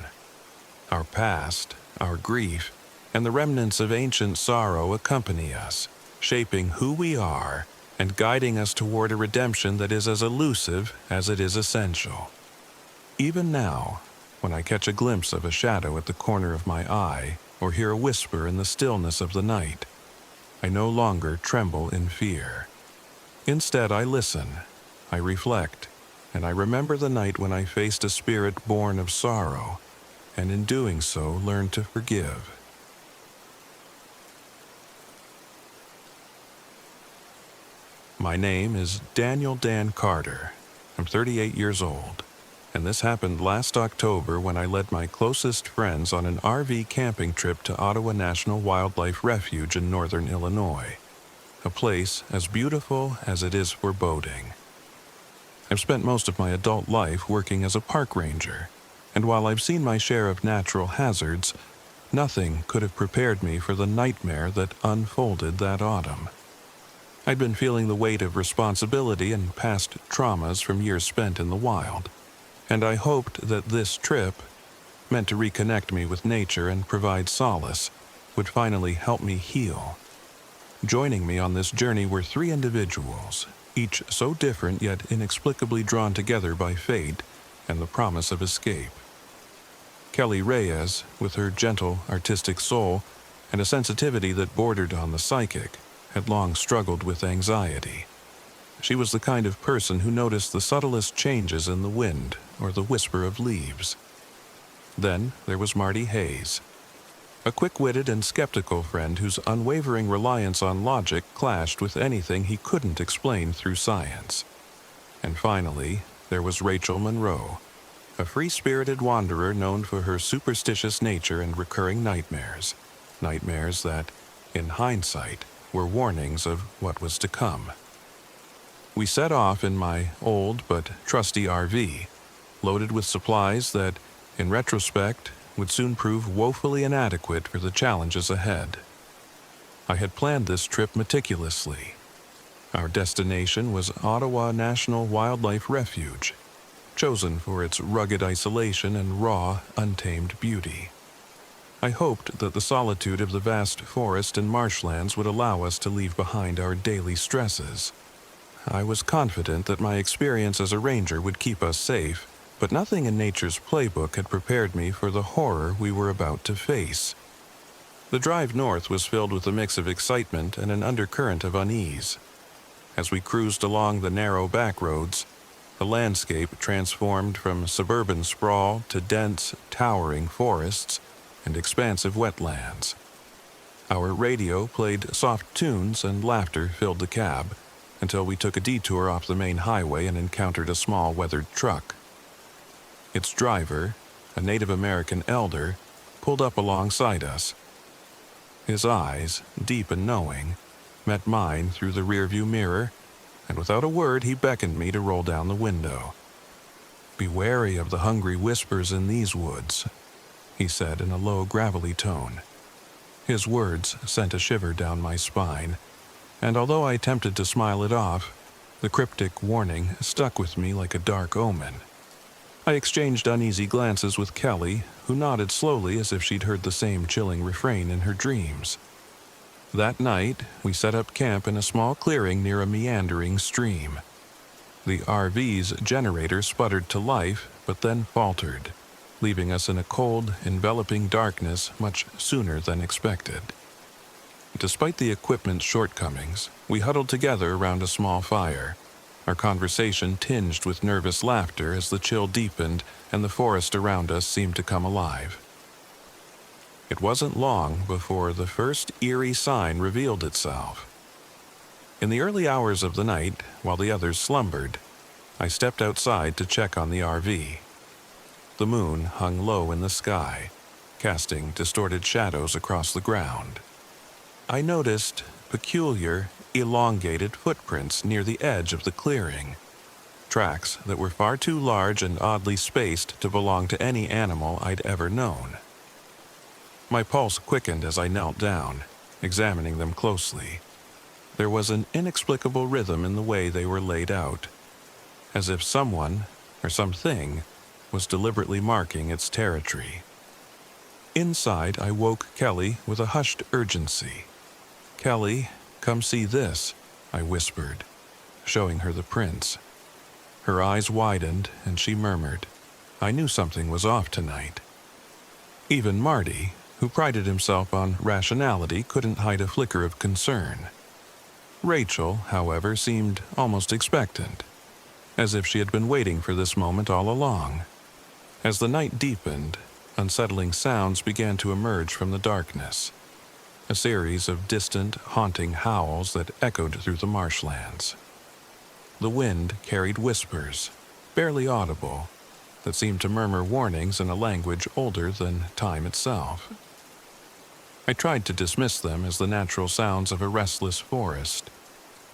Our past, our grief, and the remnants of ancient sorrow accompany us, shaping who we are and guiding us toward a redemption that is as elusive as it is essential. Even now, when I catch a glimpse of a shadow at the corner of my eye or hear a whisper in the stillness of the night, I no longer tremble in fear. Instead, I listen, I reflect, and I remember the night when I faced a spirit born of sorrow, and in doing so, learned to forgive. My name is Daniel Dan Carter. I'm 38 years old, and this happened last October when I led my closest friends on an RV camping trip to Ottawa National Wildlife Refuge in northern Illinois, a place as beautiful as it is foreboding. I've spent most of my adult life working as a park ranger, and while I've seen my share of natural hazards, nothing could have prepared me for the nightmare that unfolded that autumn. I'd been feeling the weight of responsibility and past traumas from years spent in the wild, and I hoped that this trip, meant to reconnect me with nature and provide solace, would finally help me heal. Joining me on this journey were 3 individuals, each so different yet inexplicably drawn together by fate and the promise of escape. Kelly Reyes, with her gentle, artistic soul and a sensitivity that bordered on the psychic, had long struggled with anxiety. She was the kind of person who noticed the subtlest changes in the wind or the whisper of leaves. Then there was Marty Hayes, a quick-witted and skeptical friend whose unwavering reliance on logic clashed with anything he couldn't explain through science. And finally, there was Rachel Monroe, a free-spirited wanderer known for her superstitious nature and recurring nightmares that, in hindsight, were warnings of what was to come. We set off in my old but trusty RV, loaded with supplies that, in retrospect, would soon prove woefully inadequate for the challenges ahead. I had planned this trip meticulously. Our destination was Ottawa National Wildlife Refuge, chosen for its rugged isolation and raw, untamed beauty. I hoped that the solitude of the vast forest and marshlands would allow us to leave behind our daily stresses. I was confident that my experience as a ranger would keep us safe, but nothing in nature's playbook had prepared me for the horror we were about to face. The drive north was filled with a mix of excitement and an undercurrent of unease. As we cruised along the narrow back roads, the landscape transformed from suburban sprawl to dense, towering forests and expansive wetlands. Our radio played soft tunes and laughter filled the cab, until we took a detour off the main highway and encountered a small weathered truck. Its driver, a Native American elder, pulled up alongside us. His eyes, deep and knowing, met mine through the rearview mirror, and without a word he beckoned me to roll down the window. "Be wary of the hungry whispers in these woods," he said in a low, gravelly tone. His words sent a shiver down my spine, and although I attempted to smile it off, the cryptic warning stuck with me like a dark omen. I exchanged uneasy glances with Kelly, who nodded slowly as if she'd heard the same chilling refrain in her dreams. That night, we set up camp in a small clearing near a meandering stream. The RV's generator sputtered to life, but then faltered, leaving us in a cold, enveloping darkness much sooner than expected. Despite the equipment's shortcomings, we huddled together around a small fire, our conversation tinged with nervous laughter as the chill deepened and the forest around us seemed to come alive. It wasn't long before the first eerie sign revealed itself. In the early hours of the night, while the others slumbered, I stepped outside to check on the RV. The moon hung low in the sky, casting distorted shadows across the ground. I noticed peculiar, elongated footprints near the edge of the clearing, tracks that were far too large and oddly spaced to belong to any animal I'd ever known. My pulse quickened as I knelt down, examining them closely. There was an inexplicable rhythm in the way they were laid out, as if someone, or something, was deliberately marking its territory. Inside, I woke Kelly with a hushed urgency. "Kelly, come see this," I whispered, showing her the prints. Her eyes widened, and she murmured, "I knew something was off tonight." Even Marty, who prided himself on rationality, couldn't hide a flicker of concern. Rachel, however, seemed almost expectant, as if she had been waiting for this moment all along. As the night deepened, unsettling sounds began to emerge from the darkness, a series of distant, haunting howls that echoed through the marshlands. The wind carried whispers, barely audible, that seemed to murmur warnings in a language older than time itself. I tried to dismiss them as the natural sounds of a restless forest,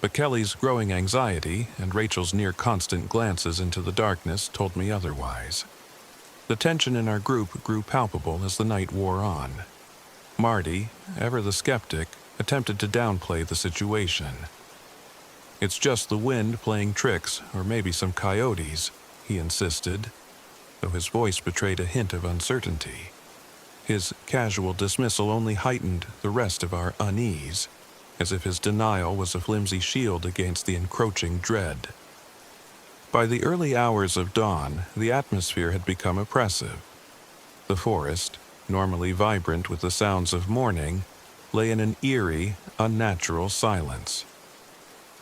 but Kelly's growing anxiety and Rachel's near-constant glances into the darkness told me otherwise. The tension in our group grew palpable as the night wore on. Marty, ever the skeptic, attempted to downplay the situation. "It's just the wind playing tricks, or maybe some coyotes," he insisted, though his voice betrayed a hint of uncertainty. His casual dismissal only heightened the rest of our unease, as if his denial was a flimsy shield against the encroaching dread. By the early hours of dawn, the atmosphere had become oppressive. The forest, normally vibrant with the sounds of morning, lay in an eerie, unnatural silence.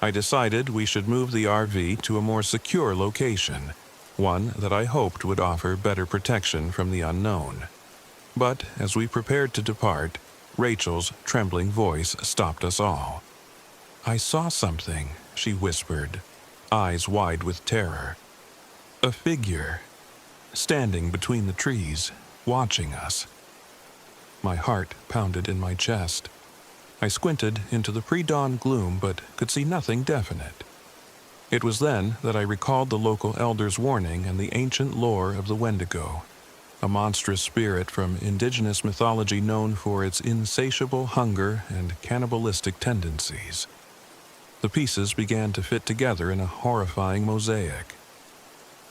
I decided we should move the RV to a more secure location, one that I hoped would offer better protection from the unknown. But as we prepared to depart, Rachel's trembling voice stopped us all. "I saw something," she whispered, eyes wide with terror. "A figure, standing between the trees, watching us." My heart pounded in my chest. I squinted into the pre-dawn gloom but could see nothing definite. It was then that I recalled the local elder's warning and the ancient lore of the wendigo, a monstrous spirit from indigenous mythology known for its insatiable hunger and cannibalistic tendencies. The pieces began to fit together in a horrifying mosaic.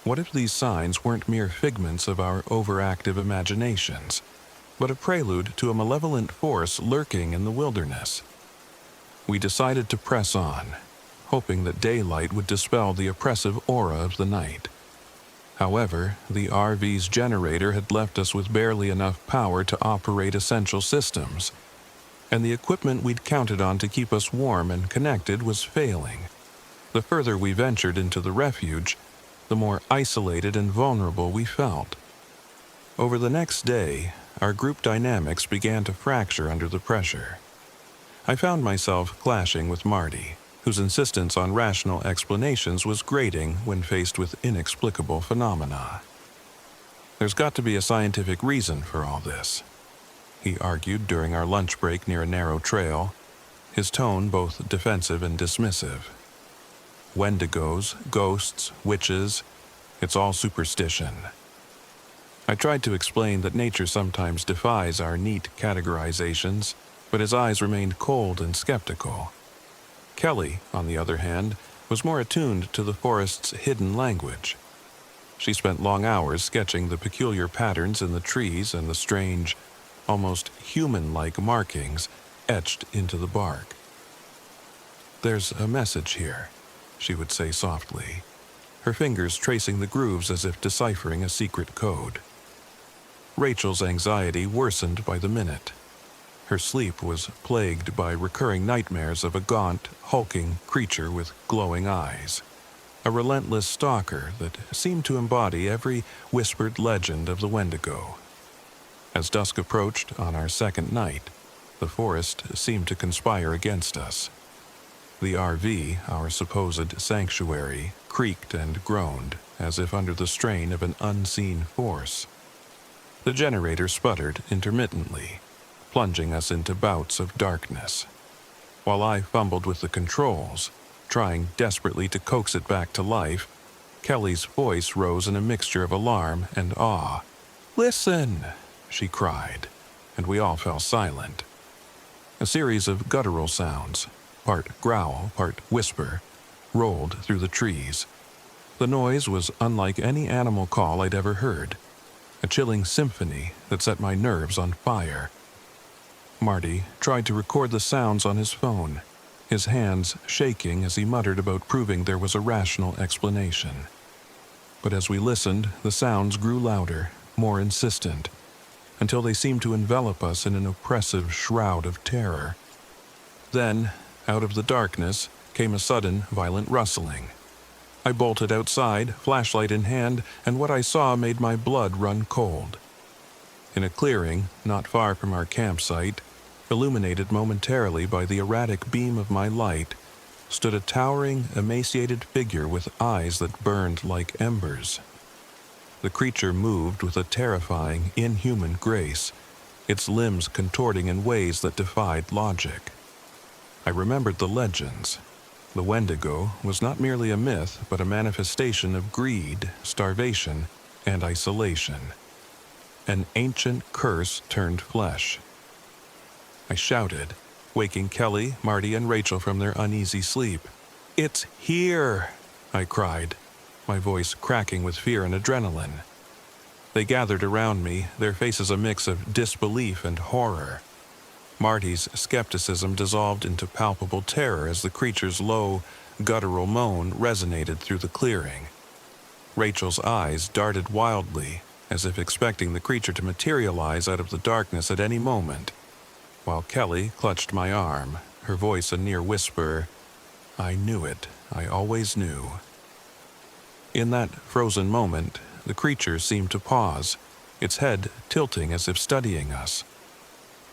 What if these signs weren't mere figments of our overactive imaginations, but a prelude to a malevolent force lurking in the wilderness? We decided to press on, hoping that daylight would dispel the oppressive aura of the night. However, the RV's generator had left us with barely enough power to operate essential systems, and the equipment we'd counted on to keep us warm and connected was failing. The further we ventured into the refuge, the more isolated and vulnerable we felt. Over the next day, our group dynamics began to fracture under the pressure. I found myself clashing with Marty, whose insistence on rational explanations was grating when faced with inexplicable phenomena. "There's got to be a scientific reason for all this," he argued during our lunch break near a narrow trail, his tone both defensive and dismissive. "Wendigos, ghosts, witches, it's all superstition." I tried to explain that nature sometimes defies our neat categorizations, but his eyes remained cold and skeptical. Kelly, on the other hand, was more attuned to the forest's hidden language. She spent long hours sketching the peculiar patterns in the trees and the strange, almost human-like markings etched into the bark. "There's a message here," she would say softly, her fingers tracing the grooves as if deciphering a secret code. Rachel's anxiety worsened by the minute. Her sleep was plagued by recurring nightmares of a gaunt, hulking creature with glowing eyes, a relentless stalker that seemed to embody every whispered legend of the Wendigo. As dusk approached on our second night, the forest seemed to conspire against us. The RV, our supposed sanctuary, creaked and groaned as if under the strain of an unseen force. The generator sputtered intermittently, plunging us into bouts of darkness. While I fumbled with the controls, trying desperately to coax it back to life, Kelly's voice rose in a mixture of alarm and awe. "Listen!" she cried, and we all fell silent. A series of guttural sounds, part growl, part whisper, rolled through the trees. The noise was unlike any animal call I'd ever heard, a chilling symphony that set my nerves on fire. Marty tried to record the sounds on his phone, his hands shaking as he muttered about proving there was a rational explanation. But as we listened, the sounds grew louder, more insistent, until they seemed to envelop us in an oppressive shroud of terror. Then, out of the darkness, came a sudden, violent rustling. I bolted outside, flashlight in hand, and what I saw made my blood run cold. In a clearing, not far from our campsite, illuminated momentarily by the erratic beam of my light, stood a towering, emaciated figure with eyes that burned like embers. The creature moved with a terrifying, inhuman grace, its limbs contorting in ways that defied logic. I remembered the legends. The Wendigo was not merely a myth, but a manifestation of greed, starvation, and isolation. An ancient curse turned flesh. I shouted, waking Kelly, Marty, and Rachel from their uneasy sleep. "It's here!" I cried, my voice cracking with fear and adrenaline. They gathered around me, their faces a mix of disbelief and horror. Marty's skepticism dissolved into palpable terror as the creature's low, guttural moan resonated through the clearing. Rachel's eyes darted wildly, as if expecting the creature to materialize out of the darkness at any moment, while Kelly clutched my arm, her voice a near whisper, "I knew it, I always knew." In that frozen moment, the creature seemed to pause, its head tilting as if studying us.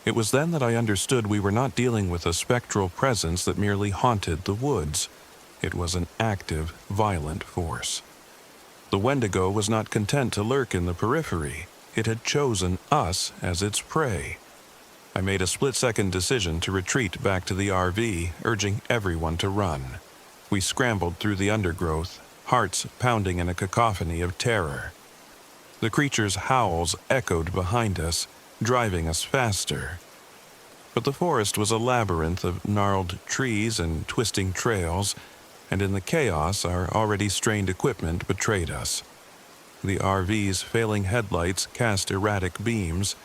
It was then that I understood we were not dealing with a spectral presence that merely haunted the woods. It was an active, violent force. The Wendigo was not content to lurk in the periphery. It had chosen us as its prey. I made a split-second decision to retreat back to the RV, urging everyone to run. We scrambled through the undergrowth, hearts pounding in a cacophony of terror. The creature's howls echoed behind us, driving us faster. But the forest was a labyrinth of gnarled trees and twisting trails, and in the chaos our already strained equipment betrayed us. The RV's failing headlights cast erratic beams,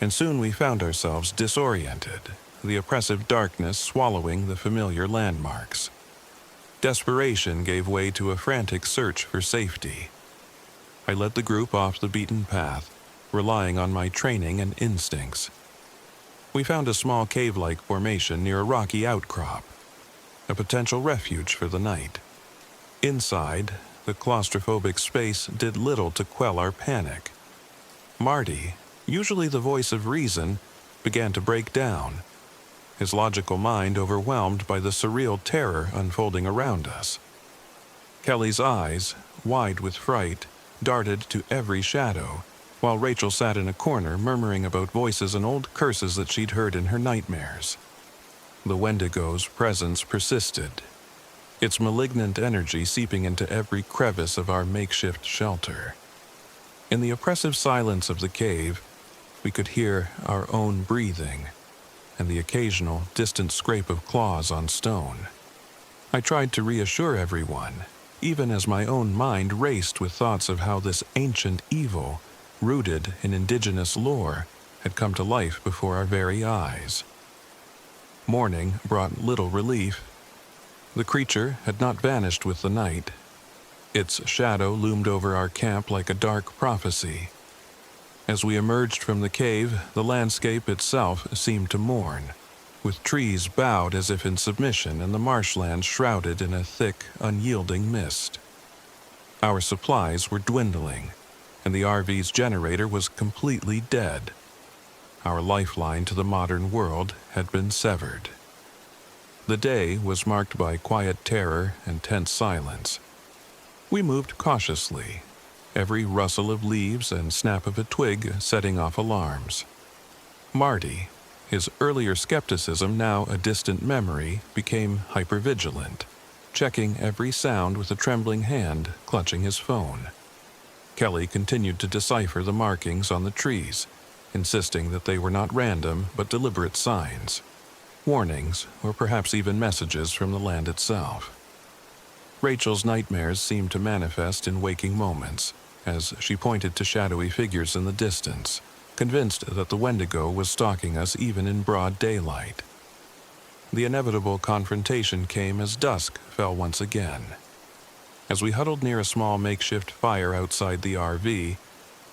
and soon we found ourselves disoriented, the oppressive darkness swallowing the familiar landmarks. Desperation gave way to a frantic search for safety. I led the group off the beaten path, relying on my training and instincts. We found a small cave-like formation near a rocky outcrop, a potential refuge for the night. Inside, the claustrophobic space did little to quell our panic. Marty, usually the voice of reason, began to break down, his logical mind overwhelmed by the surreal terror unfolding around us. Kelly's eyes, wide with fright, darted to every shadow, while Rachel sat in a corner murmuring about voices and old curses that she'd heard in her nightmares. The Wendigo's presence persisted, its malignant energy seeping into every crevice of our makeshift shelter. In the oppressive silence of the cave, we could hear our own breathing and the occasional distant scrape of claws on stone. I tried to reassure everyone, even as my own mind raced with thoughts of how this ancient evil, rooted in indigenous lore, had come to life before our very eyes. Morning brought little relief. The creature had not vanished with the night. Its shadow loomed over our camp like a dark prophecy. As we emerged from the cave, the landscape itself seemed to mourn, with trees bowed as if in submission and the marshland shrouded in a thick, unyielding mist. Our supplies were dwindling, and the RV's generator was completely dead. Our lifeline to the modern world had been severed. The day was marked by quiet terror and tense silence. We moved cautiously, every rustle of leaves and snap of a twig setting off alarms. Marty, his earlier skepticism now a distant memory, became hypervigilant, checking every sound with a trembling hand clutching his phone. Kelly continued to decipher the markings on the trees, insisting that they were not random but deliberate signs, warnings, or perhaps even messages from the land itself. Rachel's nightmares seemed to manifest in waking moments, as she pointed to shadowy figures in the distance, convinced that the wendigo was stalking us even in broad daylight. The inevitable confrontation came as dusk fell once again. As we huddled near a small makeshift fire outside the RV,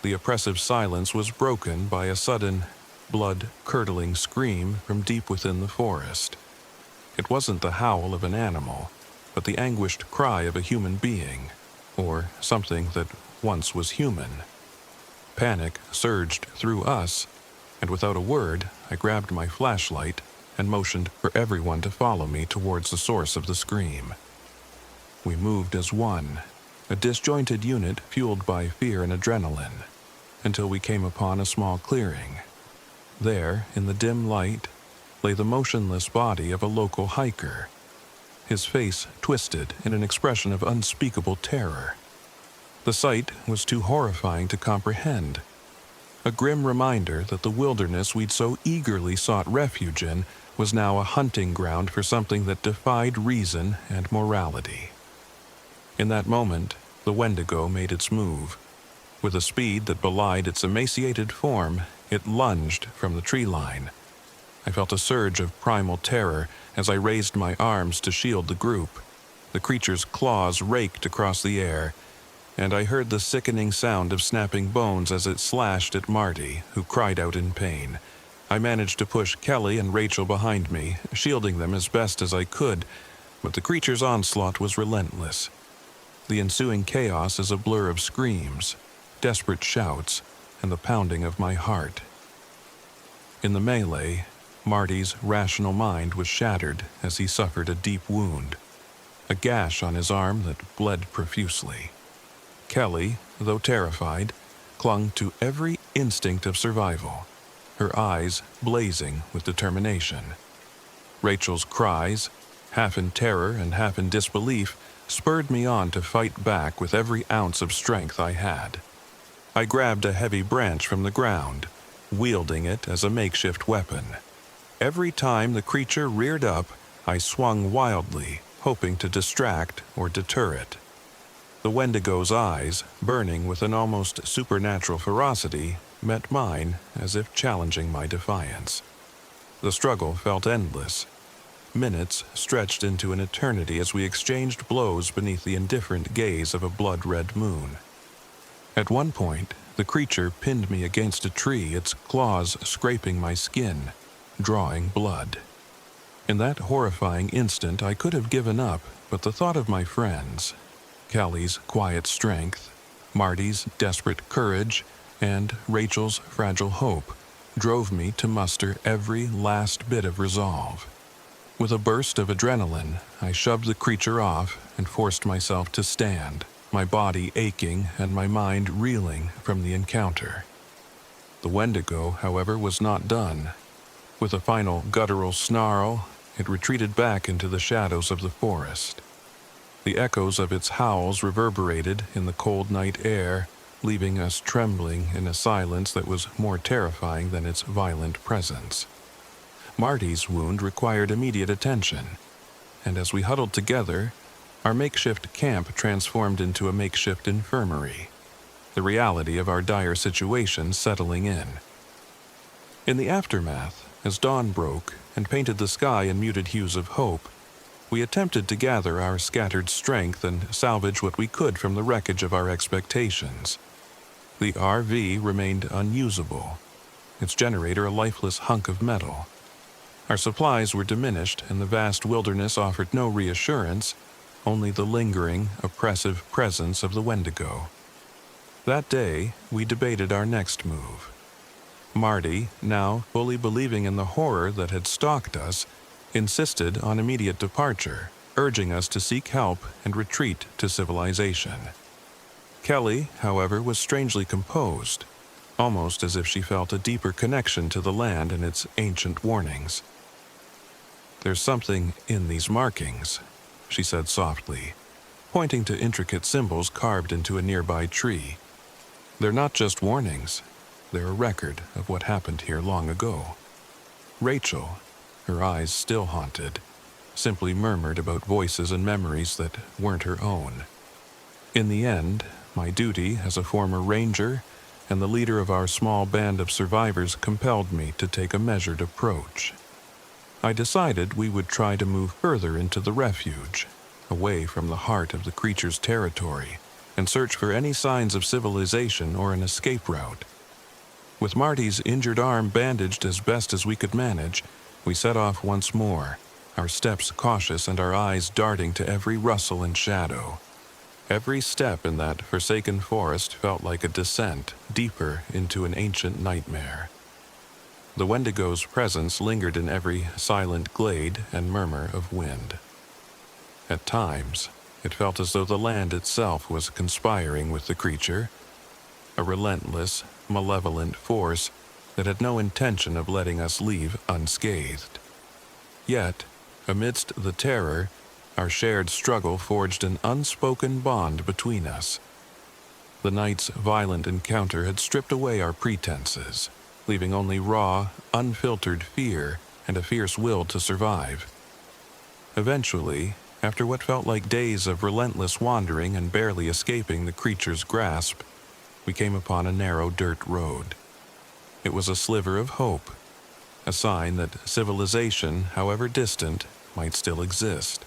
the oppressive silence was broken by a sudden, blood-curdling scream from deep within the forest. It wasn't the howl of an animal, but the anguished cry of a human being, or something that once was human. Panic surged through us, and without a word, I grabbed my flashlight and motioned for everyone to follow me towards the source of the scream. We moved as one, a disjointed unit fueled by fear and adrenaline, until we came upon a small clearing. There, in the dim light, lay the motionless body of a local hiker, his face twisted in an expression of unspeakable terror. The sight was too horrifying to comprehend, a grim reminder that the wilderness we'd so eagerly sought refuge in was now a hunting ground for something that defied reason and morality. In that moment, the wendigo made its move. With a speed that belied its emaciated form, it lunged from the tree line. I felt a surge of primal terror as I raised my arms to shield the group. The creature's claws raked across the air, and I heard the sickening sound of snapping bones as it slashed at Marty, who cried out in pain. I managed to push Kelly and Rachel behind me, shielding them as best as I could, but the creature's onslaught was relentless. The ensuing chaos is a blur of screams, desperate shouts, and the pounding of my heart. In the melee, Marty's rational mind was shattered as he suffered a deep wound, a gash on his arm that bled profusely. Kelly, though terrified, clung to every instinct of survival, her eyes blazing with determination. Rachel's cries, half in terror and half in disbelief, spurred me on to fight back with every ounce of strength I had. I grabbed a heavy branch from the ground, wielding it as a makeshift weapon. Every time the creature reared up, I swung wildly, hoping to distract or deter it. The wendigo's eyes, burning with an almost supernatural ferocity, met mine as if challenging my defiance. The struggle felt endless. Minutes stretched into an eternity as we exchanged blows beneath the indifferent gaze of a blood-red moon. At one point, the creature pinned me against a tree, its claws scraping my skin, drawing blood. In that horrifying instant, I could have given up, but the thought of my friends, Kelly's quiet strength, Marty's desperate courage, and Rachel's fragile hope, drove me to muster every last bit of resolve. With a burst of adrenaline, I shoved the creature off and forced myself to stand, my body aching and my mind reeling from the encounter. The wendigo, however, was not done. With a final guttural snarl, it retreated back into the shadows of the forest. The echoes of its howls reverberated in the cold night air, leaving us trembling in a silence that was more terrifying than its violent presence. Marty's wound required immediate attention, and as we huddled together, Our makeshift camp transformed into a makeshift infirmary, the reality of our dire situation settling in. In the aftermath, as dawn broke and painted the sky in muted hues of hope, we attempted to gather our scattered strength and salvage what we could from the wreckage of our expectations. The RV remained unusable, its generator a lifeless hunk of metal. Our supplies were diminished, and the vast wilderness offered no reassurance, only the lingering, oppressive presence of the wendigo. That day, we debated our next move. Marty, now fully believing in the horror that had stalked us, insisted on immediate departure, urging us to seek help and retreat to civilization. Kelly, however, was strangely composed, almost as if she felt a deeper connection to the land and its ancient warnings. "There's something in these markings," she said softly, pointing to intricate symbols carved into a nearby tree. "They're not just warnings. They're a record of what happened here long ago." Rachel, her eyes still haunted, simply murmured about voices and memories that weren't her own. In the end, my duty as a former ranger and the leader of our small band of survivors compelled me to take a measured approach. I decided we would try to move further into the refuge, away from the heart of the creature's territory, and search for any signs of civilization or an escape route. With Marty's injured arm bandaged as best as we could manage, we set off once more, our steps cautious and our eyes darting to every rustle and shadow. Every step in that forsaken forest felt like a descent deeper into an ancient nightmare. The wendigo's presence lingered in every silent glade and murmur of wind. At times, it felt as though the land itself was conspiring with the creature, a relentless, malevolent force that had no intention of letting us leave unscathed. Yet, amidst the terror, our shared struggle forged an unspoken bond between us. The night's violent encounter had stripped away our pretenses, leaving only raw, unfiltered fear and a fierce will to survive. Eventually, after what felt like days of relentless wandering and barely escaping the creature's grasp, we came upon a narrow dirt road. It was a sliver of hope, a sign that civilization, however distant, might still exist.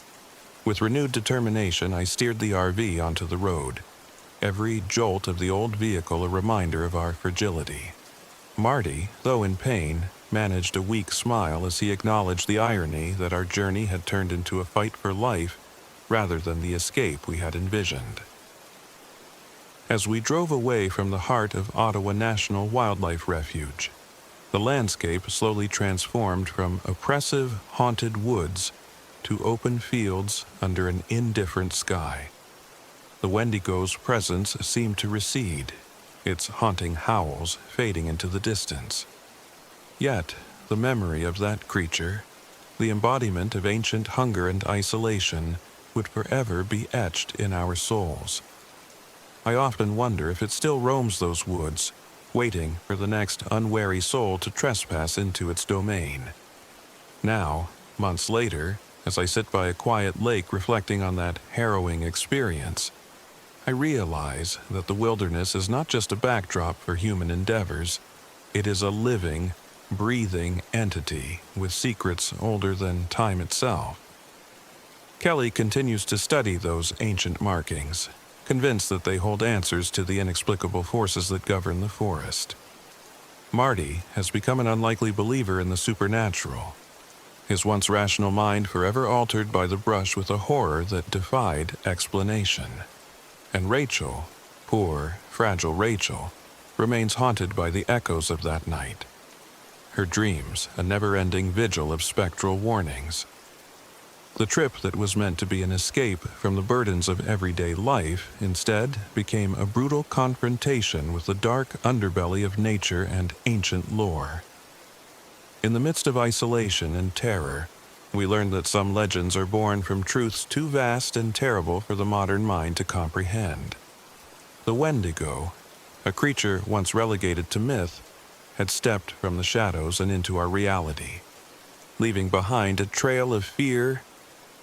With renewed determination, I steered the RV onto the road, every jolt of the old vehicle a reminder of our fragility. Marty, though in pain, managed a weak smile as he acknowledged the irony that our journey had turned into a fight for life rather than the escape we had envisioned. As we drove away from the heart of Ottawa National Wildlife Refuge, the landscape slowly transformed from oppressive, haunted woods to open fields under an indifferent sky. The wendigo's presence seemed to recede, its haunting howls fading into the distance. Yet, the memory of that creature, the embodiment of ancient hunger and isolation, would forever be etched in our souls. I often wonder if it still roams those woods, waiting for the next unwary soul to trespass into its domain. Now, months later, as I sit by a quiet lake reflecting on that harrowing experience, I realize that the wilderness is not just a backdrop for human endeavors. It is a living, breathing entity with secrets older than time itself. Kelly continues to study those ancient markings, convinced that they hold answers to the inexplicable forces that govern the forest. Marty has become an unlikely believer in the supernatural, his once rational mind forever altered by the brush with a horror that defied explanation. And Rachel, poor, fragile Rachel, remains haunted by the echoes of that night. Her dreams, a never-ending vigil of spectral warnings. The trip that was meant to be an escape from the burdens of everyday life instead became a brutal confrontation with the dark underbelly of nature and ancient lore. In the midst of isolation and terror, we learned that some legends are born from truths too vast and terrible for the modern mind to comprehend. The wendigo, a creature once relegated to myth, had stepped from the shadows and into our reality, leaving behind a trail of fear,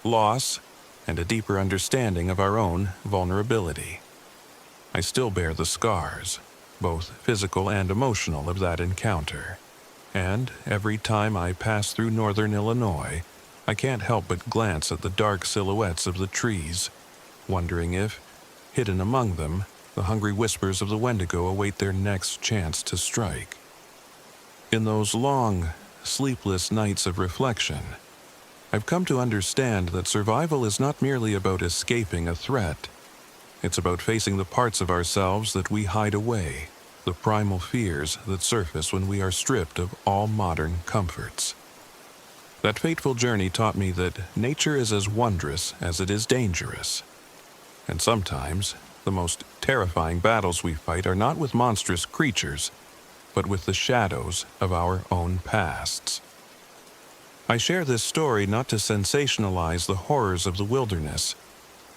loss, and a deeper understanding of our own vulnerability. I still bear the scars, both physical and emotional, of that encounter. And every time I pass through northern Illinois, I can't help but glance at the dark silhouettes of the trees, wondering if, hidden among them, the hungry whispers of the wendigo await their next chance to strike. In those long, sleepless nights of reflection, I've come to understand that survival is not merely about escaping a threat. It's about facing the parts of ourselves that we hide away, the primal fears that surface when we are stripped of all modern comforts. That fateful journey taught me that nature is as wondrous as it is dangerous. And sometimes, the most terrifying battles we fight are not with monstrous creatures, but with the shadows of our own pasts. I share this story not to sensationalize the horrors of the wilderness,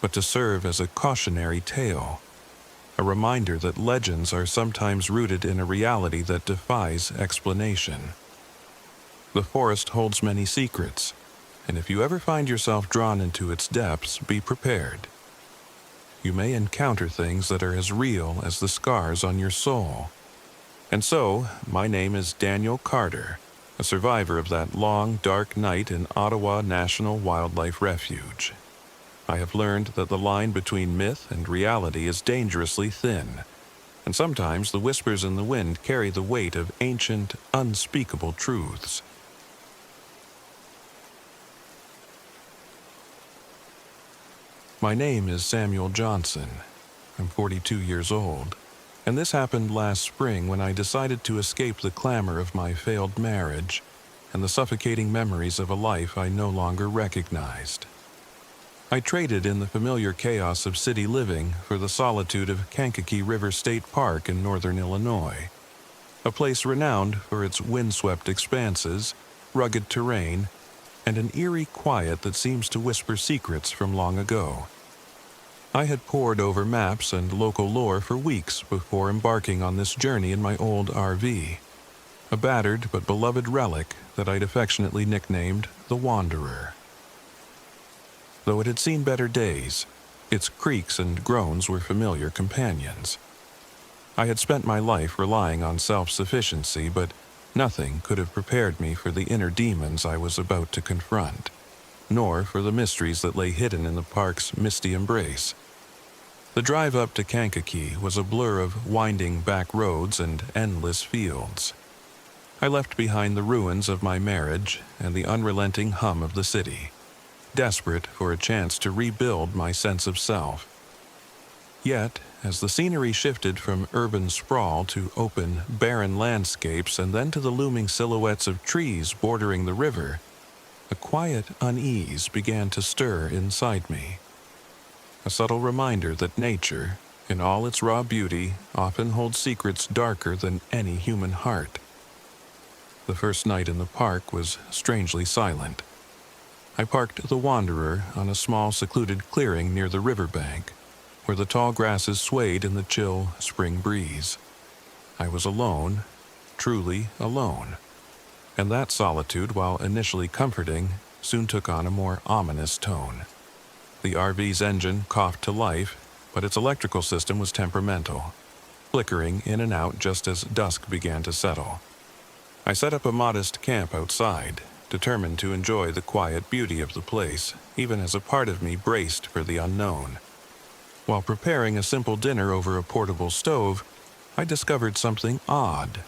but to serve as a cautionary tale, a reminder that legends are sometimes rooted in a reality that defies explanation. The forest holds many secrets, and if you ever find yourself drawn into its depths, be prepared. You may encounter things that are as real as the scars on your soul. And so, my name is Daniel Carter, a survivor of that long, dark night in Ottawa National Wildlife Refuge. I have learned that the line between myth and reality is dangerously thin, and sometimes the whispers in the wind carry the weight of ancient, unspeakable truths. My name is Samuel Johnson. I'm 42 years old, and this happened last spring when I decided to escape the clamor of my failed marriage and the suffocating memories of a life I no longer recognized. I traded in the familiar chaos of city living for the solitude of Kankakee River State Park in northern Illinois, a place renowned for its windswept expanses, rugged terrain, and an eerie quiet that seems to whisper secrets from long ago. I had pored over maps and local lore for weeks before embarking on this journey in my old RV, a battered but beloved relic that I'd affectionately nicknamed the Wanderer. Though it had seen better days, its creaks and groans were familiar companions. I had spent my life relying on self-sufficiency, but nothing could have prepared me for the inner demons I was about to confront, nor for the mysteries that lay hidden in the park's misty embrace. The drive up to Kankakee was a blur of winding back roads and endless fields. I left behind the ruins of my marriage and the unrelenting hum of the city, desperate for a chance to rebuild my sense of self. Yet, as the scenery shifted from urban sprawl to open, barren landscapes and then to the looming silhouettes of trees bordering the river, a quiet unease began to stir inside me. A subtle reminder that nature, in all its raw beauty, often holds secrets darker than any human heart. The first night in the park was strangely silent. I parked the Wanderer on a small secluded clearing near the riverbank, where the tall grasses swayed in the chill spring breeze. I was alone, truly alone, and that solitude, while initially comforting, soon took on a more ominous tone. The RV's engine coughed to life, but its electrical system was temperamental, flickering in and out just as dusk began to settle. I set up a modest camp outside, determined to enjoy the quiet beauty of the place, even as a part of me braced for the unknown. While preparing a simple dinner over a portable stove, I discovered something odd.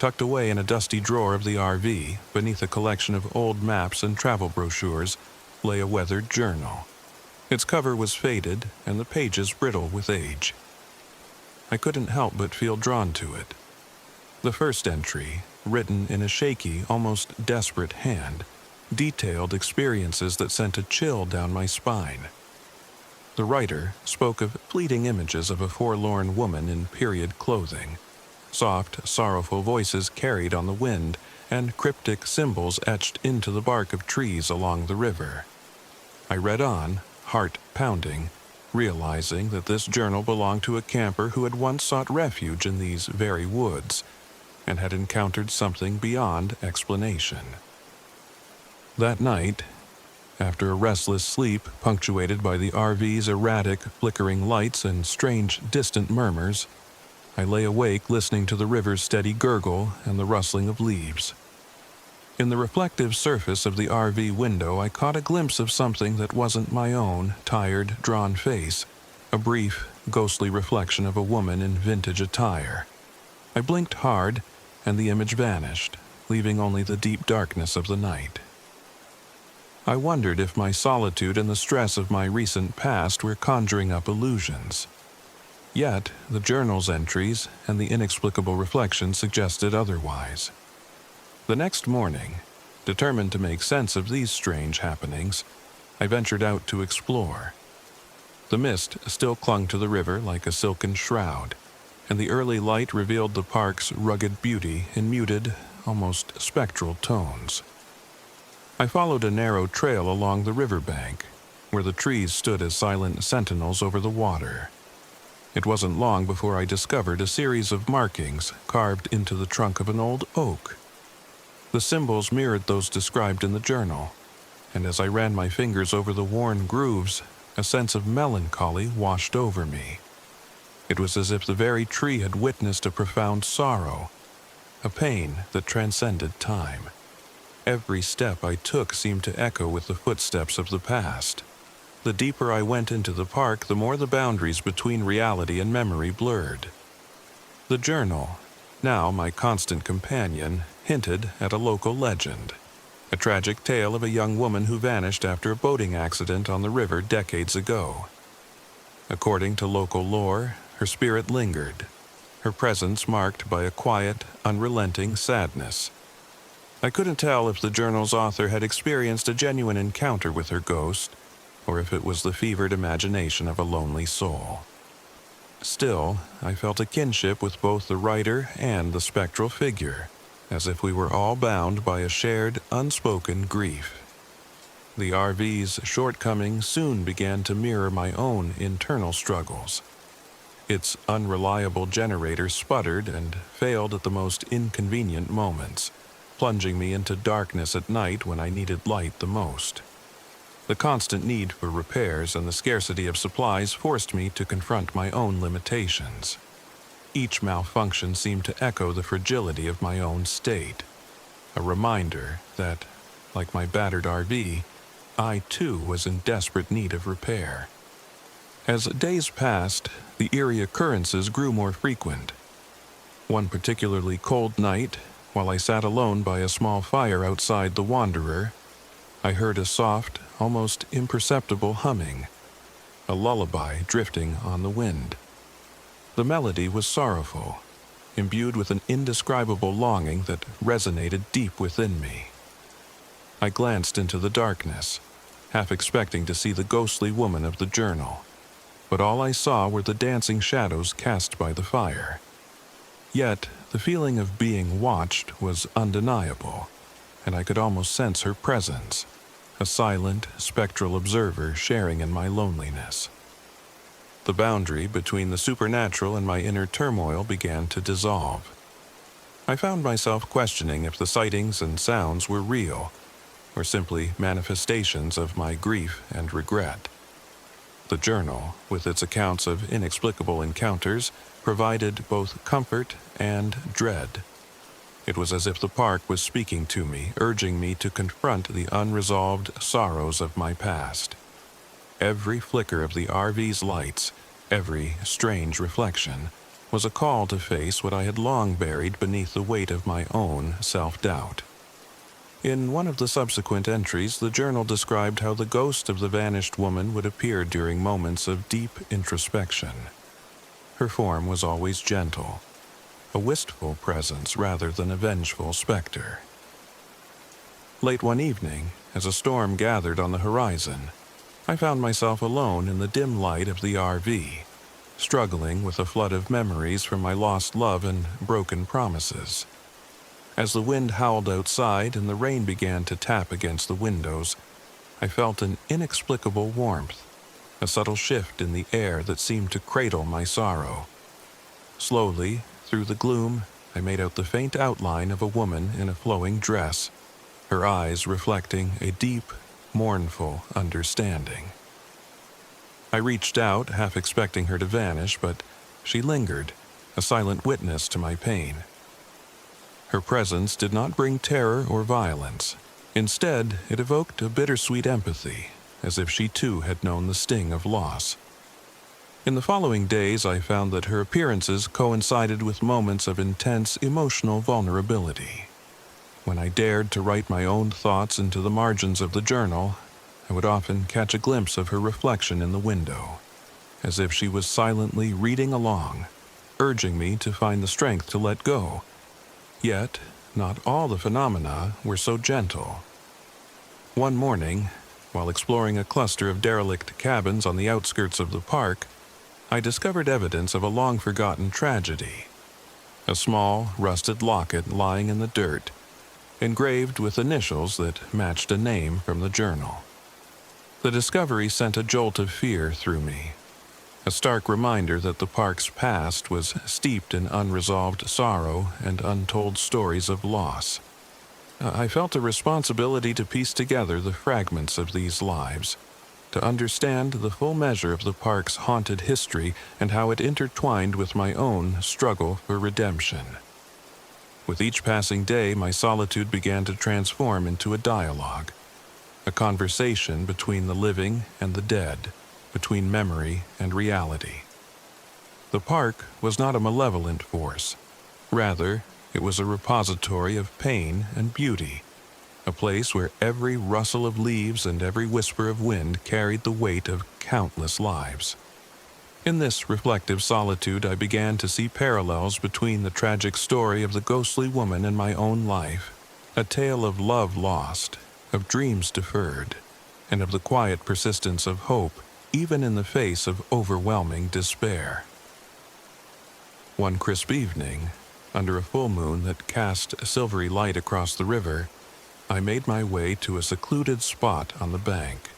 Tucked away in a dusty drawer of the RV, beneath a collection of old maps and travel brochures, lay a weathered journal. Its cover was faded, and the pages brittle with age. I couldn't help but feel drawn to it. The first entry, written in a shaky, almost desperate hand, detailed experiences that sent a chill down my spine. The writer spoke of fleeting images of a forlorn woman in period clothing, soft, sorrowful voices carried on the wind, and cryptic symbols etched into the bark of trees along the river. I read on, heart pounding, realizing that this journal belonged to a camper who had once sought refuge in these very woods, and had encountered something beyond explanation. That night, After a restless sleep punctuated by the RV's erratic, flickering lights and strange, distant murmurs, I lay awake listening to the river's steady gurgle and the rustling of leaves. In the reflective surface of the RV window, I caught a glimpse of something that wasn't my own tired, drawn face, a brief, ghostly reflection of a woman in vintage attire. I blinked hard, and the image vanished, leaving only the deep darkness of the night. I wondered if my solitude and the stress of my recent past were conjuring up illusions. Yet, the journal's entries and the inexplicable reflection suggested otherwise. The next morning, determined to make sense of these strange happenings, I ventured out to explore. The mist still clung to the river like a silken shroud, and the early light revealed the park's rugged beauty in muted, almost spectral tones. I followed a narrow trail along the riverbank, where the trees stood as silent sentinels over the water. It wasn't long before I discovered a series of markings carved into the trunk of an old oak. The symbols mirrored those described in the journal, and as I ran my fingers over the worn grooves, a sense of melancholy washed over me. It was as if the very tree had witnessed a profound sorrow, a pain that transcended time. Every step I took seemed to echo with the footsteps of the past. The deeper I went into the park, the more the boundaries between reality and memory blurred. The journal, now my constant companion, hinted at a local legend, a tragic tale of a young woman who vanished after a boating accident on the river decades ago. According to local lore, her spirit lingered, her presence marked by a quiet, unrelenting sadness. I couldn't tell if the journal's author had experienced a genuine encounter with her ghost, or if it was the fevered imagination of a lonely soul. Still, I felt a kinship with both the writer and the spectral figure, as if we were all bound by a shared, unspoken grief. The RV's shortcomings soon began to mirror my own internal struggles. Its unreliable generator sputtered and failed at the most inconvenient moments, plunging me into darkness at night when I needed light the most. The constant need for repairs and the scarcity of supplies forced me to confront my own limitations. Each malfunction seemed to echo the fragility of my own state, a reminder that, like my battered RV, I too was in desperate need of repair. As days passed, the eerie occurrences grew more frequent. One particularly cold night, while I sat alone by a small fire outside the Wanderer, I heard a soft, almost imperceptible humming, a lullaby drifting on the wind. The melody was sorrowful, imbued with an indescribable longing that resonated deep within me. I glanced into the darkness, half expecting to see the ghostly woman of the journal, but all I saw were the dancing shadows cast by the fire. Yet, the feeling of being watched was undeniable, and I could almost sense her presence, a silent, spectral observer sharing in my loneliness. The boundary between the supernatural and my inner turmoil began to dissolve. I found myself questioning if the sightings and sounds were real, or simply manifestations of my grief and regret. The journal, with its accounts of inexplicable encounters, provided both comfort and dread. It was as if the park was speaking to me, urging me to confront the unresolved sorrows of my past. Every flicker of the RV's lights, every strange reflection, was a call to face what I had long buried beneath the weight of my own self-doubt. In one of the subsequent entries, the journal described how the ghost of the vanished woman would appear during moments of deep introspection. Her form was always gentle, a wistful presence rather than a vengeful specter. Late one evening, as a storm gathered on the horizon, I found myself alone in the dim light of the RV, struggling with a flood of memories from my lost love and broken promises. As the wind howled outside and the rain began to tap against the windows, I felt an inexplicable warmth, a subtle shift in the air that seemed to cradle my sorrow. Slowly, through the gloom, I made out the faint outline of a woman in a flowing dress, her eyes reflecting a deep, mournful understanding. I reached out, half expecting her to vanish, but she lingered, a silent witness to my pain. Her presence did not bring terror or violence. Instead, it evoked a bittersweet empathy, as if she too had known the sting of loss. In the following days, I found that her appearances coincided with moments of intense emotional vulnerability. When I dared to write my own thoughts into the margins of the journal, I would often catch a glimpse of her reflection in the window, as if she was silently reading along, urging me to find the strength to let go. Yet, not all the phenomena were so gentle. One morning, while exploring a cluster of derelict cabins on the outskirts of the park, I discovered evidence of a long-forgotten tragedy. A small, rusted locket lying in the dirt, engraved with initials that matched a name from the journal. The discovery sent a jolt of fear through me, a stark reminder that the park's past was steeped in unresolved sorrow and untold stories of loss. I felt a responsibility to piece together the fragments of these lives, to understand the full measure of the park's haunted history and how it intertwined with my own struggle for redemption. With each passing day, my solitude began to transform into a dialogue, a conversation between the living and the dead, between memory and reality. The park was not a malevolent force. Rather, it was a repository of pain and beauty, a place where every rustle of leaves and every whisper of wind carried the weight of countless lives. In this reflective solitude, I began to see parallels between the tragic story of the ghostly woman and my own life, a tale of love lost, of dreams deferred, and of the quiet persistence of hope even in the face of overwhelming despair. One crisp evening, under a full moon that cast a silvery light across the river, I made my way to a secluded spot on the bank.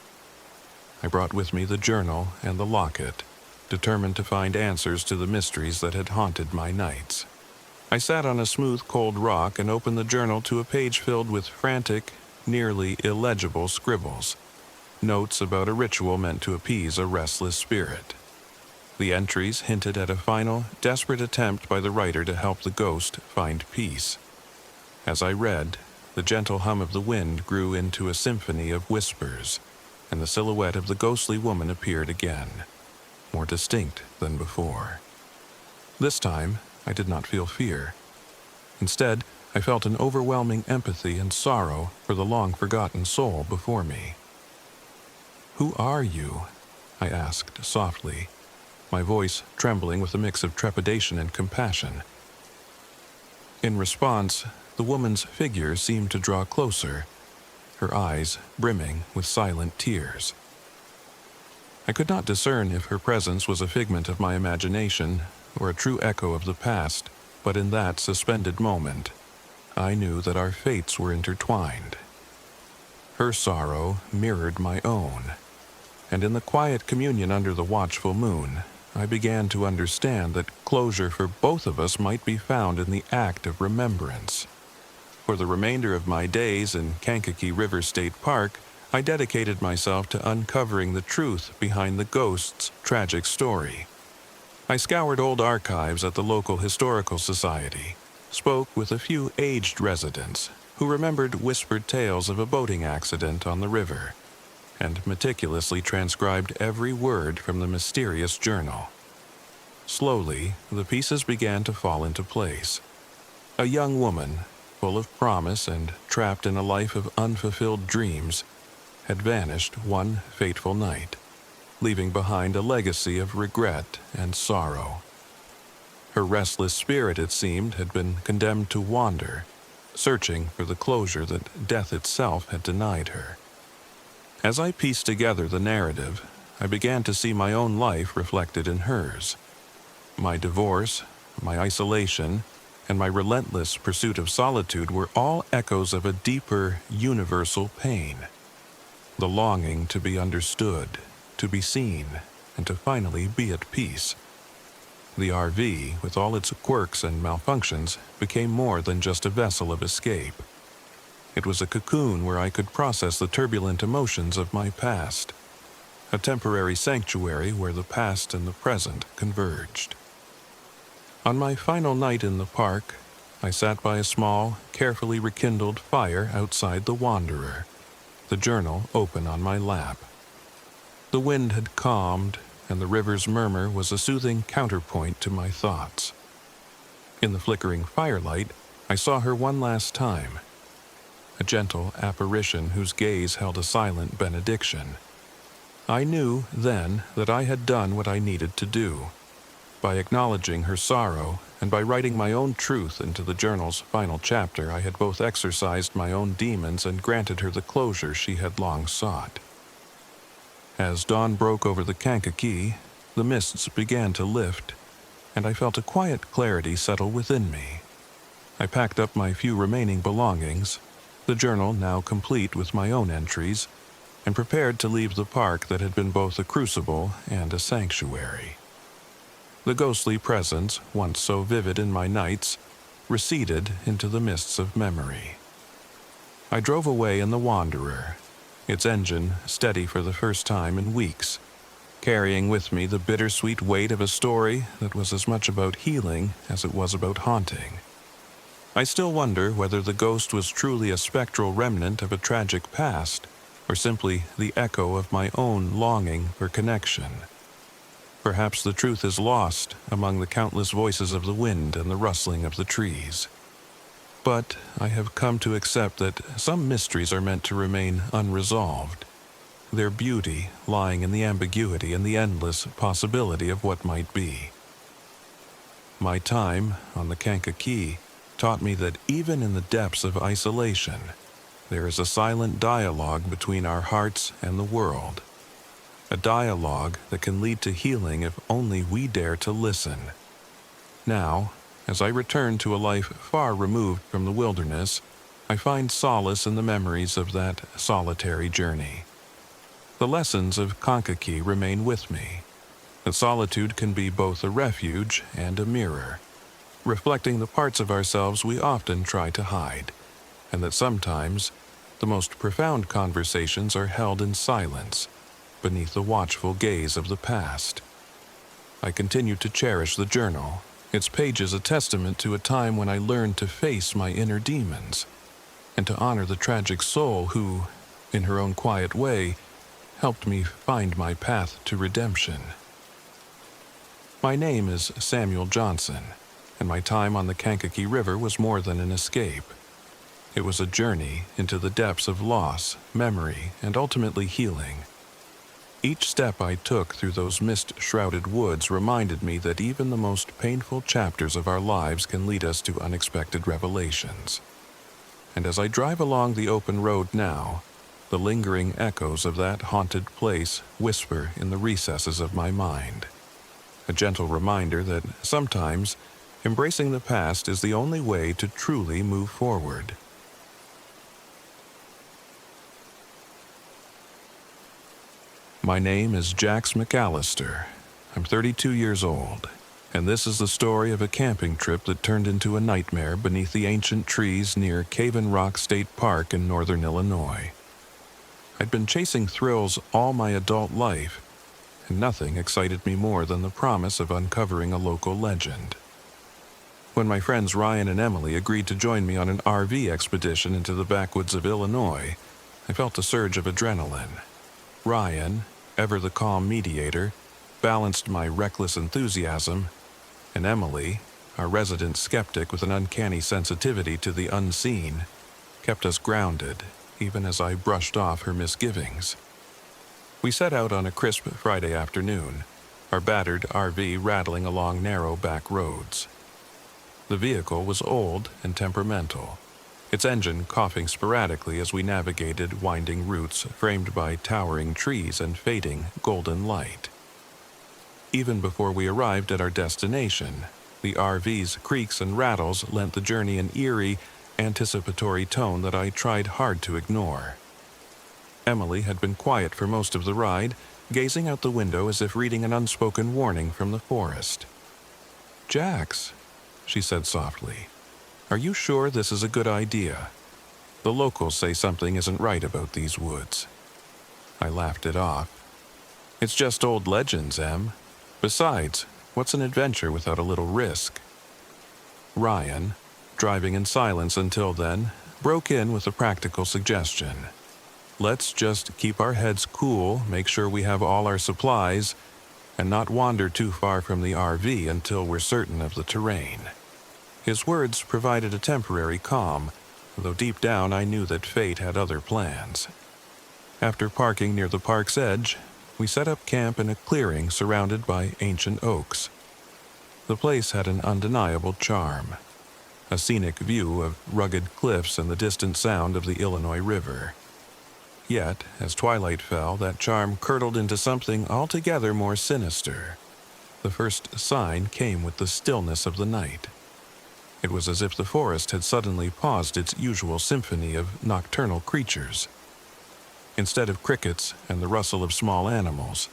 I brought with me the journal and the locket, determined to find answers to the mysteries that had haunted my nights. I sat on a smooth, cold rock and opened the journal to a page filled with frantic, nearly illegible scribbles, notes about a ritual meant to appease a restless spirit. The entries hinted at a final, desperate attempt by the writer to help the ghost find peace. As I read, the gentle hum of the wind grew into a symphony of whispers, and the silhouette of the ghostly woman appeared again, more distinct than before. This time, I did not feel fear. Instead, I felt an overwhelming empathy and sorrow for the long-forgotten soul before me. "Who are you?" I asked softly, my voice trembling with a mix of trepidation and compassion. In response, the woman's figure seemed to draw closer, her eyes brimming with silent tears. I could not discern if her presence was a figment of my imagination or a true echo of the past, but in that suspended moment, I knew that our fates were intertwined. Her sorrow mirrored my own, and in the quiet communion under the watchful moon, I began to understand that closure for both of us might be found in the act of remembrance. For the remainder of my days in Kankakee River State Park, I dedicated myself to uncovering the truth behind the ghost's tragic story. I scoured old archives at the local historical society, spoke with a few aged residents who remembered whispered tales of a boating accident on the river, and meticulously transcribed every word from the mysterious journal. Slowly, the pieces began to fall into place. A young woman, full of promise and trapped in a life of unfulfilled dreams, had vanished one fateful night, leaving behind a legacy of regret and sorrow. Her restless spirit, it seemed, had been condemned to wander, searching for the closure that death itself had denied her. As I pieced together the narrative, I began to see my own life reflected in hers. My divorce, my isolation, and my relentless pursuit of solitude were all echoes of a deeper, universal pain. The longing to be understood, to be seen, and to finally be at peace. The RV, with all its quirks and malfunctions, became more than just a vessel of escape. It was a cocoon where I could process the turbulent emotions of my past, a temporary sanctuary where the past and the present converged. On my final night in the park, I sat by a small, carefully rekindled fire outside the Wanderer, the journal open on my lap. The wind had calmed, and the river's murmur was a soothing counterpoint to my thoughts. In the flickering firelight, I saw her one last time, a gentle apparition whose gaze held a silent benediction. I knew, then, that I had done what I needed to do. By acknowledging her sorrow, and by writing my own truth into the journal's final chapter, I had both exorcised my own demons and granted her the closure she had long sought. As dawn broke over the Kankakee, the mists began to lift, and I felt a quiet clarity settle within me. I packed up my few remaining belongings, the journal now complete with my own entries, and prepared to leave the park that had been both a crucible and a sanctuary. The ghostly presence, once so vivid in my nights, receded into the mists of memory. I drove away in the Wanderer, its engine steady for the first time in weeks, carrying with me the bittersweet weight of a story that was as much about healing as it was about haunting. I still wonder whether the ghost was truly a spectral remnant of a tragic past, or simply the echo of my own longing for connection. Perhaps the truth is lost among the countless voices of the wind and the rustling of the trees. But I have come to accept that some mysteries are meant to remain unresolved, their beauty lying in the ambiguity and the endless possibility of what might be. My time on the Kankakee taught me that even in the depths of isolation, there is a silent dialogue between our hearts and the world. A dialogue that can lead to healing if only we dare to listen. Now, as I return to a life far removed from the wilderness, I find solace in the memories of that solitary journey. The lessons of Kankakee remain with me, that solitude can be both a refuge and a mirror, reflecting the parts of ourselves we often try to hide, and that sometimes the most profound conversations are held in silence, beneath the watchful gaze of the past. I continue to cherish the journal, its pages a testament to a time when I learned to face my inner demons, and to honor the tragic soul who, in her own quiet way, helped me find my path to redemption. My name is Samuel Johnson, and my time on the Kankakee River was more than an escape. It was a journey into the depths of loss, memory, and ultimately healing. Each step I took through those mist-shrouded woods reminded me that even the most painful chapters of our lives can lead us to unexpected revelations. And as I drive along the open road now, the lingering echoes of that haunted place whisper in the recesses of my mind. A gentle reminder that sometimes embracing the past is the only way to truly move forward. My name is Jax McAllister. I'm 32 years old, and this is the story of a camping trip that turned into a nightmare beneath the ancient trees near Cave-in Rock State Park in northern Illinois. I'd been chasing thrills all my adult life, and nothing excited me more than the promise of uncovering a local legend. When my friends Ryan and Emily agreed to join me on an RV expedition into the backwoods of Illinois, I felt a surge of adrenaline. Ryan, ever the calm mediator, balanced my reckless enthusiasm, and Emily, our resident skeptic with an uncanny sensitivity to the unseen, kept us grounded, even as I brushed off her misgivings. We set out on a crisp Friday afternoon, our battered RV rattling along narrow back roads. The vehicle was old and temperamental, its engine coughing sporadically as we navigated winding routes framed by towering trees and fading golden light. Even before we arrived at our destination, the RV's creaks and rattles lent the journey an eerie, anticipatory tone that I tried hard to ignore. Emily had been quiet for most of the ride, gazing out the window as if reading an unspoken warning from the forest. "Jax," she said softly, "are you sure this is a good idea?" The locals say something isn't right about these woods. I laughed it off. It's just old legends, Em. Besides, what's an adventure without a little risk? Ryan, driving in silence until then, broke in with a practical suggestion. Let's just keep our heads cool, make sure we have all our supplies, and not wander too far from the RV until we're certain of the terrain. His words provided a temporary calm, though deep down I knew that fate had other plans. After parking near the park's edge, we set up camp in a clearing surrounded by ancient oaks. The place had an undeniable charm, a scenic view of rugged cliffs and the distant sound of the Illinois River. Yet, as twilight fell, that charm curdled into something altogether more sinister. The first sign came with the stillness of the night. It was as if the forest had suddenly paused its usual symphony of nocturnal creatures. Instead of crickets and the rustle of small animals,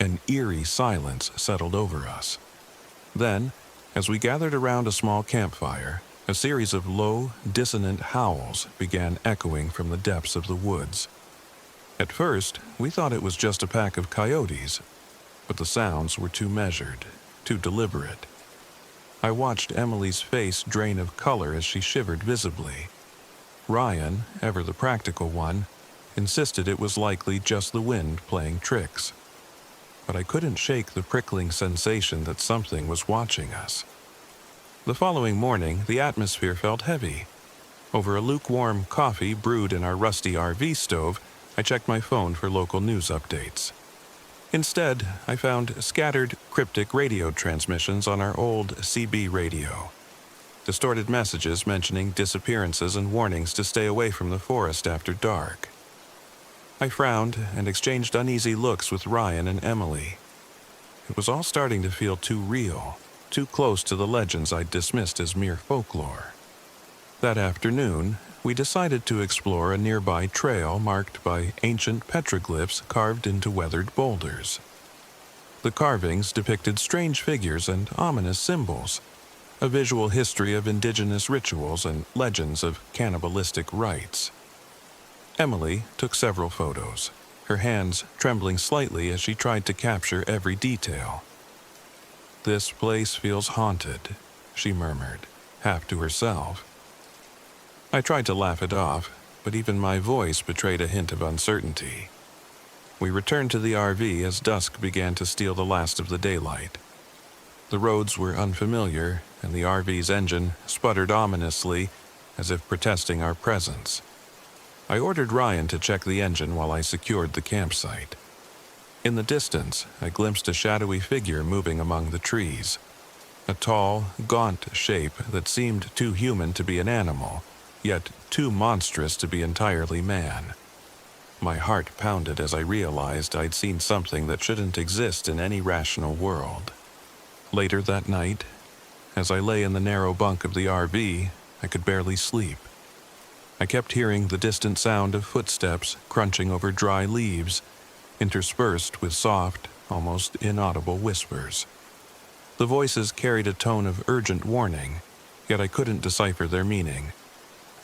an eerie silence settled over us. Then, as we gathered around a small campfire, a series of low, dissonant howls began echoing from the depths of the woods. At first, we thought it was just a pack of coyotes, but the sounds were too measured, too deliberate. I watched Emily's face drain of color as she shivered visibly. Ryan, ever the practical one, insisted it was likely just the wind playing tricks. But I couldn't shake the prickling sensation that something was watching us. The following morning, the atmosphere felt heavy. Over a lukewarm coffee brewed in our rusty RV stove, I checked my phone for local news updates. Instead, I found scattered, cryptic radio transmissions on our old CB radio. Distorted messages mentioning disappearances and warnings to stay away from the forest after dark. I frowned and exchanged uneasy looks with Ryan and Emily. It was all starting to feel too real, too close to the legends I'd dismissed as mere folklore. That afternoon, we decided to explore a nearby trail marked by ancient petroglyphs carved into weathered boulders. The carvings depicted strange figures and ominous symbols, a visual history of indigenous rituals and legends of cannibalistic rites. Emily took several photos, her hands trembling slightly as she tried to capture every detail. "This place feels haunted," she murmured, half to herself. I tried to laugh it off, but even my voice betrayed a hint of uncertainty. We returned to the RV as dusk began to steal the last of the daylight. The roads were unfamiliar, and the RV's engine sputtered ominously, as if protesting our presence. I ordered Ryan to check the engine while I secured the campsite. In the distance, I glimpsed a shadowy figure moving among the trees. A tall, gaunt shape that seemed too human to be an animal, yet too monstrous to be entirely man. My heart pounded as I realized I'd seen something that shouldn't exist in any rational world. Later that night, as I lay in the narrow bunk of the RV, I could barely sleep. I kept hearing the distant sound of footsteps crunching over dry leaves, interspersed with soft, almost inaudible whispers. The voices carried a tone of urgent warning, yet I couldn't decipher their meaning.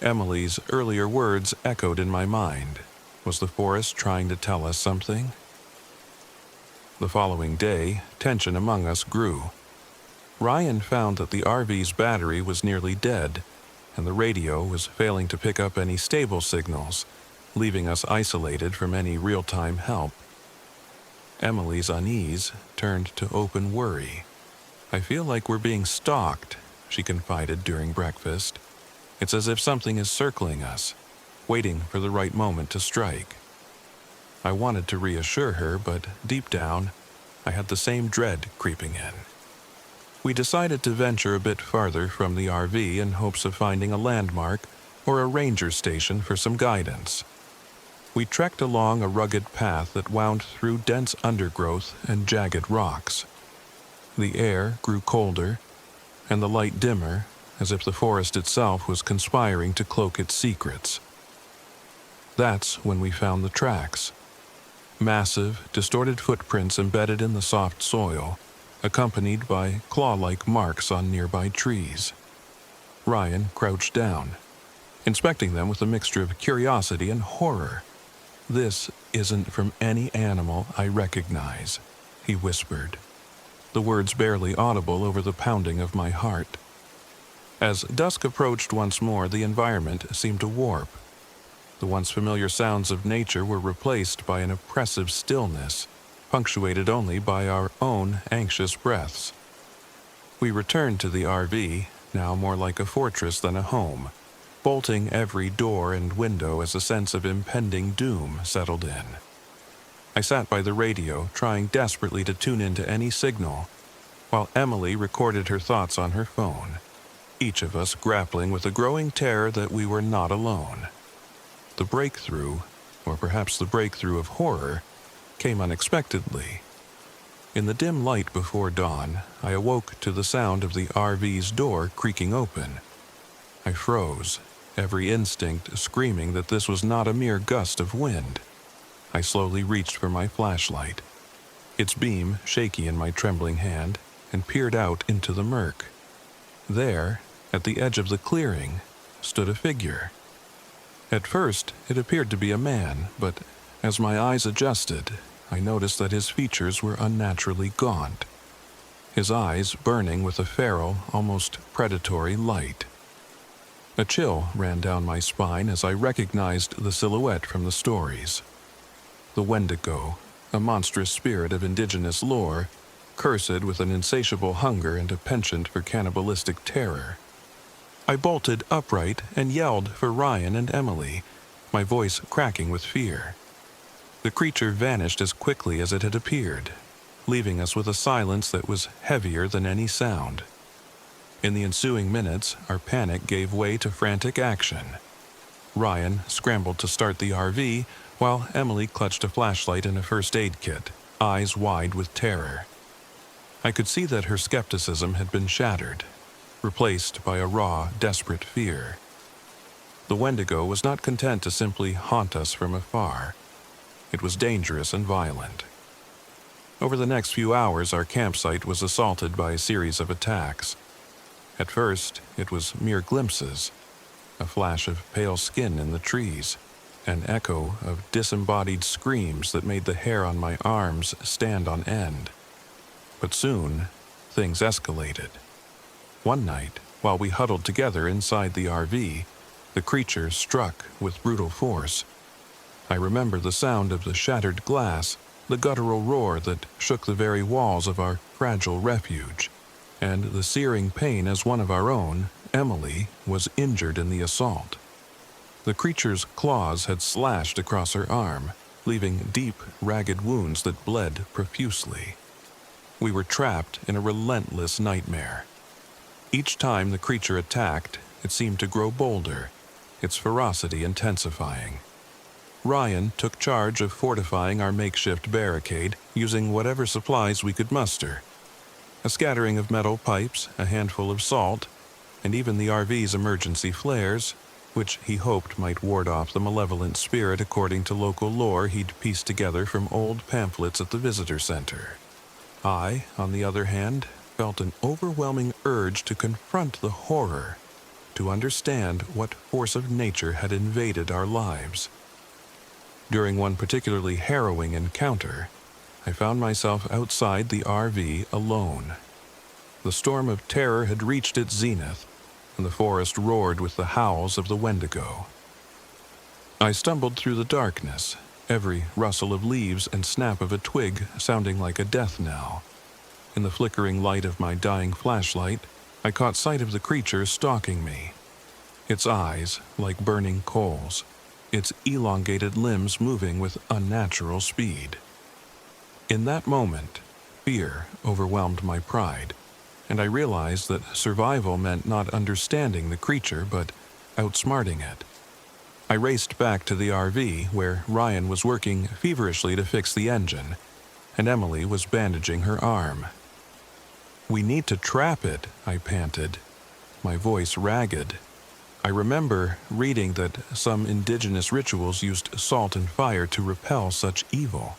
Emily's earlier words echoed in my mind. Was the forest trying to tell us something? The following day, tension among us grew. Ryan found that the RV's battery was nearly dead, and the radio was failing to pick up any stable signals, leaving us isolated from any real-time help. Emily's unease turned to open worry. "I feel like we're being stalked," she confided during breakfast. "It's as if something is circling us, waiting for the right moment to strike." I wanted to reassure her, but deep down, I had the same dread creeping in. We decided to venture a bit farther from the RV in hopes of finding a landmark or a ranger station for some guidance. We trekked along a rugged path that wound through dense undergrowth and jagged rocks. The air grew colder, and the light dimmer, as if the forest itself was conspiring to cloak its secrets. That's when we found the tracks. Massive, distorted footprints embedded in the soft soil, accompanied by claw-like marks on nearby trees. Ryan crouched down, inspecting them with a mixture of curiosity and horror. "This isn't from any animal I recognize," he whispered, the words barely audible over the pounding of my heart. As dusk approached once more, the environment seemed to warp. The once familiar sounds of nature were replaced by an oppressive stillness, punctuated only by our own anxious breaths. We returned to the RV, now more like a fortress than a home, bolting every door and window as a sense of impending doom settled in. I sat by the radio, trying desperately to tune into any signal, while Emily recorded her thoughts on her phone, each of us grappling with a growing terror that we were not alone. The breakthrough, or perhaps the breakthrough of horror, came unexpectedly. In the dim light before dawn, I awoke to the sound of the RV's door creaking open. I froze, every instinct screaming that this was not a mere gust of wind. I slowly reached for my flashlight, its beam shaky in my trembling hand, and peered out into the murk. There, at the edge of the clearing, stood a figure. At first, it appeared to be a man, but as my eyes adjusted, I noticed that his features were unnaturally gaunt, his eyes burning with a feral, almost predatory light. A chill ran down my spine as I recognized the silhouette from the stories. The wendigo, a monstrous spirit of indigenous lore, cursed with an insatiable hunger and a penchant for cannibalistic terror. I bolted upright and yelled for Ryan and Emily, my voice cracking with fear. The creature vanished as quickly as it had appeared, leaving us with a silence that was heavier than any sound. In the ensuing minutes, our panic gave way to frantic action. Ryan scrambled to start the RV, while Emily clutched a flashlight and a first aid kit, eyes wide with terror. I could see that her skepticism had been shattered, replaced by a raw, desperate fear. The wendigo was not content to simply haunt us from afar. It was dangerous and violent. Over the next few hours, our campsite was assaulted by a series of attacks. At first, it was mere glimpses, a flash of pale skin in the trees, an echo of disembodied screams that made the hair on my arms stand on end. But soon, things escalated. One night, while we huddled together inside the RV, the creature struck with brutal force. I remember the sound of the shattered glass, the guttural roar that shook the very walls of our fragile refuge, and the searing pain as one of our own, Emily, was injured in the assault. The creature's claws had slashed across her arm, leaving deep, ragged wounds that bled profusely. We were trapped in a relentless nightmare. Each time the creature attacked, it seemed to grow bolder, its ferocity intensifying. Ryan took charge of fortifying our makeshift barricade, using whatever supplies we could muster. A scattering of metal pipes, a handful of salt, and even the RV's emergency flares, which he hoped might ward off the malevolent spirit according to local lore he'd pieced together from old pamphlets at the visitor center. I, on the other hand, felt an overwhelming urge to confront the horror, to understand what force of nature had invaded our lives. During one particularly harrowing encounter, I found myself outside the RV alone. The storm of terror had reached its zenith, and the forest roared with the howls of the wendigo. I stumbled through the darkness, every rustle of leaves and snap of a twig sounding like a death knell. In the flickering light of my dying flashlight, I caught sight of the creature stalking me. Its eyes like burning coals, its elongated limbs moving with unnatural speed. In that moment, fear overwhelmed my pride, and I realized that survival meant not understanding the creature, but outsmarting it. I raced back to the RV, where Ryan was working feverishly to fix the engine, and Emily was bandaging her arm. "We need to trap it," I panted, my voice ragged. I remember reading that some indigenous rituals used salt and fire to repel such evil.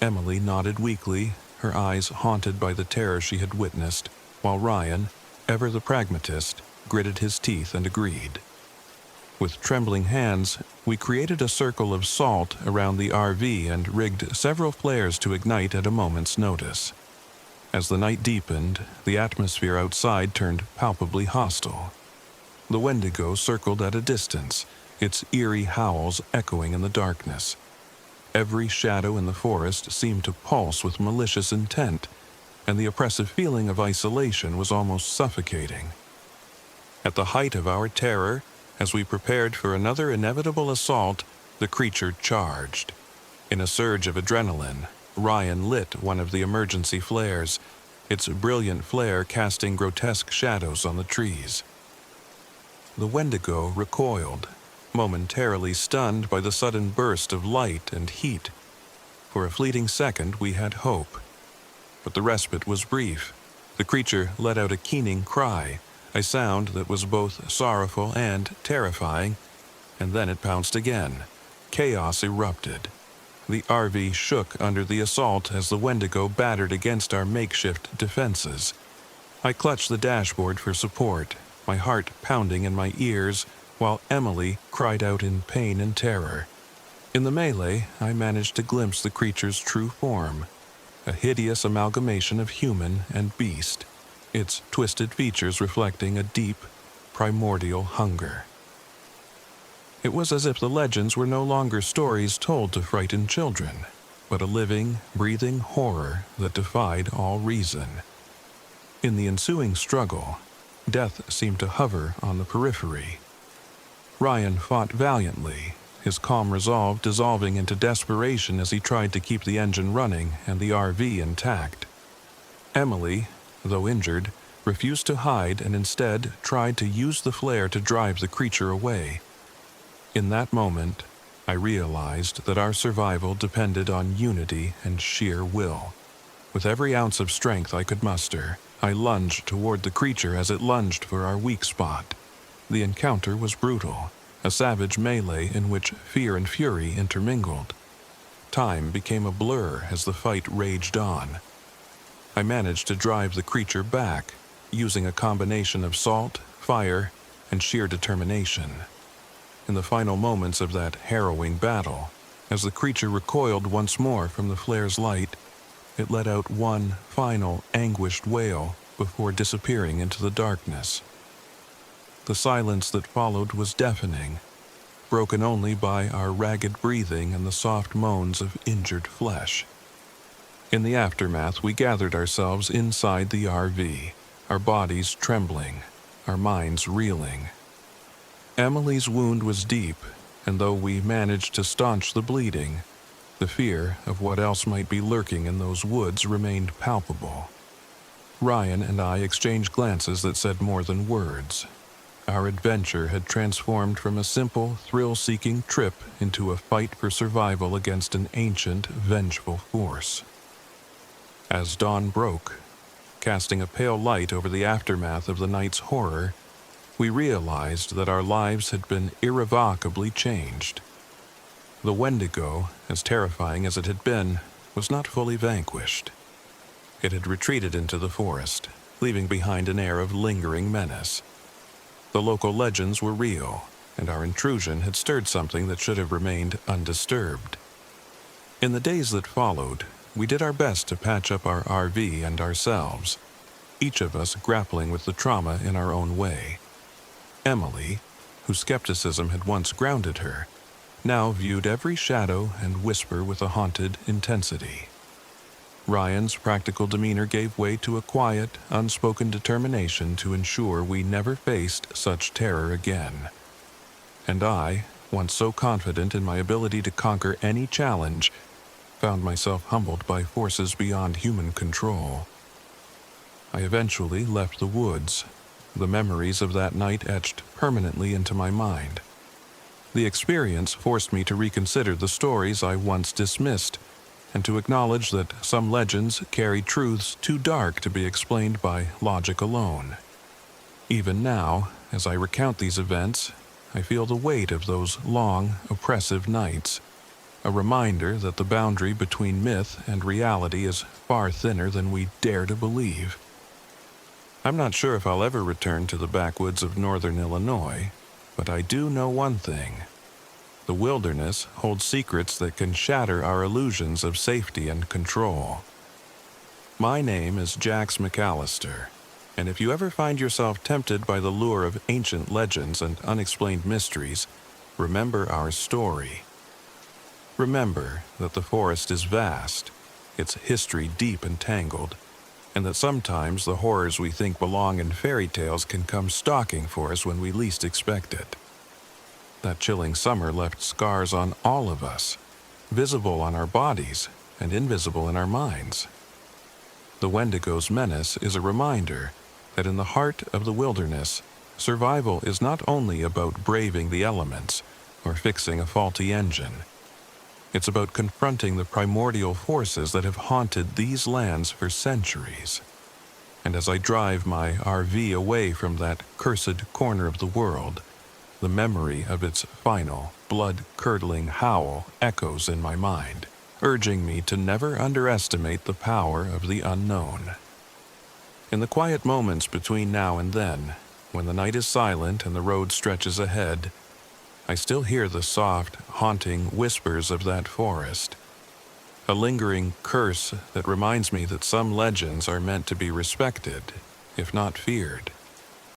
Emily nodded weakly, her eyes haunted by the terror she had witnessed, while Ryan, ever the pragmatist, gritted his teeth and agreed. With trembling hands, we created a circle of salt around the RV and rigged several flares to ignite at a moment's notice. As the night deepened, the atmosphere outside turned palpably hostile. The wendigo circled at a distance, its eerie howls echoing in the darkness. Every shadow in the forest seemed to pulse with malicious intent, and the oppressive feeling of isolation was almost suffocating. At the height of our terror, as we prepared for another inevitable assault, the creature charged. In a surge of adrenaline, Ryan lit one of the emergency flares, its brilliant flare casting grotesque shadows on the trees. The wendigo recoiled, momentarily stunned by the sudden burst of light and heat. For a fleeting second we had hope. But the respite was brief. The creature let out a keening cry, a sound that was both sorrowful and terrifying, and then it pounced again. Chaos erupted. The RV shook under the assault as the wendigo battered against our makeshift defenses. I clutched the dashboard for support, my heart pounding in my ears, while Emily cried out in pain and terror. In the melee, I managed to glimpse the creature's true form, a hideous amalgamation of human and beast, its twisted features reflecting a deep, primordial hunger. It was as if the legends were no longer stories told to frighten children, but a living, breathing horror that defied all reason. In the ensuing struggle, death seemed to hover on the periphery. Ryan fought valiantly, his calm resolve dissolving into desperation as he tried to keep the engine running and the RV intact. Emily, though injured, refused to hide and instead tried to use the flare to drive the creature away. In that moment, I realized that our survival depended on unity and sheer will. With every ounce of strength I could muster, I lunged toward the creature as it lunged for our weak spot. The encounter was brutal, a savage melee in which fear and fury intermingled. Time became a blur as the fight raged on. I managed to drive the creature back, using a combination of salt, fire, and sheer determination. In the final moments of that harrowing battle, as the creature recoiled once more from the flare's light, it let out one final anguished wail before disappearing into the darkness. The silence that followed was deafening, broken only by our ragged breathing and the soft moans of injured flesh. In the aftermath, we gathered ourselves inside the RV, our bodies trembling, our minds reeling. Emily's wound was deep, and though we managed to staunch the bleeding, the fear of what else might be lurking in those woods remained palpable. Ryan and I exchanged glances that said more than words. Our adventure had transformed from a simple, thrill-seeking trip into a fight for survival against an ancient, vengeful force. As dawn broke, casting a pale light over the aftermath of the night's horror, we realized that our lives had been irrevocably changed. The wendigo, as terrifying as it had been, was not fully vanquished. It had retreated into the forest, leaving behind an air of lingering menace. The local legends were real, and our intrusion had stirred something that should have remained undisturbed. In the days that followed, we did our best to patch up our RV and ourselves, each of us grappling with the trauma in our own way. Emily, whose skepticism had once grounded her, now viewed every shadow and whisper with a haunted intensity. Ryan's practical demeanor gave way to a quiet, unspoken determination to ensure we never faced such terror again. And I, once so confident in my ability to conquer any challenge, found myself humbled by forces beyond human control. I eventually left the woods, the memories of that night etched permanently into my mind. The experience forced me to reconsider the stories I once dismissed, and to acknowledge that some legends carry truths too dark to be explained by logic alone. Even now, as I recount these events, I feel the weight of those long, oppressive nights, a reminder that the boundary between myth and reality is far thinner than we dare to believe. I'm not sure if I'll ever return to the backwoods of northern Illinois, But I do know one thing. The wilderness holds secrets that can shatter our illusions of safety and control. My name is Jax McAllister, and if you ever find yourself tempted by the lure of ancient legends and unexplained mysteries, remember our story. Remember that the forest is vast, its history deep and tangled, and that sometimes the horrors we think belong in fairy tales can come stalking for us when we least expect it. That chilling summer left scars on all of us, visible on our bodies and invisible in our minds. The Wendigo's menace is a reminder that in the heart of the wilderness, survival is not only about braving the elements or fixing a faulty engine. It's about confronting the primordial forces that have haunted these lands for centuries. And as I drive my RV away from that cursed corner of the world, the memory of its final, blood-curdling howl echoes in my mind, urging me to never underestimate the power of the unknown. In the quiet moments between now and then, when the night is silent and the road stretches ahead, I still hear the soft, haunting whispers of that forest, a lingering curse that reminds me that some legends are meant to be respected, if not feared.